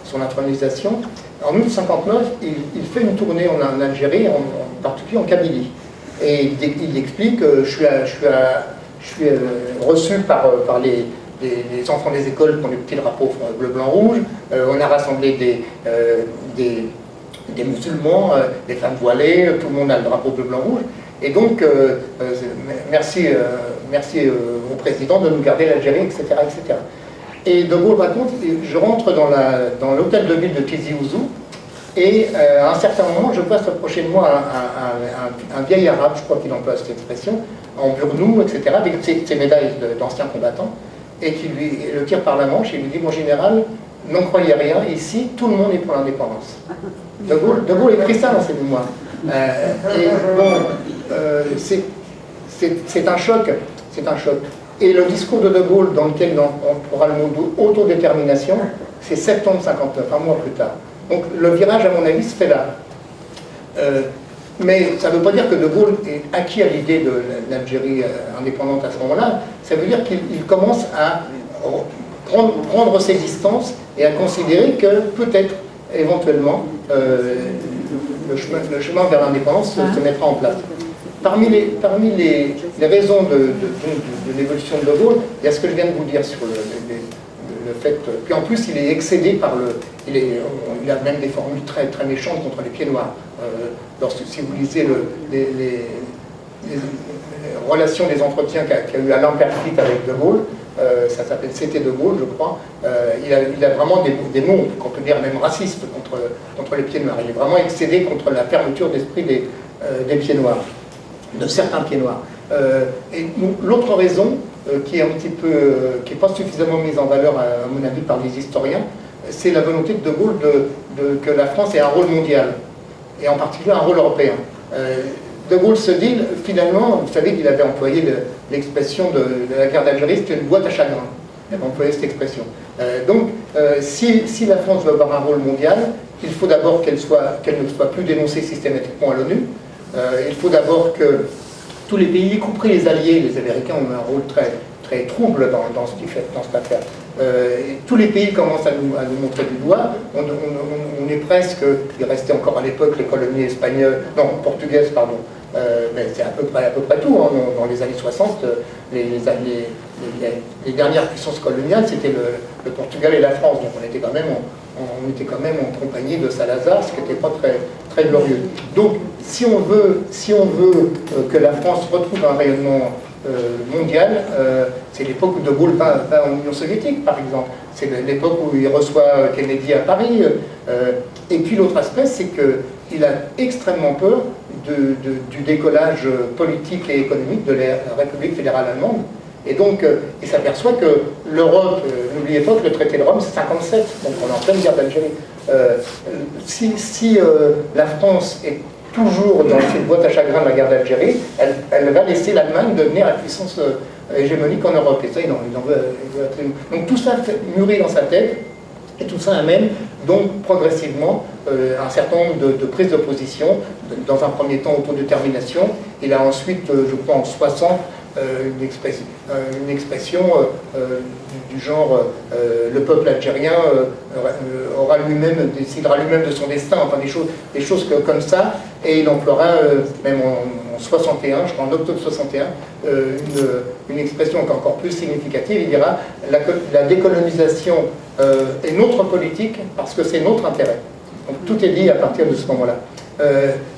son intronisation, en août 1959, il fait une tournée en Algérie, en particulier en Kabylie. Et il explique je suis reçu par les enfants des écoles qui ont des petits drapeaux bleu, blanc, rouge. On a rassemblé des musulmans, des femmes voilées, tout le monde a le drapeau bleu, blanc, rouge. Et donc, merci au président de nous garder l'Algérie, etc., etc. Et De Gaulle raconte, je rentre dans l'hôtel de ville de Tizi Ouzou, et à un certain moment, je vois s'approcher de moi un vieil arabe, je crois qu'il emploie cette expression, en burnou, etc., avec ses médailles d'anciens combattants, et qui le tire par la manche et lui dit « Mon général, n'en croyez rien, ici, tout le monde est pour l'indépendance. » De Gaulle écrit ça dans ses mémoires. Et bon, c'est un choc. Et le discours de Gaulle, dans lequel on aura le mot d'autodétermination, c'est septembre 59, un mois plus tard. Donc le virage, à mon avis, se fait là. Mais ça ne veut pas dire que De Gaulle est acquis à l'idée de l'Algérie indépendante à ce moment-là. Ça veut dire qu'il commence à prendre ses distances et à considérer que peut-être, éventuellement, le chemin vers l'indépendance se mettra en place. Parmi les raisons de l'évolution de De Gaulle, il y a ce que je viens de vous dire sur le fait. Puis en plus, il est excédé par il a même des formules très, très méchantes contre les pieds noirs. Si vous lisez les relations des entretiens qu'a eu Alain Perfit avec De Gaulle, ça s'appelle C'était De Gaulle, je crois, il a vraiment des mots, qu'on peut dire même racistes, contre les pieds noirs. Il est vraiment excédé contre la fermeture d'esprit des pieds noirs, de certains pieds noirs. Et l'autre raison, qui est pas suffisamment mise en valeur, à mon avis, par les historiens, c'est la volonté de Gaulle que la France ait un rôle mondial, et en particulier un rôle européen. De Gaulle se dit, finalement, vous savez qu'il avait employé l'expression de la guerre d'Algérie, c'était une boîte à chagrin. Il avait employé cette expression. Donc, si la France veut avoir un rôle mondial, il faut d'abord qu'elle ne soit plus dénoncée systématiquement à l'ONU. Il faut d'abord que tous les pays, y compris les alliés, les Américains ont un rôle très, très trouble dans ce qu'il fait, dans cette affaire. Tous les pays commencent à nous montrer du doigt. On est presque, il restait encore à l'époque les colonies espagnoles, non, portugaises, pardon. Mais c'est à peu près tout. Hein. Dans les années 60, les dernières puissances coloniales, c'était le Portugal et la France. Donc on était quand même en compagnie de Salazar, ce qui n'était pas très, très glorieux. Donc si on veut que la France retrouve un rayonnement mondial, c'est l'époque où De Gaulle va en Union soviétique, par exemple. C'est l'époque où il reçoit Kennedy à Paris. Et puis l'autre aspect, c'est qu'il a extrêmement peur du décollage politique et économique de la République fédérale allemande. Et donc, il s'aperçoit que l'Europe, n'oubliez pas que le traité de Rome, c'est 57, donc on est en pleine guerre d'Algérie. Si la France est toujours dans cette boîte à chagrin de la guerre d'Algérie, elle va laisser l'Allemagne devenir la puissance hégémonique en Europe. Et ça, il en veut absolument. Donc tout ça mûrit dans sa tête, et tout ça amène donc progressivement un certain nombre de prises de position, dans un premier temps autodétermination. Il a ensuite, je crois en 60, une expression du genre le peuple algérien décidera lui-même de son destin, enfin des choses comme ça, et il emploiera même en 61, je crois en octobre 61, une expression encore plus significative. Il dira la décolonisation est notre politique parce que c'est notre intérêt. Donc tout est dit à partir de ce moment-là.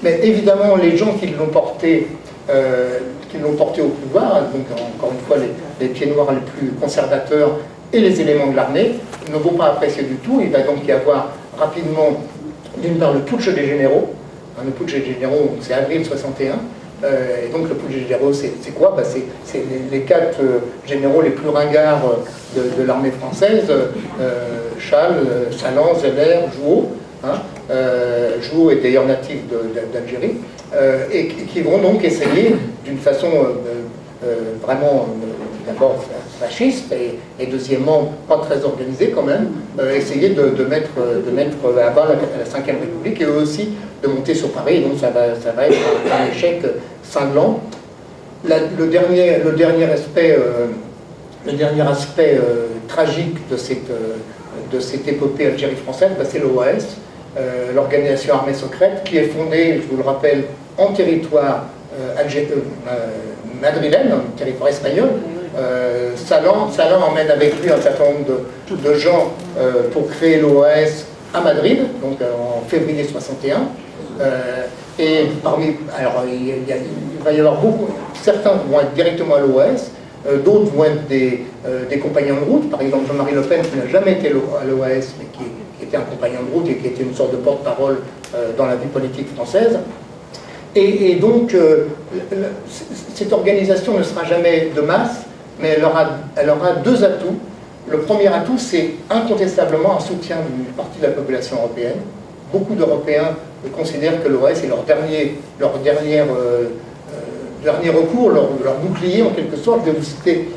Mais évidemment, les gens qui l'ont porté au pouvoir, donc encore une fois les pieds noirs les plus conservateurs et les éléments de l'armée, ne vont pas apprécier du tout. Il va donc y avoir rapidement, d'une part, le putsch des généraux. Le putsch des généraux, c'est avril 61. Et donc le putsch des généraux, c'est quoi? C'est les 4 généraux les plus ringards de l'armée française, Chal, Salan, Zeller, Jouot. Jouot est d'ailleurs natif d'Algérie, et qui vont donc essayer d'une façon vraiment d'abord fasciste et deuxièmement pas très organisée quand même, essayer de mettre à bas la 5e République et eux aussi de monter sur Paris. Et donc ça va être un échec cinglant. Le dernier aspect tragique de cette épopée Algérie française, c'est l'OAS. L'organisation armée secrète, qui est fondée, je vous le rappelle, en territoire madrilène, en territoire espagnol. Salan emmène avec lui un certain nombre de gens pour créer l'OAS à Madrid, donc en février 61. Et alors il va y avoir certains vont être directement à l'OAS, d'autres vont être des compagnons de route, par exemple Jean-Marie Le Pen qui n'a jamais été à l'OAS, mais qui était un compagnon de route et qui était une sorte de porte-parole dans la vie politique française. Et donc, cette organisation ne sera jamais de masse, mais elle aura 2 atouts. Le premier atout, c'est incontestablement un soutien d'une partie de la population européenne. Beaucoup d'Européens considèrent que l'OAS est leur dernier recours, leur bouclier en quelque sorte. Je vais vous citer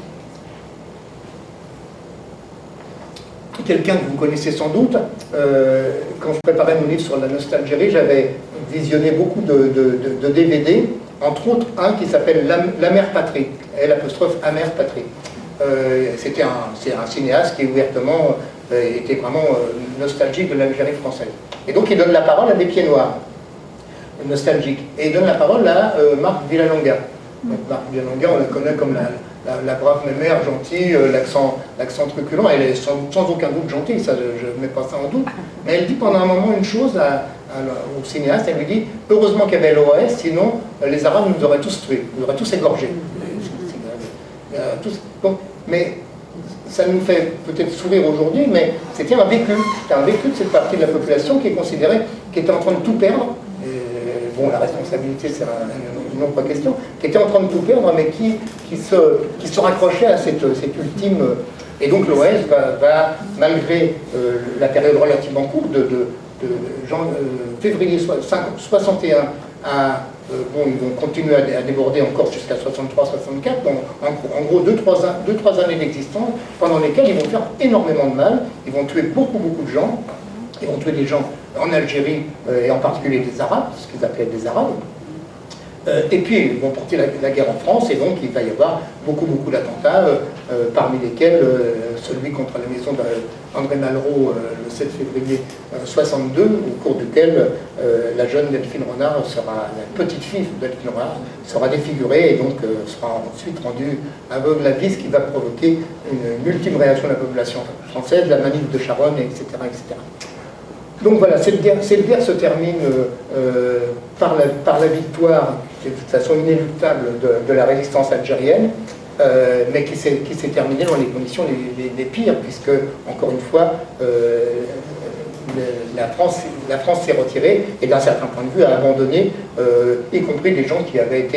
quelqu'un que vous connaissez sans doute. Quand je préparais mon livre sur la nostalgie, j'avais visionné beaucoup de DVD, entre autres un qui s'appelle La Mère Patrie, L''Amère Patrie. C'est un cinéaste qui ouvertement était vraiment nostalgique de l'Algérie française. Et donc il donne la parole à des pieds noirs. nostalgique. Et il donne la parole à Marc Villalonga. Donc Marc Villalonga, on la connaît comme la brave mémère gentille, l'accent truculent. Elle est sans aucun doute gentille, ça je ne mets pas ça en doute. Mais elle dit pendant un moment une chose au cinéaste, elle lui dit « Heureusement qu'il y avait l'OAS, sinon les Arabes nous auraient tous tués, nous auraient tous égorgés. » Mais ça nous fait peut-être sourire aujourd'hui, mais c'était un vécu. C'était un vécu de cette partie de la population qui est considérée, qui était en train de tout perdre. Et, bon, la responsabilité, c'est une autre question. Qui était en train de tout perdre, mais qui se raccrochait à cette ultime... Et donc l'OAS va malgré la période relativement courte de février 61 à... bon, ils vont continuer à déborder encore jusqu'à 63-64, en gros 2-3 années d'existence, pendant lesquelles ils vont faire énormément de mal, ils vont tuer beaucoup de gens, ils vont tuer des gens en Algérie, et en particulier des Arabes, ce qu'ils appelaient des Arabes, et puis ils vont porter la guerre en France, et donc il va y avoir beaucoup d'attentats, parmi lesquels celui contre la maison d'André Malraux le 7 février 62, au cours duquel la jeune Delphine Renard la petite fille Delphine Renard sera défigurée et donc sera ensuite rendue aveugle à vie, ce qui va provoquer une ultime réaction de la population française, la manif de Charonne, etc. Donc voilà, cette guerre se termine par la victoire, de toute façon inéluctable, de la résistance algérienne, mais qui s'est terminée dans les conditions les pires, puisque, encore une fois, la France s'est retirée et, d'un certain point de vue, a abandonné, y compris des gens qui avaient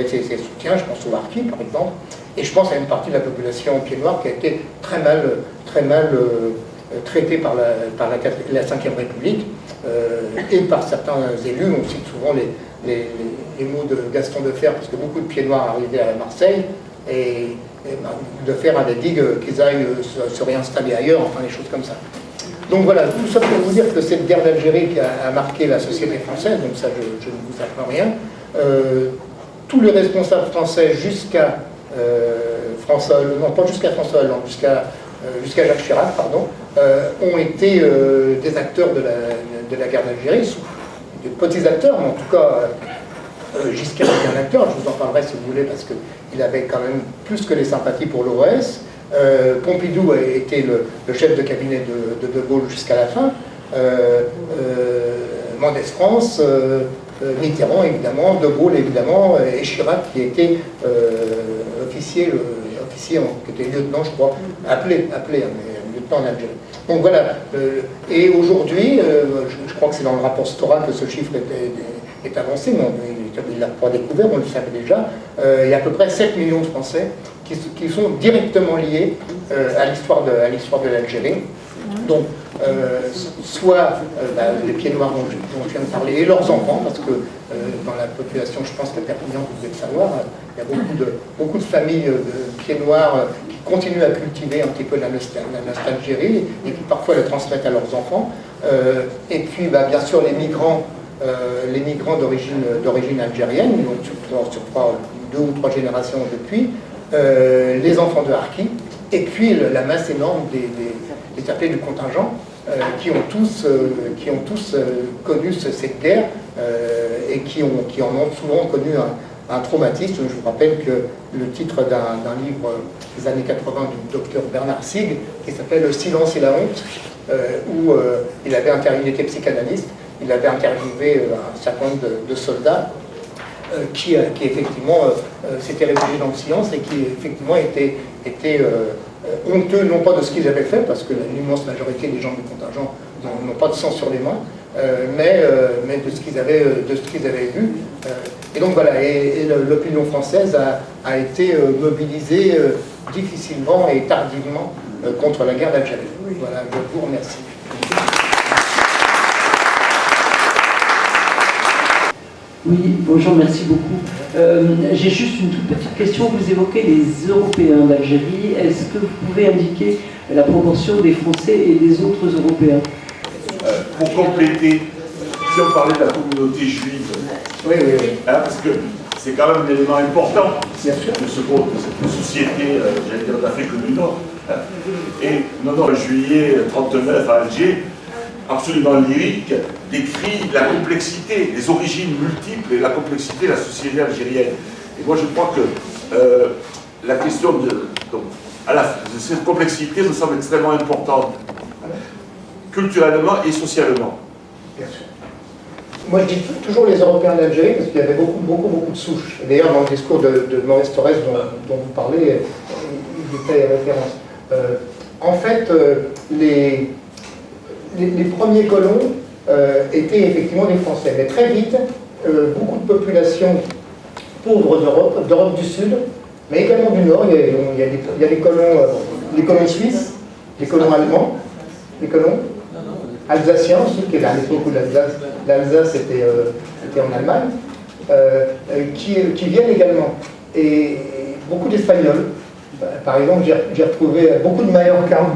ses soutiens, je pense aux harkis, par exemple, et je pense à une partie de la population pied-noir qui a été très mal traité par la Ve République et par certains élus. On cite souvent les mots de Gaston Defferre, parce que beaucoup de pieds-noirs arrivaient à Marseille, et Defferre avait dit qu'ils aillent se réinstaller ailleurs, enfin des choses comme ça. Donc voilà, tout ça pour vous dire que cette guerre d'Algérie qui a marqué la société française, donc ça je ne vous apprends rien, tous les responsables français jusqu'à François Hollande, non pas jusqu'à François Hollande, jusqu'à Jacques Chirac, pardon, ont été des acteurs de la guerre d'Algérie, de petits acteurs, mais en tout cas, Giscard était un acteur, je vous en parlerai si vous voulez, parce qu'il avait quand même plus que les sympathies pour l'OAS. Pompidou a été le chef de cabinet de Gaulle jusqu'à la fin. Mendès France, Mitterrand évidemment, De Gaulle évidemment, et Chirac qui était officier, qui était lieutenant, je crois, appelé mais lieutenant en Algérie. Donc voilà, et aujourd'hui, je crois que c'est dans le rapport Stora que ce chiffre est avancé, mais il ne l'a pas découvert, on le savait déjà, il y a à peu près 7 millions de Français qui sont directement liés à l'histoire de l'Algérie. Donc, soit les pieds noirs dont je viens de parler, et leurs enfants, parce que dans la population, je pense que Perpignan, vous devez le savoir, il y a beaucoup de familles de pieds noirs qui continuent à cultiver un petit peu la nostalgie et qui parfois le transmettent à leurs enfants. Et puis, bien sûr, les migrants d'origine algérienne, donc sur 2 ou 3 générations depuis, les enfants de harkis, et puis la masse énorme des appelés du contingent, qui ont tous connu cette guerre et qui en ont souvent connu un traumatisme. Je vous rappelle que le titre d'un livre des années 80 du docteur Bernard Sig, qui s'appelle « Le silence et la honte », où il était psychanalyste, il avait interviewé un certain nombre de soldats qui effectivement s'étaient réfugiés dans le silence et qui effectivement étaient honteux, non pas de ce qu'ils avaient fait, parce que l'immense majorité des gens du contingent n'ont pas de sang sur les mains, mais de ce qu'ils avaient vu. Et donc voilà, et l'opinion française a été mobilisée difficilement et tardivement contre la guerre d'Algérie. Voilà, je vous remercie.
Oui, bonjour, merci beaucoup. J'ai juste une toute petite question. Vous évoquez les Européens d'Algérie. Est-ce que vous pouvez indiquer la proportion des Français et des autres Européens?
Pour compléter, si on parlait de la communauté juive,
oui.
Parce que c'est quand même un élément important de cette société, j'allais dire d'Afrique du Nord. Et non, en juillet 1939 à Alger, absolument lyrique, décrit la complexité, les origines multiples et la complexité de la société algérienne. Et moi, je crois que la question de cette complexité me semble extrêmement importante, culturellement et socialement.
Bien sûr. Moi, je dis toujours les Européens d'Algérie, parce qu'il y avait beaucoup de souches. D'ailleurs, dans le discours de Maurice Thorez dont vous parlez, il y fait référence. En fait, les premiers colons étaient effectivement des Français. Mais très vite, beaucoup de populations pauvres d'Europe du Sud, mais également du Nord, il y a les colons suisses, les colons allemands, les colons alsaciens aussi, qui est à l'époque où l'Alsace était en Allemagne, qui viennent également. Et beaucoup d'Espagnols. Par exemple, j'ai retrouvé beaucoup de Mallorcains.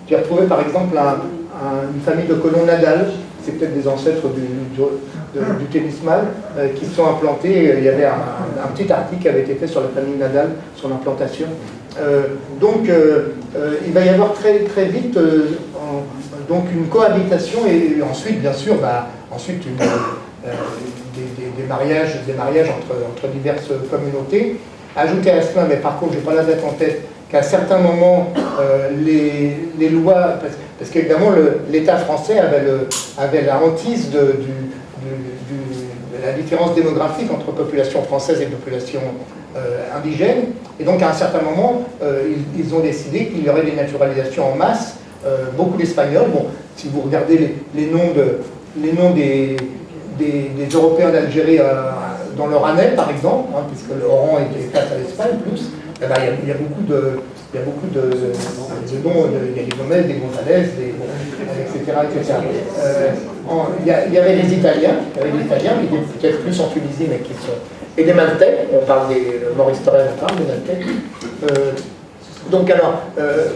J'ai retrouvé par exemple une famille de colons Nadal, c'est peut-être des ancêtres du tennisman, qui se sont implantés. Il y avait un petit article qui avait été fait sur la famille Nadal, son implantation. Donc il va y avoir très vite donc une cohabitation et ensuite, bien sûr, des mariages entre diverses communautés. Ajouter à cela, mais par contre, je n'ai pas la date en tête, qu'à certains moments, les lois, parce qu'évidemment, l'État français avait la hantise de la différence démographique entre population française et population indigène, et donc à un certain moment, ils ont décidé qu'il y aurait des naturalisations en masse, beaucoup d'Espagnols. Bon, si vous regardez les noms des Européens d'Algérie dans leur année, par exemple, puisque l'Oran était face à l'Espagne, plus, il y a beaucoup de noms, il y a des Gomez, des González, etc. Il y avait les Italiens, qui étaient peut-être plus en Tunisie, mais qui sont... Et des Maltais, on parle Maurice Thorez parle des Maltais. Donc alors,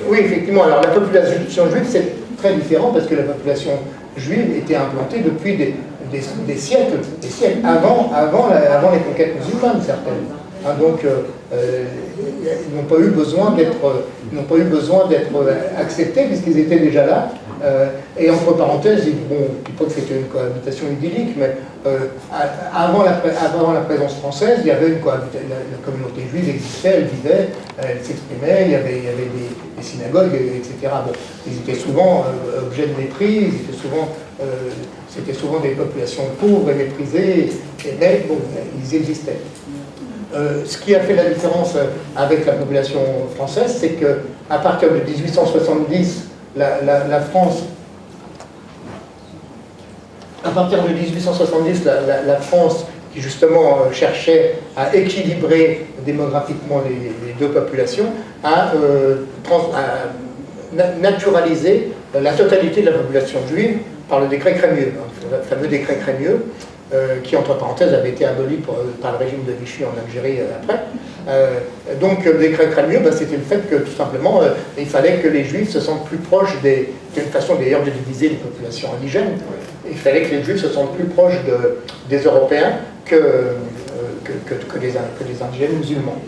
oui, effectivement, alors la population juive, c'est très différent, parce que la population juive était implantée depuis des siècles, avant les conquêtes musulmanes, certaines. Donc, ils n'ont pas eu besoin d'être acceptés, puisqu'ils étaient déjà là. Et entre parenthèses, bon, je ne dis pas que c'était une cohabitation idyllique, mais avant la présence française, il y avait la communauté juive existait, elle vivait, elle s'exprimait, il y avait des synagogues, etc. Bon, ils étaient souvent objets de mépris, c'était souvent des populations pauvres et méprisées, mais bon, ils existaient. Ce qui a fait la différence avec la population française, c'est qu'à partir de 1870, la France, à partir de 1870, la France, qui justement cherchait à équilibrer démographiquement les deux populations, a naturalisé la totalité de la population juive par le décret Crémieux, le fameux décret Crémieux, qui, entre parenthèses, avait été aboli par le régime de Vichy en Algérie après. Donc, le décret Crémieux, c'était le fait que, tout simplement, il fallait que les Juifs se sentent plus proches d'une façon d'ailleurs de diviser les populations indigènes. Il fallait que les Juifs se sentent plus proches des Européens que des indigènes musulmans.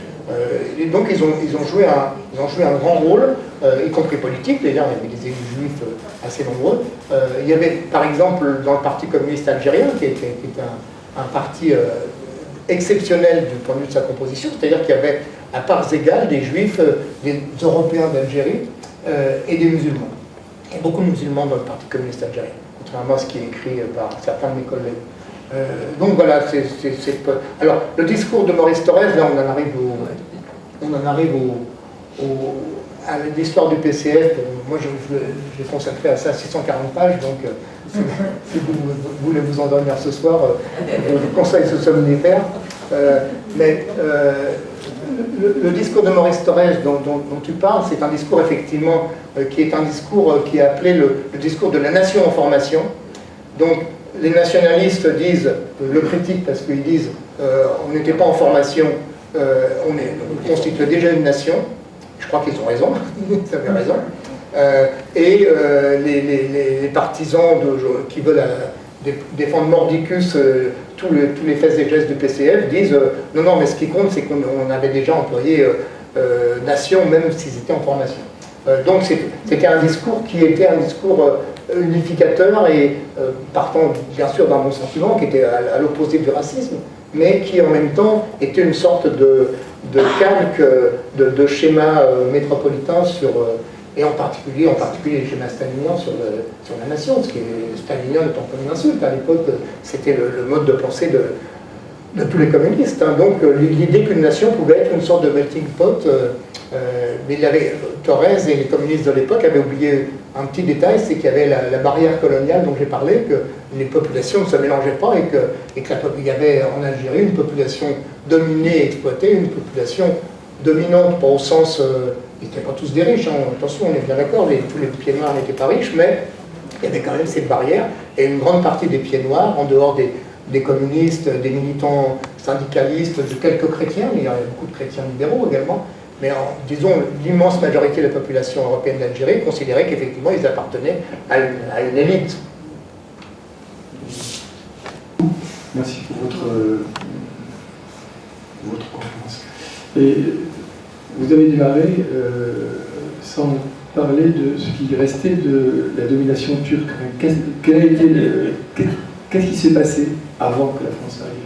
Et donc, ils ont joué un grand rôle, y compris politique. D'ailleurs, il y avait des élus juifs assez nombreux. Il y avait, par exemple, dans le Parti communiste algérien, qui était un parti exceptionnel du point de vue de sa composition, c'est-à-dire qu'il y avait à parts égales des juifs, des Européens d'Algérie et des musulmans. Il y a beaucoup de musulmans dans le Parti communiste algérien, contrairement à ce qui est écrit par certains de mes collègues. Donc voilà, alors le discours de Maurice Thorez, là on en arrive à l'histoire du PCF. Moi je l'ai consacré à ça 640 pages, donc si vous voulez vous endormir ce soir, je vous conseille ce somnifère. Mais le discours de Maurice Thorez dont tu parles, c'est un discours effectivement qui est un discours qui est appelé le discours de la nation en formation. Donc les nationalistes le critiquent parce qu'ils disent on n'était pas en formation, on constituait déjà une nation. Je crois qu'ils ont raison, ils avaient raison. Et les partisans qui veulent défendre mordicus tous les faits et gestes du PCF disent non, mais ce qui compte, c'est qu'on avait déjà employé nation, même s'ils étaient en formation. Donc c'était un discours qui était un discours unificateur et partant bien sûr d'un bon sentiment qui était à l'opposé du racisme, mais qui en même temps était une sorte de calque de schéma métropolitain sur, et en particulier les schémas staliniens sur la nation, ce qui est stalinien n'étant pas une insulte. À l'époque, c'était le mode de pensée de tous les communistes. Hein. Donc l'idée qu'une nation pouvait être une sorte de melting pot, mais Thorez et les communistes de l'époque avaient oublié un petit détail, c'est qu'il y avait la barrière coloniale dont j'ai parlé, que les populations ne se mélangeaient pas et qu'il y avait en Algérie une population dominée et exploitée, une population dominante, pas au sens... ils n'étaient pas tous des riches, hein, attention, on est bien d'accord, tous les pieds noirs n'étaient pas riches, mais il y avait quand même cette barrière, et une grande partie des pieds noirs, en dehors des communistes, des militants syndicalistes, de quelques chrétiens, mais il y a beaucoup de chrétiens libéraux également, mais disons, l'immense majorité de la population européenne d'Algérie considérait qu'effectivement ils appartenaient à une élite.
Merci pour votre conférence. Et vous avez démarré sans parler de ce qui restait de la domination turque. Qu'est-ce qui s'est passé avant que la France arrive?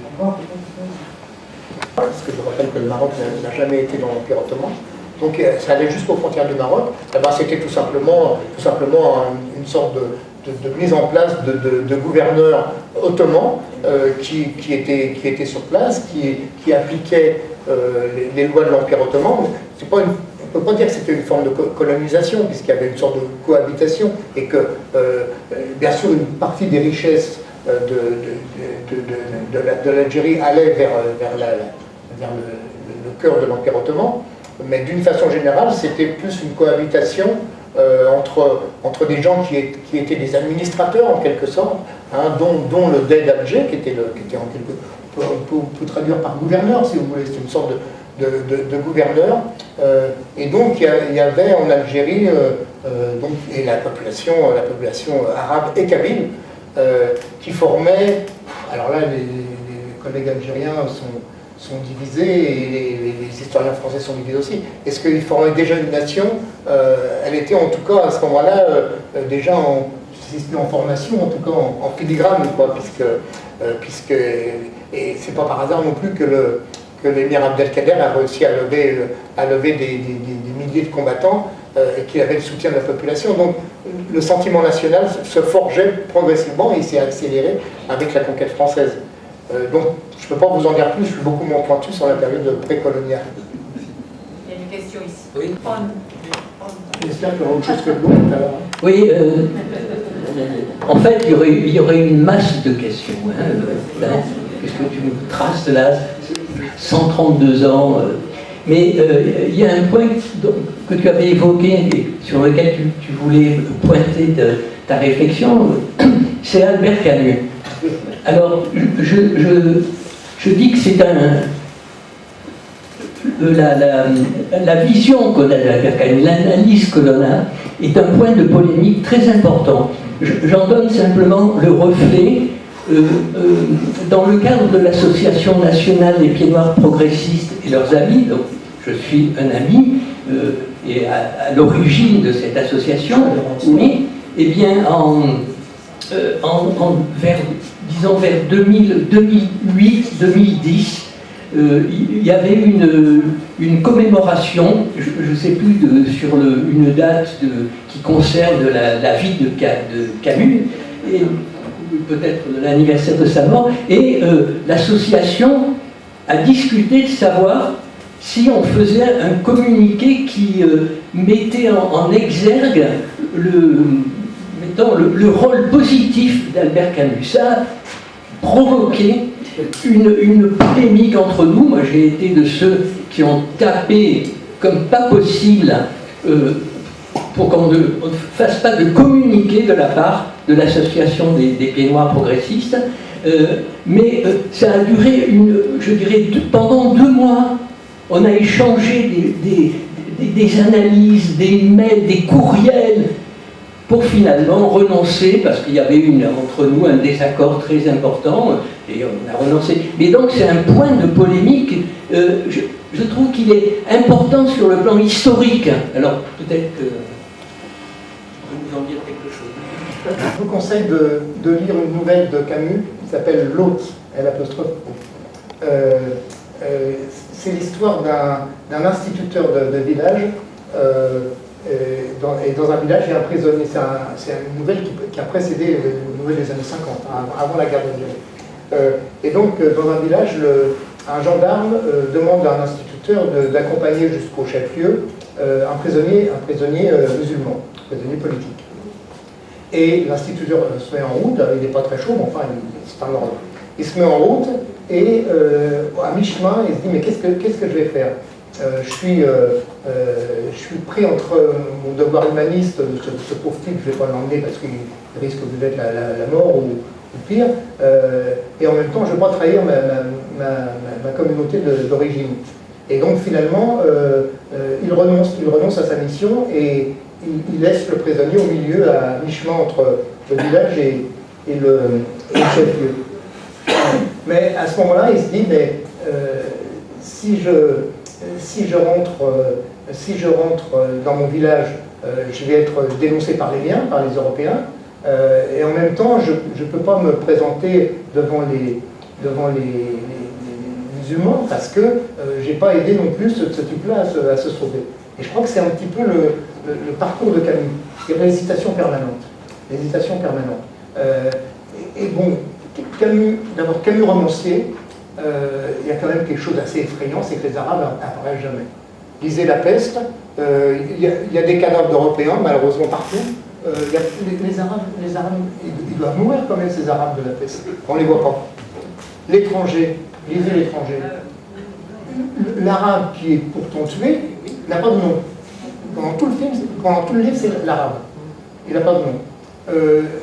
Parce que je rappelle que le Maroc n'a jamais été dans l'Empire ottoman. Donc ça allait jusqu'aux frontières du Maroc. C'était tout simplement une sorte de mise en place de gouverneurs ottomans qui étaient sur place, qui appliquaient les lois de l'Empire ottoman. On ne peut pas dire que c'était une forme de colonisation, puisqu'il y avait une sorte de cohabitation, et que, bien sûr, une partie des richesses de l'Algérie allait vers le cœur de l'Empire ottoman, mais d'une façon générale, c'était plus une cohabitation entre des gens qui étaient des administrateurs en quelque sorte, hein, dont le Dey d'Alger, qui était en quelque sorte, on peut traduire par gouverneur si vous voulez, c'est une sorte de gouverneur, et donc il y avait en Algérie et la population arabe et kabyle qui formait, alors là les collègues algériens sont divisés et les historiens français sont divisés aussi. Est-ce qu'ils formaient déjà une nation? Elle était en tout cas à ce moment-là déjà en formation, en tout cas en filigrane, quoi, puisque et c'est pas par hasard non plus que l'émir Abdelkader a réussi à lever des milliers de combattants et qu'il avait le soutien de la population. Donc le sentiment national se forgeait progressivement et il s'est accéléré avec la conquête française. Donc je ne peux pas vous en dire plus, je suis beaucoup moins pointu sur la période précoloniale.
Il y a une question ici.
Oui.
J'espère qu'il y aura autre chose que le tout à l'heure.
Oui, en fait, il y aurait une masse de questions, hein, puisque tu nous traces là 132 ans. Mais il y a un point que tu avais évoqué et sur lequel tu voulais pointer ta réflexion, c'est Albert Camus. Alors, je dis que c'est la vision qu'on a d'Albert Camus, l'analyse que l'on a, est un point de polémique très important. J'en donne simplement le reflet. Dans le cadre de l'Association nationale des pieds noirs progressistes et leurs amis, donc je suis un ami et à l'origine de cette association, mais eh bien vers 2008-2010, il y avait une commémoration, je ne sais plus, sur une date qui concerne la vie de Camus, et peut-être de l'anniversaire de sa mort, et l'association a discuté de savoir si on faisait un communiqué qui mettait en exergue le rôle positif d'Albert Camus. Ça a provoqué une polémique entre nous. Moi, j'ai été de ceux qui ont tapé comme pas possible pour qu'on ne fasse pas de communiqué de la part de l'association des pieds noirs progressistes. Mais ça a duré, je dirais, pendant 2 mois. On a échangé des analyses, des mails, des courriels, pour finalement renoncer, parce qu'il y avait entre nous un désaccord très important, et on a renoncé. Mais donc c'est un point de polémique. je trouve qu'il est important sur le plan historique. Alors, peut-être que vous pouvez nous en dire quelque chose.
Je vous conseille de lire une nouvelle de Camus qui s'appelle L'Hôte, L''. C'est l'histoire d'un instituteur de village. Et dans un village, il y a un prisonnier. C'est une nouvelle qui a précédé une nouvelle des années 50, avant la guerre d'Algérie. Et donc, dans un village, un gendarme demande à un instituteur d'accompagner jusqu'au chef-lieu un prisonnier musulman, un prisonnier politique. Et l'instituteur se met en route, il n'est pas très chaud, mais enfin, c'est un ordre. Il se met en route et à mi-chemin, il se dit mais qu'est-ce que je vais faire? Je suis pris entre mon devoir humaniste, ce pauvre type, je ne vais pas l'emmener parce qu'il risque peut-être la mort ou pire, et en même temps je ne veux pas trahir ma communauté d'origine. Et donc finalement, il renonce à sa mission et il laisse le prisonnier au milieu, à mi-chemin entre le village et le chef-lieu. Mais à ce moment-là, il se dit, mais si je rentre dans mon village, je vais être dénoncé par les miens, par les Européens, et en même temps, je ne peux pas me présenter devant les musulmans parce que je n'ai pas aidé non plus ce type-là à se sauver. Et je crois que c'est un petit peu le parcours de Camus, c'est l'hésitation permanente. L'hésitation permanente. Et bon, d'abord Camus romancier, il y a quand même quelque chose d'assez effrayant, c'est que les Arabes n'apparaissent jamais. Lisez La Peste, il y a des cadavres d'Européens, malheureusement partout. Les Arabes, ils doivent mourir quand même, ces Arabes de La Peste. On ne les voit pas. L'étranger, lisez l'étranger. L'Arabe qui est pourtant tué n'a pas de nom. Pendant tout le film, pendant tout le livre, c'est l'Arabe. Il n'a pas de nom.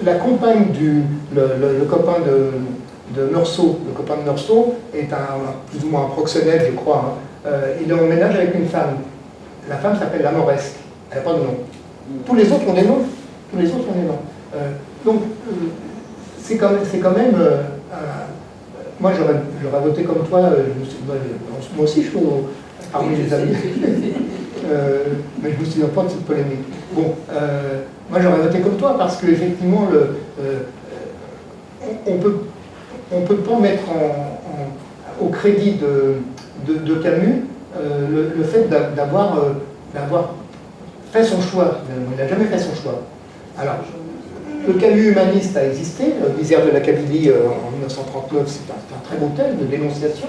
La compagne le copain de Meursault, le copain de Meursault est plus ou moins un proxénète, je crois. Hein. Il est en ménage avec une femme. La femme s'appelle la Mauresque. Elle n'a pas de nom. Tous les autres ont des noms. Tous les autres ont des noms. Donc, c'est quand même moi, j'aurais voté comme toi. Moi aussi, je suis parmi les amis. Mais je ne me souviens pas de cette polémique. Bon, moi, j'aurais voté comme toi parce qu'effectivement, on peut pas mettre au crédit de Camus le fait d'avoir fait son choix. Il n'a jamais fait son choix. Alors, le Camus humaniste a existé. L'Isère de la Kabylie en 1939, c'est un très beau thème de dénonciation.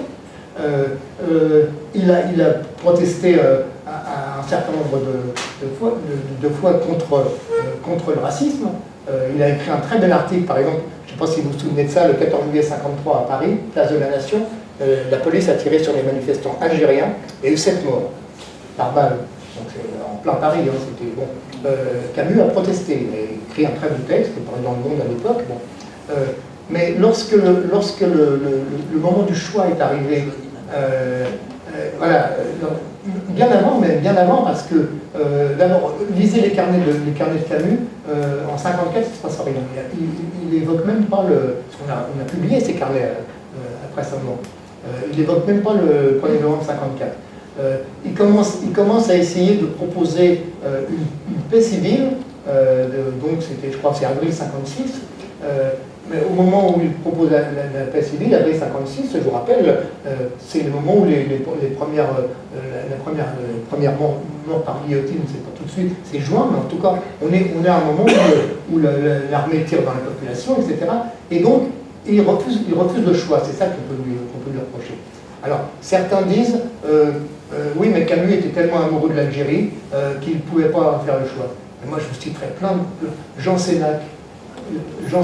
Il a protesté à un certain nombre de fois contre le racisme. Il a écrit un très bel article, par exemple, je ne sais pas si vous vous souvenez de ça, le 14 juillet 1953 à Paris, place de la Nation, la police a tiré sur les manifestants algériens et eu 7 morts par balle. Donc en plein Paris, hein, c'était bon. Camus a protesté, il a écrit un très beau texte, qui paraît dans le Monde à l'époque. Bon. Mais lorsque le moment du choix est arrivé, voilà, bien avant, parce que d'abord, lisez les carnets de Camus, en 1954, il ne se passe rien. Il évoque même pas parce qu'on a publié ces carnets après sa mort. Il n'évoque même pas le 1er novembre 1954. Il commence à essayer de proposer une paix civile, donc c'était, je crois que c'est avril 1956. Mais au moment où il propose la paix civile, avril 1956, je vous rappelle, c'est le moment où les premières morts par guillotine, c'est pas tout de suite, c'est juin, mais en tout cas, on est à un moment où l'armée tire dans la population, etc. Et donc, il refuse le choix, c'est ça qu'on peut lui reprocher. Alors, certains disent, oui, mais Camus était tellement amoureux de l'Algérie qu'il ne pouvait pas faire le choix. Mais moi, je vous citerai plein de Jean Sénac, Jean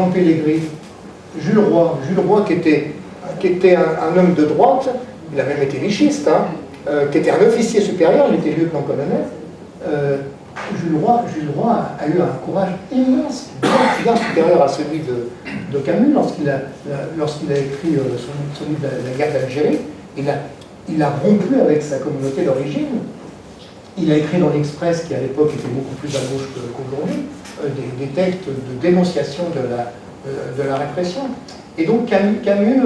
Pellegrini, Jules Roy qui était un homme de droite, il a même été vichiste, hein, qui était un officier supérieur, il était lieutenant-colonel. Jules Roy a eu un courage immense, bien supérieur à celui de Camus lorsqu'il a écrit son livre La guerre d'Algérie. Il a rompu avec sa communauté d'origine. Il a écrit dans l'Express, qui à l'époque était beaucoup plus à gauche qu'aujourd'hui, des textes de dénonciation de la répression. Et donc Camus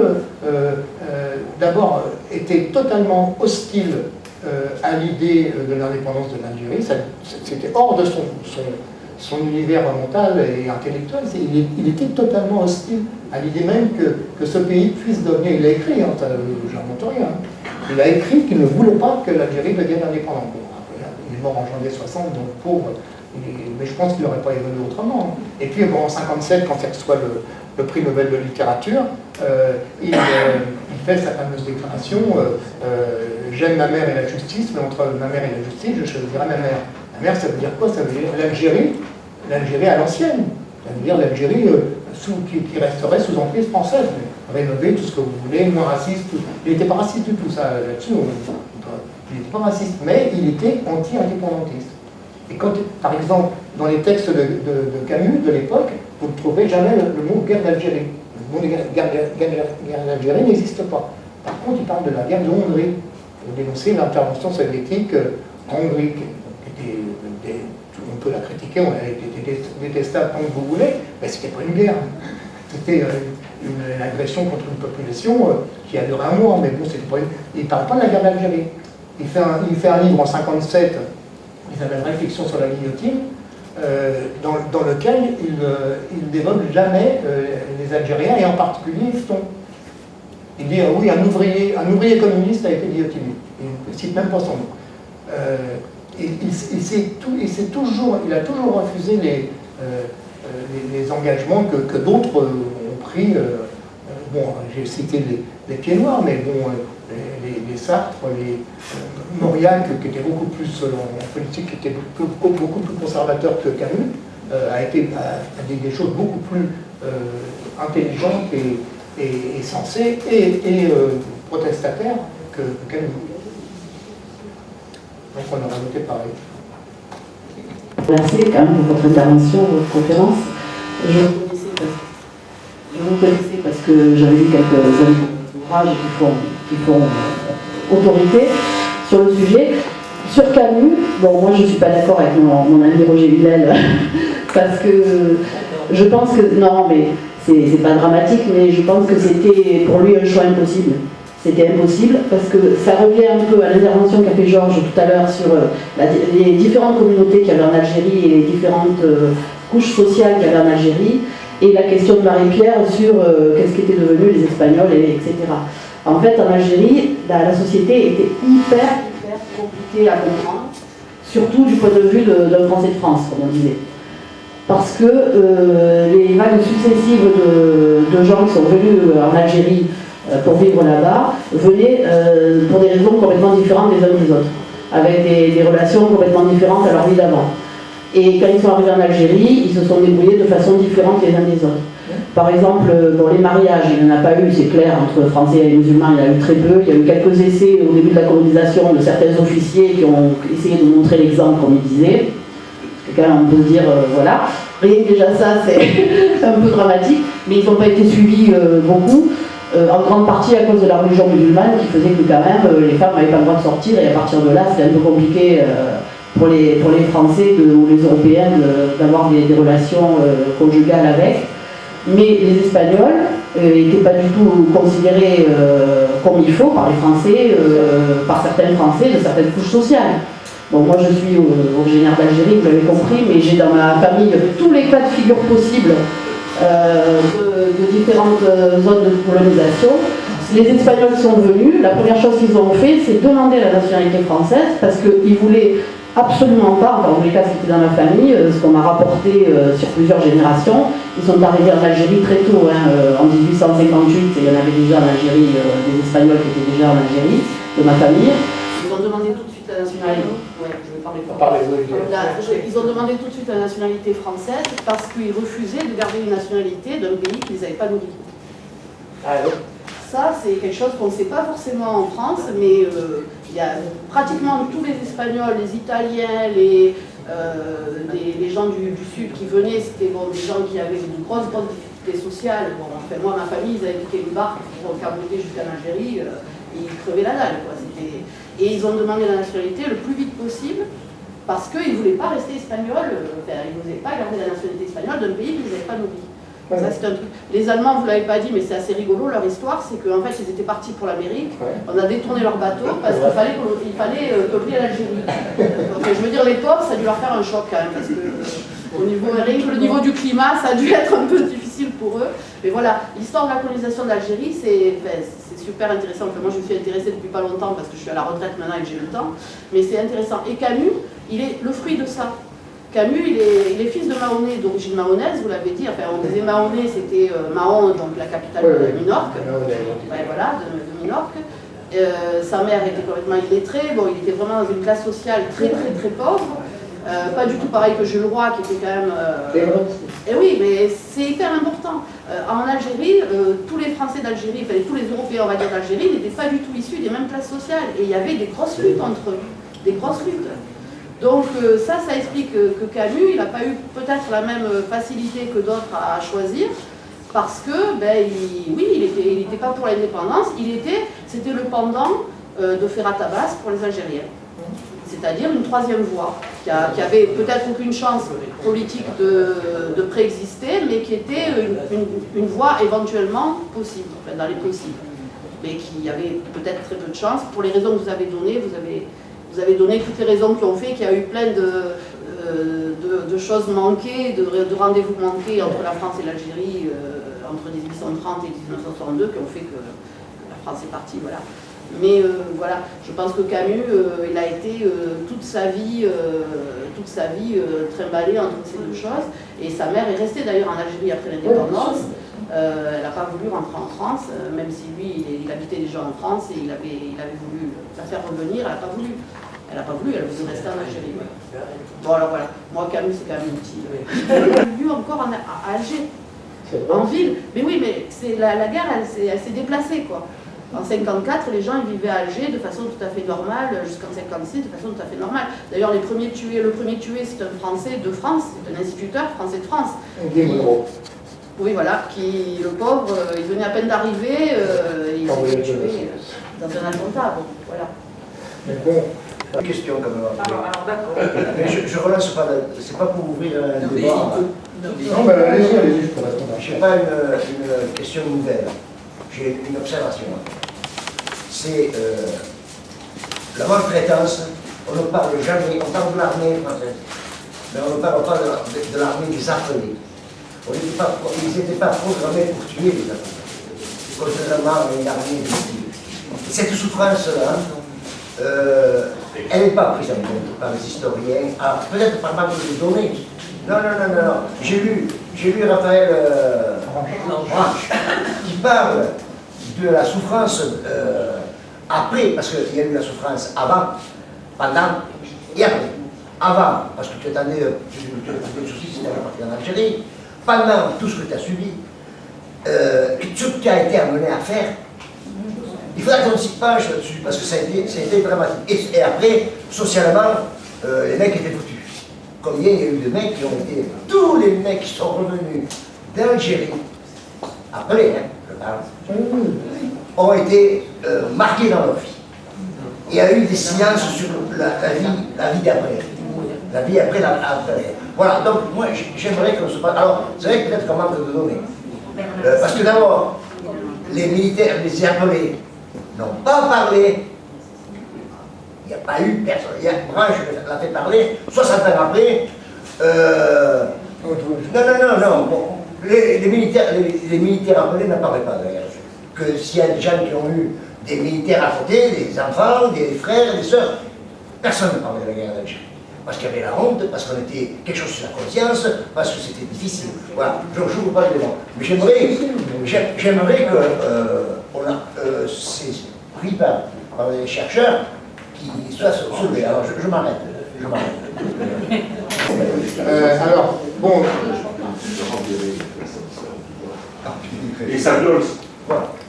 d'abord, était totalement hostile à l'idée de l'indépendance de l'Algérie. C'était hors de son univers mental et intellectuel. Il était totalement hostile à l'idée même que ce pays puisse devenir... Il a écrit, hein, j'invente rien, il a écrit qu'il ne voulait pas que l'Algérie devienne indépendante. Bon, il est mort en janvier 60, donc pauvre, mais je pense qu'il n'aurait pas évolué autrement. Et puis bon, en 57, quand il reçoit le prix Nobel de littérature, il fait sa fameuse déclaration j'aime ma mère et la justice, mais entre ma mère et la justice, je choisirai ma mère. La mère, ça veut dire quoi? Ça veut dire l'Algérie à l'ancienne. Ça veut dire l'Algérie qui resterait sous emprise française, rénover tout ce que vous voulez, moins raciste. Il n'était pas raciste du tout, ça, là-dessus. Il n'était pas raciste, mais il était anti-indépendantiste. Et quand, par exemple, dans les textes de Camus de l'époque, vous ne trouvez jamais le mot guerre d'Algérie. Le mot guerre d'Algérie n'existe pas. Par contre, il parle de la guerre de Hongrie, pour dénoncer l'intervention soviétique en Hongrie, qui était, on peut la critiquer, on était détestable tant que vous voulez, mais ce n'était pas une guerre. C'était une agression contre une population qui a duré un mois, mais bon, il ne parle pas de la guerre d'Algérie. Il fait un livre en 1957, il s'appelle Réflexion sur la guillotine, dans lequel il n'évoque jamais les Algériens, et en particulier Yveton. Il dit oui, un ouvrier communiste a été guillotiné. Il ne cite même pas son nom. Il a toujours refusé les engagements que d'autres ont pris. Bon, j'ai cité les Pieds Noirs, mais bon, les Sartre, les Mauriac, qui était beaucoup plus en politique, qui était beaucoup plus conservateur que Camus, a dit des choses beaucoup plus intelligentes et sensées et protestataires que Camus. Donc on aurait noté pareil.
Merci quand même pour votre intervention, votre conférence. Je vous connaissais parce que j'avais lu quelques ouvrages qui font autorité sur le sujet. Sur Camus, bon, moi je ne suis pas d'accord avec mon ami Roger Villel, parce que je pense que, non mais c'est pas dramatique, mais je pense que c'était pour lui un choix impossible. C'était impossible parce que ça revient un peu à l'intervention qu'a fait Georges tout à l'heure sur les différentes communautés qu'il y avait en Algérie et les différentes couches sociales qu'il y avait en Algérie, et la question de Marie-Pierre sur qu'est-ce qu'étaient devenus les Espagnols, etc. En fait, en Algérie, la société était hyper compliquée à comprendre, surtout du point de vue d'un Français de France, comme on disait. Parce que les vagues successives de gens qui sont venus en Algérie pour vivre là-bas, venaient pour des raisons complètement différentes les uns des autres, avec des relations complètement différentes à leur vie d'avant. Et quand ils sont arrivés en Algérie, ils se sont débrouillés de façon différente les uns des autres. Par exemple, les mariages, il n'y en a pas eu, c'est clair, entre Français et musulmans, il y en a eu très peu. Il y a eu quelques essais au début de la colonisation de certains officiers qui ont essayé de montrer l'exemple, comme ils disaient. Quand même, on peut se dire, voilà. Rien que déjà ça, c'est un peu dramatique, mais ils n'ont pas été suivis beaucoup. En grande partie à cause de la religion musulmane qui faisait que quand même les femmes n'avaient pas le droit de sortir, et à partir de là c'était un peu compliqué pour les Français ou les Européens d'avoir des relations conjugales avec. Mais les Espagnols n'étaient pas du tout considérés comme il faut par les Français, par certains Français de certaines couches sociales. Bon, moi je suis originaire d'Algérie, vous l'avez compris, mais j'ai dans ma famille tous les cas de figure possibles de différentes zones de colonisation. Les Espagnols sont venus, la première chose qu'ils ont fait, c'est demander la nationalité française, parce qu'ils voulaient absolument pas, enfin en tous les cas c'était dans ma famille, ce qu'on m'a rapporté sur plusieurs générations. Ils sont arrivés en Algérie très tôt, en 1858, et il y en avait déjà en Algérie, des Espagnols qui étaient déjà en Algérie, de ma famille. Ils ont demandé tout de suite la nationalité. Ouais, je vais parler fort. Ils ont demandé tout de suite la nationalité française parce qu'ils refusaient de garder une nationalité d'un pays qui ne les avait pas nourris. Ça, c'est quelque chose qu'on ne sait pas forcément en France, mais il y a pratiquement tous les Espagnols, les Italiens, les gens du Sud qui venaient, c'était bon, des gens qui avaient une grosse difficulté sociale. Bon, enfin, moi, ma famille, ils avaient quitté une barque, ils ont caboté jusqu'en Algérie, et ils crevaient la dalle, quoi. Et ils ont demandé la nationalité le plus vite possible parce qu'ils ne voulaient pas rester espagnols, ils ne voulaient pas garder la nationalité espagnole d'un pays qui ne les avait pas nourris. Ça, c'est un truc. Les Allemands, vous ne l'avez pas dit, mais c'est assez rigolo, leur histoire, c'est qu'en fait, ils étaient partis pour l'Amérique, on a détourné leur bateau parce qu'il fallait peupler l'Algérie. Je veux dire, les pauvres, ça a dû leur faire un choc quand même, parce que le niveau du climat, ça a dû être un peu difficile pour eux. Mais voilà, l'histoire de la colonisation de l'Algérie, c'est super intéressant. Enfin, moi, je me suis intéressée depuis pas longtemps parce que je suis à la retraite maintenant et que j'ai le temps, mais c'est intéressant. Et Camus, il est le fruit de ça. Camus, il est fils de Mahonnais, d'origine mahonaise, vous l'avez dit. Enfin, on disait Mahonnais, c'était Mahon, donc la capitale de Minorque. Ouais, voilà, de Minorque. Sa mère était complètement illettrée. Bon, il était vraiment dans une classe sociale très pauvre. Pas du tout pareil que Jules Roy, qui était quand même... Et oui, mais c'est hyper important. En Algérie, tous les Français d'Algérie, enfin tous les Européens, on va dire, d'Algérie, n'étaient pas du tout issus des mêmes classes sociales. Et il y avait des grosses luttes entre eux. Des grosses luttes. Donc ça explique que Camus, il n'a pas eu peut-être la même facilité que d'autres à choisir, parce que, il n'était pas pour l'indépendance, c'était le pendant de Ferhat Abbas pour les Algériens. C'est-à-dire une troisième voie, qui avait peut-être aucune chance politique de préexister, mais qui était une voie éventuellement possible, enfin dans les possibles, mais qui avait peut-être très peu de chance. Pour les raisons que vous avez données, vous avez donné toutes les raisons qui ont fait qu'il y a eu plein de choses manquées, de rendez-vous manqués entre la France et l'Algérie entre 1830 et 1962 qui ont fait que la France est partie, voilà. Mais voilà, je pense que Camus, il a été toute sa vie trimballé entre ces deux choses. Et sa mère est restée d'ailleurs en Algérie après l'indépendance. Elle n'a pas voulu rentrer en France, même si lui, il habitait déjà en France et il avait voulu la faire revenir, elle n'a pas voulu. Elle n'a pas voulu, elle voulait rester en Algérie. Bon alors voilà, moi Camus c'est quand même utile. J'ai vu encore à Alger, en ville. Mais oui, mais la guerre, elle s'est déplacée quoi. En 1954, les gens ils vivaient à Alger de façon tout à fait normale, jusqu'en 1956 de façon tout à fait normale. D'ailleurs, le premier tué, c'est un Français de France, c'est un instituteur français de France. Oui, voilà, le pauvre, il venait à peine d'arriver, il s'est fait tuer dans un attentat. Bon, voilà.
Mais bon,
une question quand même.
Alors d'accord.
Mais je relance pas, c'est pas pour ouvrir un débat.
non, mais allez-y, pour répondre.
Je n'ai pas une question nouvelle, j'ai une observation. C'est la maltraitance, on ne parle jamais, on parle de l'armée française, mais on ne parle pas de l'armée des appelés. Ils n'étaient pas programmés pour tuer les appelés, contrairement à une armée de cette souffrance-là, elle n'est pas prise en compte par les historiens, peut-être par manque de données. Non. J'ai lu Raphaël Branche qui parle de la souffrance après, parce qu'il y a eu la souffrance avant, pendant et après. Avant, parce que tu attendais le souci, c'était la partie en Algérie. Pendant tout ce que tu as subi, ce que tu as été amené à faire, il faudra qu'on s'y penche là-dessus, parce que ça a été dramatique. Et après, socialement, les mecs étaient foutus. Combien il y a eu de mecs qui ont été... Tous les mecs qui sont revenus d'Algérie, après, je parle, ont été marqués dans leur vie. Il y a eu des silences sur la vie d'après. La vie après, après. Voilà, donc moi j'aimerais qu'on se parle. Alors, c'est vrai que peut-être qu'on manque de données. Parce que d'abord, les militaires, les appelés, n'ont pas parlé. Il n'y a pas eu personne. Il y a Branche l'a fait parler, 60 ans après. Non. Bon, les militaires appelés n'en parlaient pas d'ailleurs. Que s'il y a des gens qui ont eu des militaires à côté, des enfants, des frères, des sœurs, personne ne parlait de la guerre d'Algérie. Parce qu'il y avait la honte, parce qu'on était quelque chose sur la conscience, parce que c'était difficile. Voilà, je ne vous pas les mots. Mais j'aimerais que c'est pris par les chercheurs qui soient soulevés. Alors je m'arrête.
Alors, bon.
Et ça viole.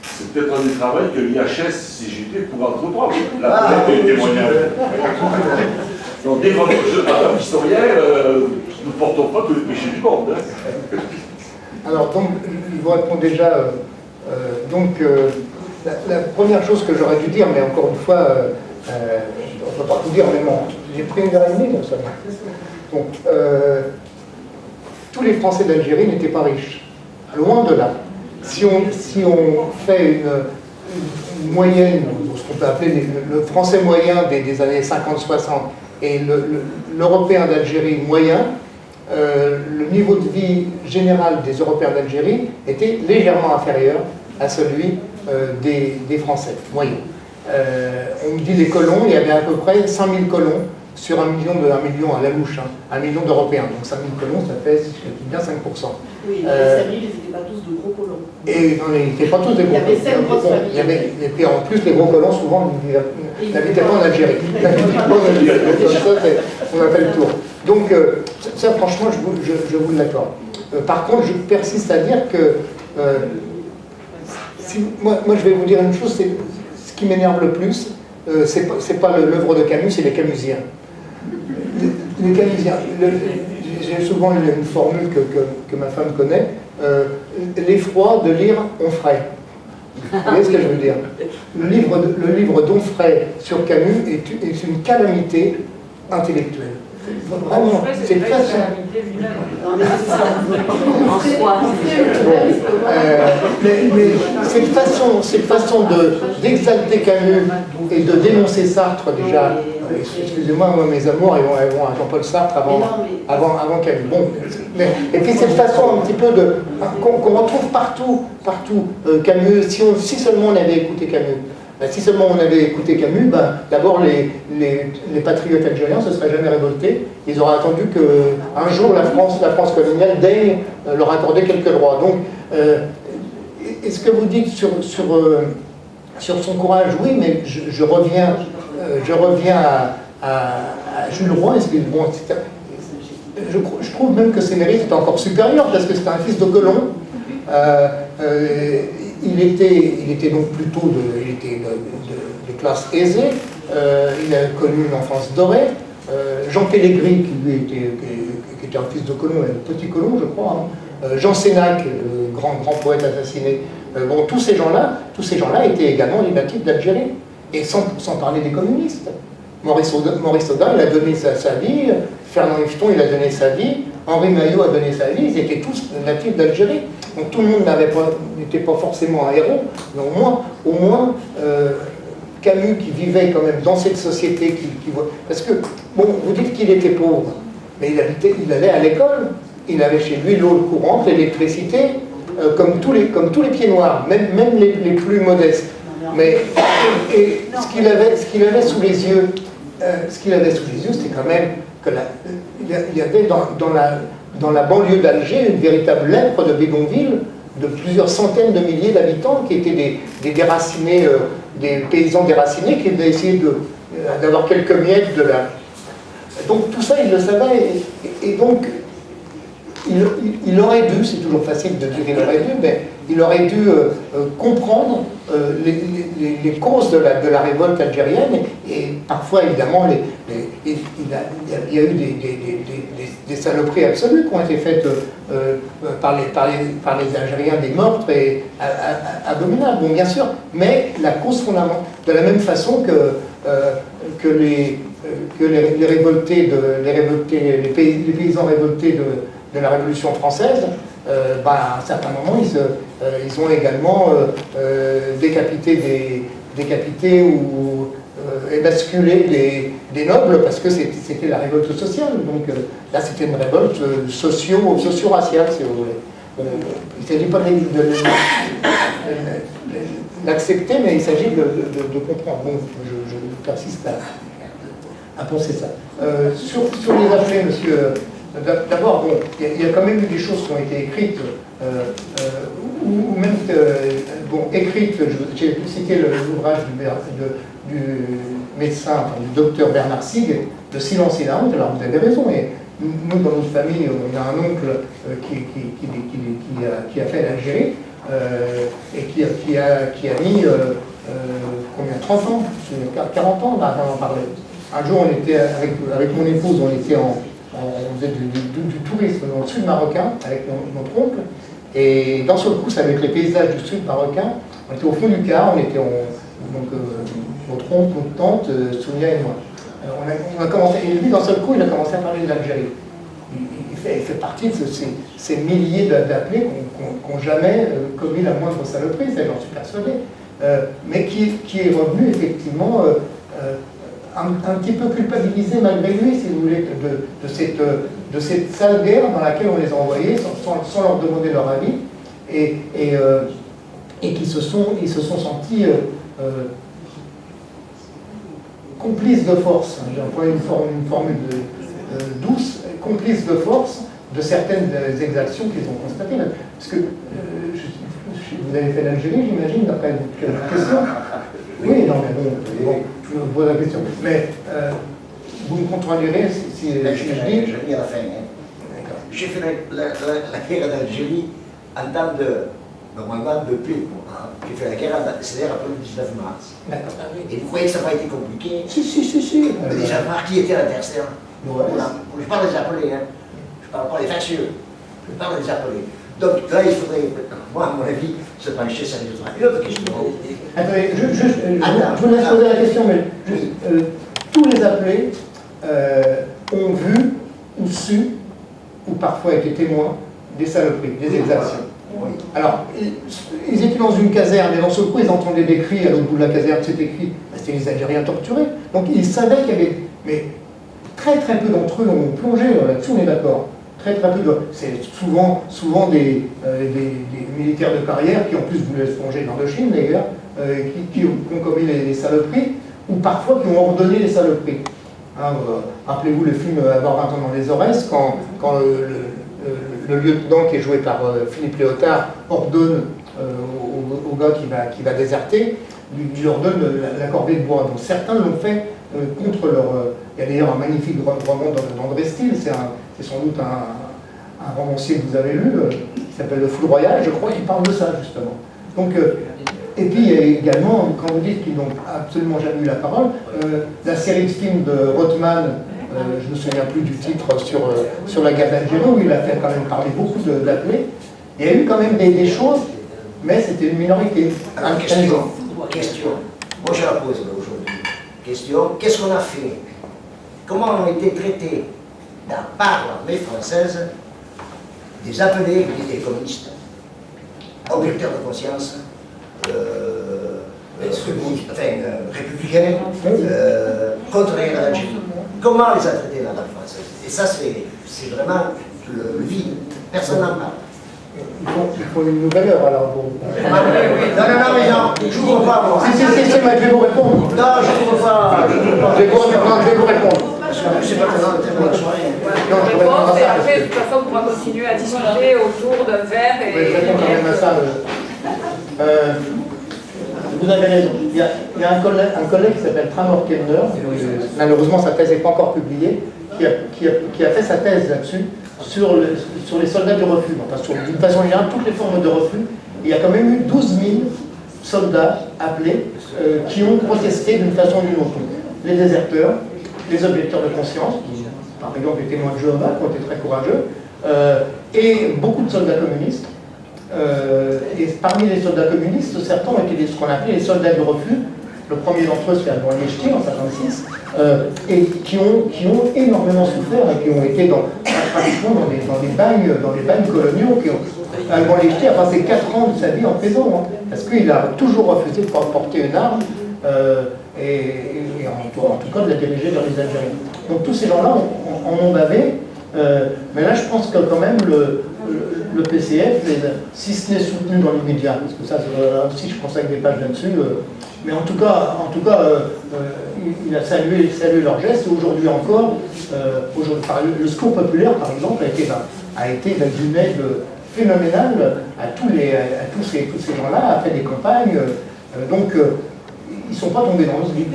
C'est peut-être un des travaux que l'IHS-CGT pourra entreprendre. La collecte des témoignages. Donc, dès qu'on est un historien, nous ne portons pas tous les péchés du monde. Hein.
Alors, donc, je vous réponds déjà. La première chose que j'aurais dû dire, mais encore une fois, on ne peut pas tout dire, mais bon, j'ai pris une heure et demie, donc ça va. Donc, tous les Français d'Algérie n'étaient pas riches Loin de là. Si on fait une moyenne, ce qu'on peut appeler le français moyen des années 50-60 et l'européen d'Algérie moyen, le niveau de vie général des Européens d'Algérie était légèrement inférieur à celui des Français moyens. On me dit les colons, il y avait à peu près 5000 colons sur 1 million à la louche, 1 million d'Européens. Donc 5000 colons, ça fait, si je calcule bien, 5%.
Oui, les 5000, ils n'étaient pas tous de gros colons.
Et non, ils n'étaient pas tous des gros colons.
Il y avait 5 grosses familles.
Et puis en plus, les gros colons, souvent, n'habitaient pas en Algérie. On a fait le tour. Donc, ça, franchement, je vous l'accorde. Par contre, je persiste à dire que... moi, je vais vous dire une chose, c'est ce qui m'énerve le plus, c'est pas l'œuvre de Camus, c'est les Camusiens. Les Camusiens. J'ai souvent une formule que ma femme connaît, l'effroi de lire Onfray. Vous voyez ce que je veux dire? Le livre d'Onfray sur Camus est une calamité intellectuelle. Vraiment, c'est très mais cette façon d'exalter Camus et de dénoncer Sartre, déjà, excusez-moi, moi, mes amours, ils vont à Jean-Paul Sartre avant Camus. Bon, et puis cette façon un petit peu qu'on retrouve partout. Camus, si seulement on avait écouté Camus. Si seulement on avait écouté Camus, d'abord les patriotes algériens ne se seraient jamais révoltés. Ils auraient attendu qu'un jour la France coloniale daigne leur accorder quelques droits. Donc, est-ce que vous dites sur son courage? Oui, mais je reviens à Jules Roy. Je trouve même que ses mérites étaient encore supérieurs parce que c'était un fils de colon. Il était donc plutôt de classe aisée, il a connu une enfance dorée. Jean Pellegrini, qui était un fils de colon, un petit colon, je crois, Jean Sénac, grand poète assassiné. Bon, tous ces gens-là étaient également des natifs d'Algérie, et sans parler des communistes. Maurice Audin, il a donné sa vie, Fernand Yveton, il a donné sa vie, Henri Maillot a donné sa vie, ils étaient tous natifs d'Algérie. Donc tout le monde n'était pas forcément un héros, mais au moins Camus qui vivait quand même dans cette société, parce que, bon, vous dites qu'il était pauvre, mais il allait à l'école, il avait chez lui l'eau courante, l'électricité, comme tous les pieds noirs, même les plus modestes. Mais ce qu'il avait sous les yeux, c'était quand même il y avait dans la banlieue d'Alger une véritable lèpre de bidonville de plusieurs centaines de milliers d'habitants qui étaient des déracinés, des paysans déracinés qui avaient essayé d'avoir quelques miettes de la... Donc tout ça, il le savait, et donc il aurait dû, c'est toujours facile de dire il aurait dû, mais il aurait dû comprendre les causes de la révolte algérienne, et parfois évidemment il y a eu des saloperies absolues qui ont été faites par les Algériens, des meurtres abominables, bon, bien sûr, mais la cause fondamentale, de la même façon que les paysans révoltés de la Révolution française, à un certain moment, ils ont également décapité ou émasculé des nobles parce que c'était la révolte sociale. Donc là, c'était une révolte socio-raciale, si vous voulez. Il ne s'agit pas de l'accepter, mais il s'agit de comprendre. Bon, je persiste à penser ça. Sur les affaires, monsieur... D'abord, bon, il y a quand même eu des choses qui ont été écrites, ou même écrites. J'ai cité l'ouvrage du médecin, du docteur Bernard Sig, de Silence et la honte. Alors vous avez raison, et nous, dans notre famille, on a un oncle qui a fait l'Algérie, et qui a mis combien, 30 ans, 40 ans, on en parlait. Un jour, on était avec mon épouse, on faisait du tourisme dans le sud marocain avec notre oncle, et d'un seul coup, ça avec les paysages du sud marocain, on était au fond du car, on était notre oncle, notre tante, Sonia et moi. On a commencé, et lui, d'un seul coup, il a commencé à parler de l'Algérie. il fait partie de ces milliers d'appelés qui n'ont jamais commis la moindre saloperie, ça j'en suis persuadé. Mais qui est revenu effectivement un petit peu culpabilisé malgré lui, si vous voulez, de cette sale guerre dans laquelle on les a envoyés sans leur demander leur avis, et qui se sont sentis complices de force. J'ai employé une formule douce, complices de force de certaines exactions qu'ils ont constatées. Parce que vous avez fait l'Algérie, j'imagine, d'après votre question. Oui, non, mais bon, je vous pose la question. Mais vous me contredirez si je dis.
Je dis à la fin. J'ai fait la guerre d'Algérie en temps normalement de paix. J'ai fait la guerre, c'est-à-dire après le 19 mars.
D'accord.
Et vous croyez que ça n'a pas été compliqué?
Si.
Déjà, par qui était l'adversaire?
Ouais.
Je parle des appelés, hein. Je parle pas des factieux. Je parle des appelés. Donc là, il faudrait, moi, à mon avis, se pencher sérieusement. Une autre question.
Attendez, je vous laisse poser la question, mais tous les appelés ont vu ou su, ou parfois été témoins, des saloperies, des exactions.
Oui.
Alors, ils étaient dans une caserne, et dans ce coup, ils entendaient des cris, à l'autre bout de la caserne, c'était écrit, c'était les Algériens torturés. Donc, ils savaient qu'il y avait... Mais très peu d'entre eux ont plongé, là-dessus, on est d'accord. Très peu c'est souvent des militaires de carrière qui en plus voulaient se plonger dans Indochine d'ailleurs, qui ont commis les saloperies, ou parfois qui ont ordonné les saloperies. Hein, rappelez-vous le film Avoir 20 ans dans les Aurès, quand le lieutenant qui est joué par Philippe Léotard ordonne au gars qui va déserter, lui ordonne la corvée de bois. Donc certains l'ont fait contre leur... il y a d'ailleurs un magnifique roman d'André Stille, c'est sans doute un romancier que vous avez lu, qui s'appelle Le Foudroyage, je crois, qui parle de ça, justement. Donc, et puis, il y a également, quand vous dites qu'ils n'ont absolument jamais eu la parole, la série de films de Rothman, je ne me souviens plus du titre, sur la guerre d'Algérie, où il a fait quand même parler beaucoup d'appelés. Il y a eu quand même des choses, mais c'était une minorité.
Alors, question. Moi, je la pose aujourd'hui. Question, qu'est-ce qu'on a fait? Comment ont été traités par l'armée française des appelés des communistes, objecteurs de conscience, républicains, contre la guerre d'Algérie? Comment les a traités l'armée française? Et ça, c'est vraiment le vide. Personne n'en parle.
Il faut une nouvelle heure alors. Bon.
Non, mais non, je ne comprends pas, moi.
Si, mais je vais vous répondre.
Non, je ne comprends pas.
Je vais vous répondre.
Parce que je ne sais pas comment le thème de la soirée.
Non, je vais répondre à
Et
ça.
après, de toute façon, on pourra continuer à discuter autour d'un verre et...
Je réponds quand même à ça. Vous avez raison. Il y a un collègue qui s'appelle Tramor Kellner, malheureusement sa thèse n'est pas encore publiée, qui a fait sa thèse là-dessus, sur les soldats du refus. Enfin, d'une façon générale, toutes les formes de refus. Il y a quand même eu 12 000 soldats appelés qui ont protesté d'une façon ou d'une autre. Les déserteurs, les objecteurs de conscience, qui par exemple les témoins de Jéhovah, qui ont été très courageux, et beaucoup de soldats communistes. Et parmi les soldats communistes, certains ont été ce qu'on appelait les soldats du refus. Le premier d'entre eux, c'est Alban Liechti en 1956, et qui ont énormément souffert et qui ont été pratiquement dans des bagnes coloniaux. Alban Liechti a passé 4 ans de sa vie en prison, hein, parce qu'il a toujours refusé de porter une arme, et en tout cas de la diriger vers les Algériens. Donc tous ces gens-là en ont bavé, mais là je pense que quand même le PCF, si ce n'est soutenu dans les médias, parce que ça aussi je consacre des pages là-dessus, mais en tout cas il a salué leur geste, et aujourd'hui encore, le Secours populaire par exemple a été d'une aide phénoménale à tous ces gens-là, a fait des campagnes, donc ils ne sont pas tombés dans le vide.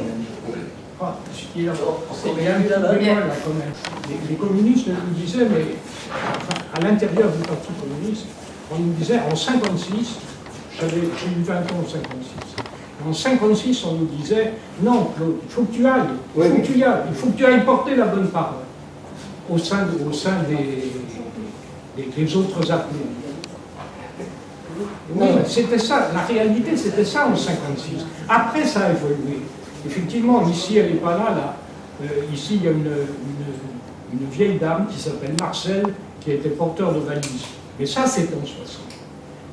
Les communistes nous disaient, mais enfin, à l'intérieur du Parti communiste, on nous disait en 56, j'ai eu 20 ans en 56, en 56 on nous disait, non Claude, il faut que tu ailles, il faut que tu ailles porter la bonne parole au sein des autres appelés. Oui, c'était ça, la réalité c'était ça en 56. Après ça a évolué. Effectivement, ici elle n'est pas là, ici il y a une vieille dame qui s'appelle Marcel, qui était porteur de valises. Mais ça, c'est en 60.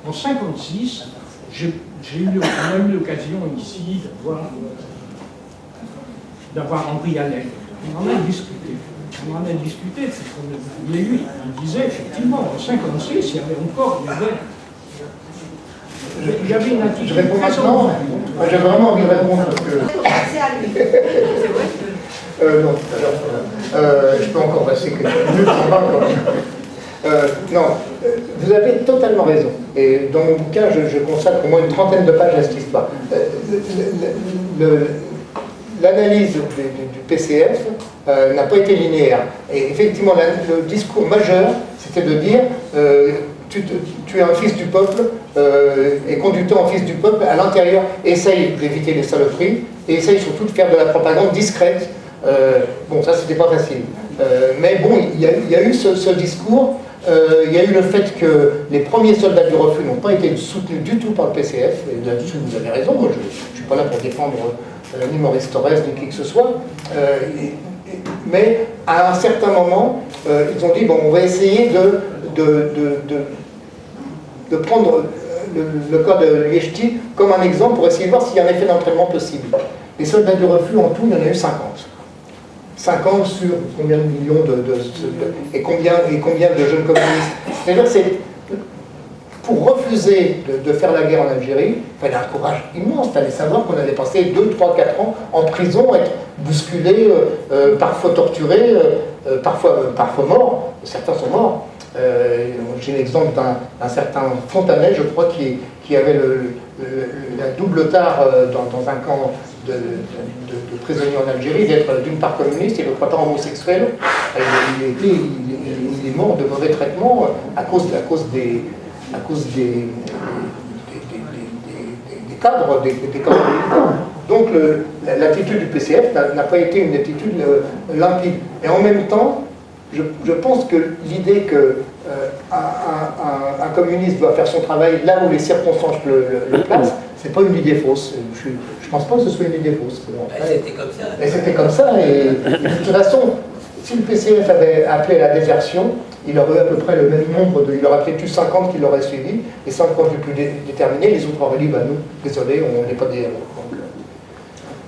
En 56, on a eu l'occasion ici d'avoir Henri Allen. On en a discuté. Il disait effectivement, en 56, il y avait une attitude.
Je réponds maintenant. J'ai vraiment envie de répondre parce que. Non, tout à l'heure. Je peux encore passer quelques minutes en bas quand même. Non, vous avez totalement raison. Et dans mon bouquin, je consacre au moins une trentaine de pages à cette histoire. L'analyse du PCF n'a pas été linéaire. Et effectivement, le discours majeur, c'était de dire tu es un fils du peuple, et conduis-toi en fils du peuple à l'intérieur, essaye d'éviter les saloperies, et essaye surtout de faire de la propagande discrète. Bon, ça, c'était pas facile. Mais bon, il y a eu ce discours. Il y a eu le fait que les premiers soldats du refus n'ont pas été soutenus du tout par le PCF, et là-dessus vous avez raison, moi je ne suis pas là pour défendre ni Maurice Thorez ni qui que ce soit, mais à un certain moment, ils ont dit, bon, on va essayer de prendre le cas de Liechti comme un exemple pour essayer de voir s'il y a un effet d'entraînement possible. Les soldats du refus, en tout, il y en a eu 50. 50 sur combien de millions et combien de jeunes communistes. C'est-à-dire que pour refuser de faire la guerre en Algérie, il fallait un courage immense. Il fallait savoir qu'on allait passer 2, 3, 4 ans en prison, être bousculé, parfois torturé, parfois mort. Certains sont morts. J'ai l'exemple d'un certain Fontanet, je crois, qui avait la double tare dans un camp de prisonniers en Algérie, d'être d'une part communiste et d'autre part homosexuel. Il est mort de mauvais traitements à cause des cadres, des cadres militaires. Donc l'attitude du PCF n'a pas été une attitude limpide. Et en même temps, je pense que l'idée qu'un communiste doit faire son travail là où les circonstances le placent, c'est pas une idée fausse. Je pense pas que ce soit une idée fausse.
C'était comme ça.
Et c'était comme ça. Et de toute façon, si le PCF avait appelé à la désertion, il aurait eu à peu près le même nombre il aurait peut-être eu 50 qui l'auraient suivi, et 50 les plus déterminés, les autres auraient dit, bah nous, désolé, on n'est pas des héros.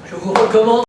Je vous recommande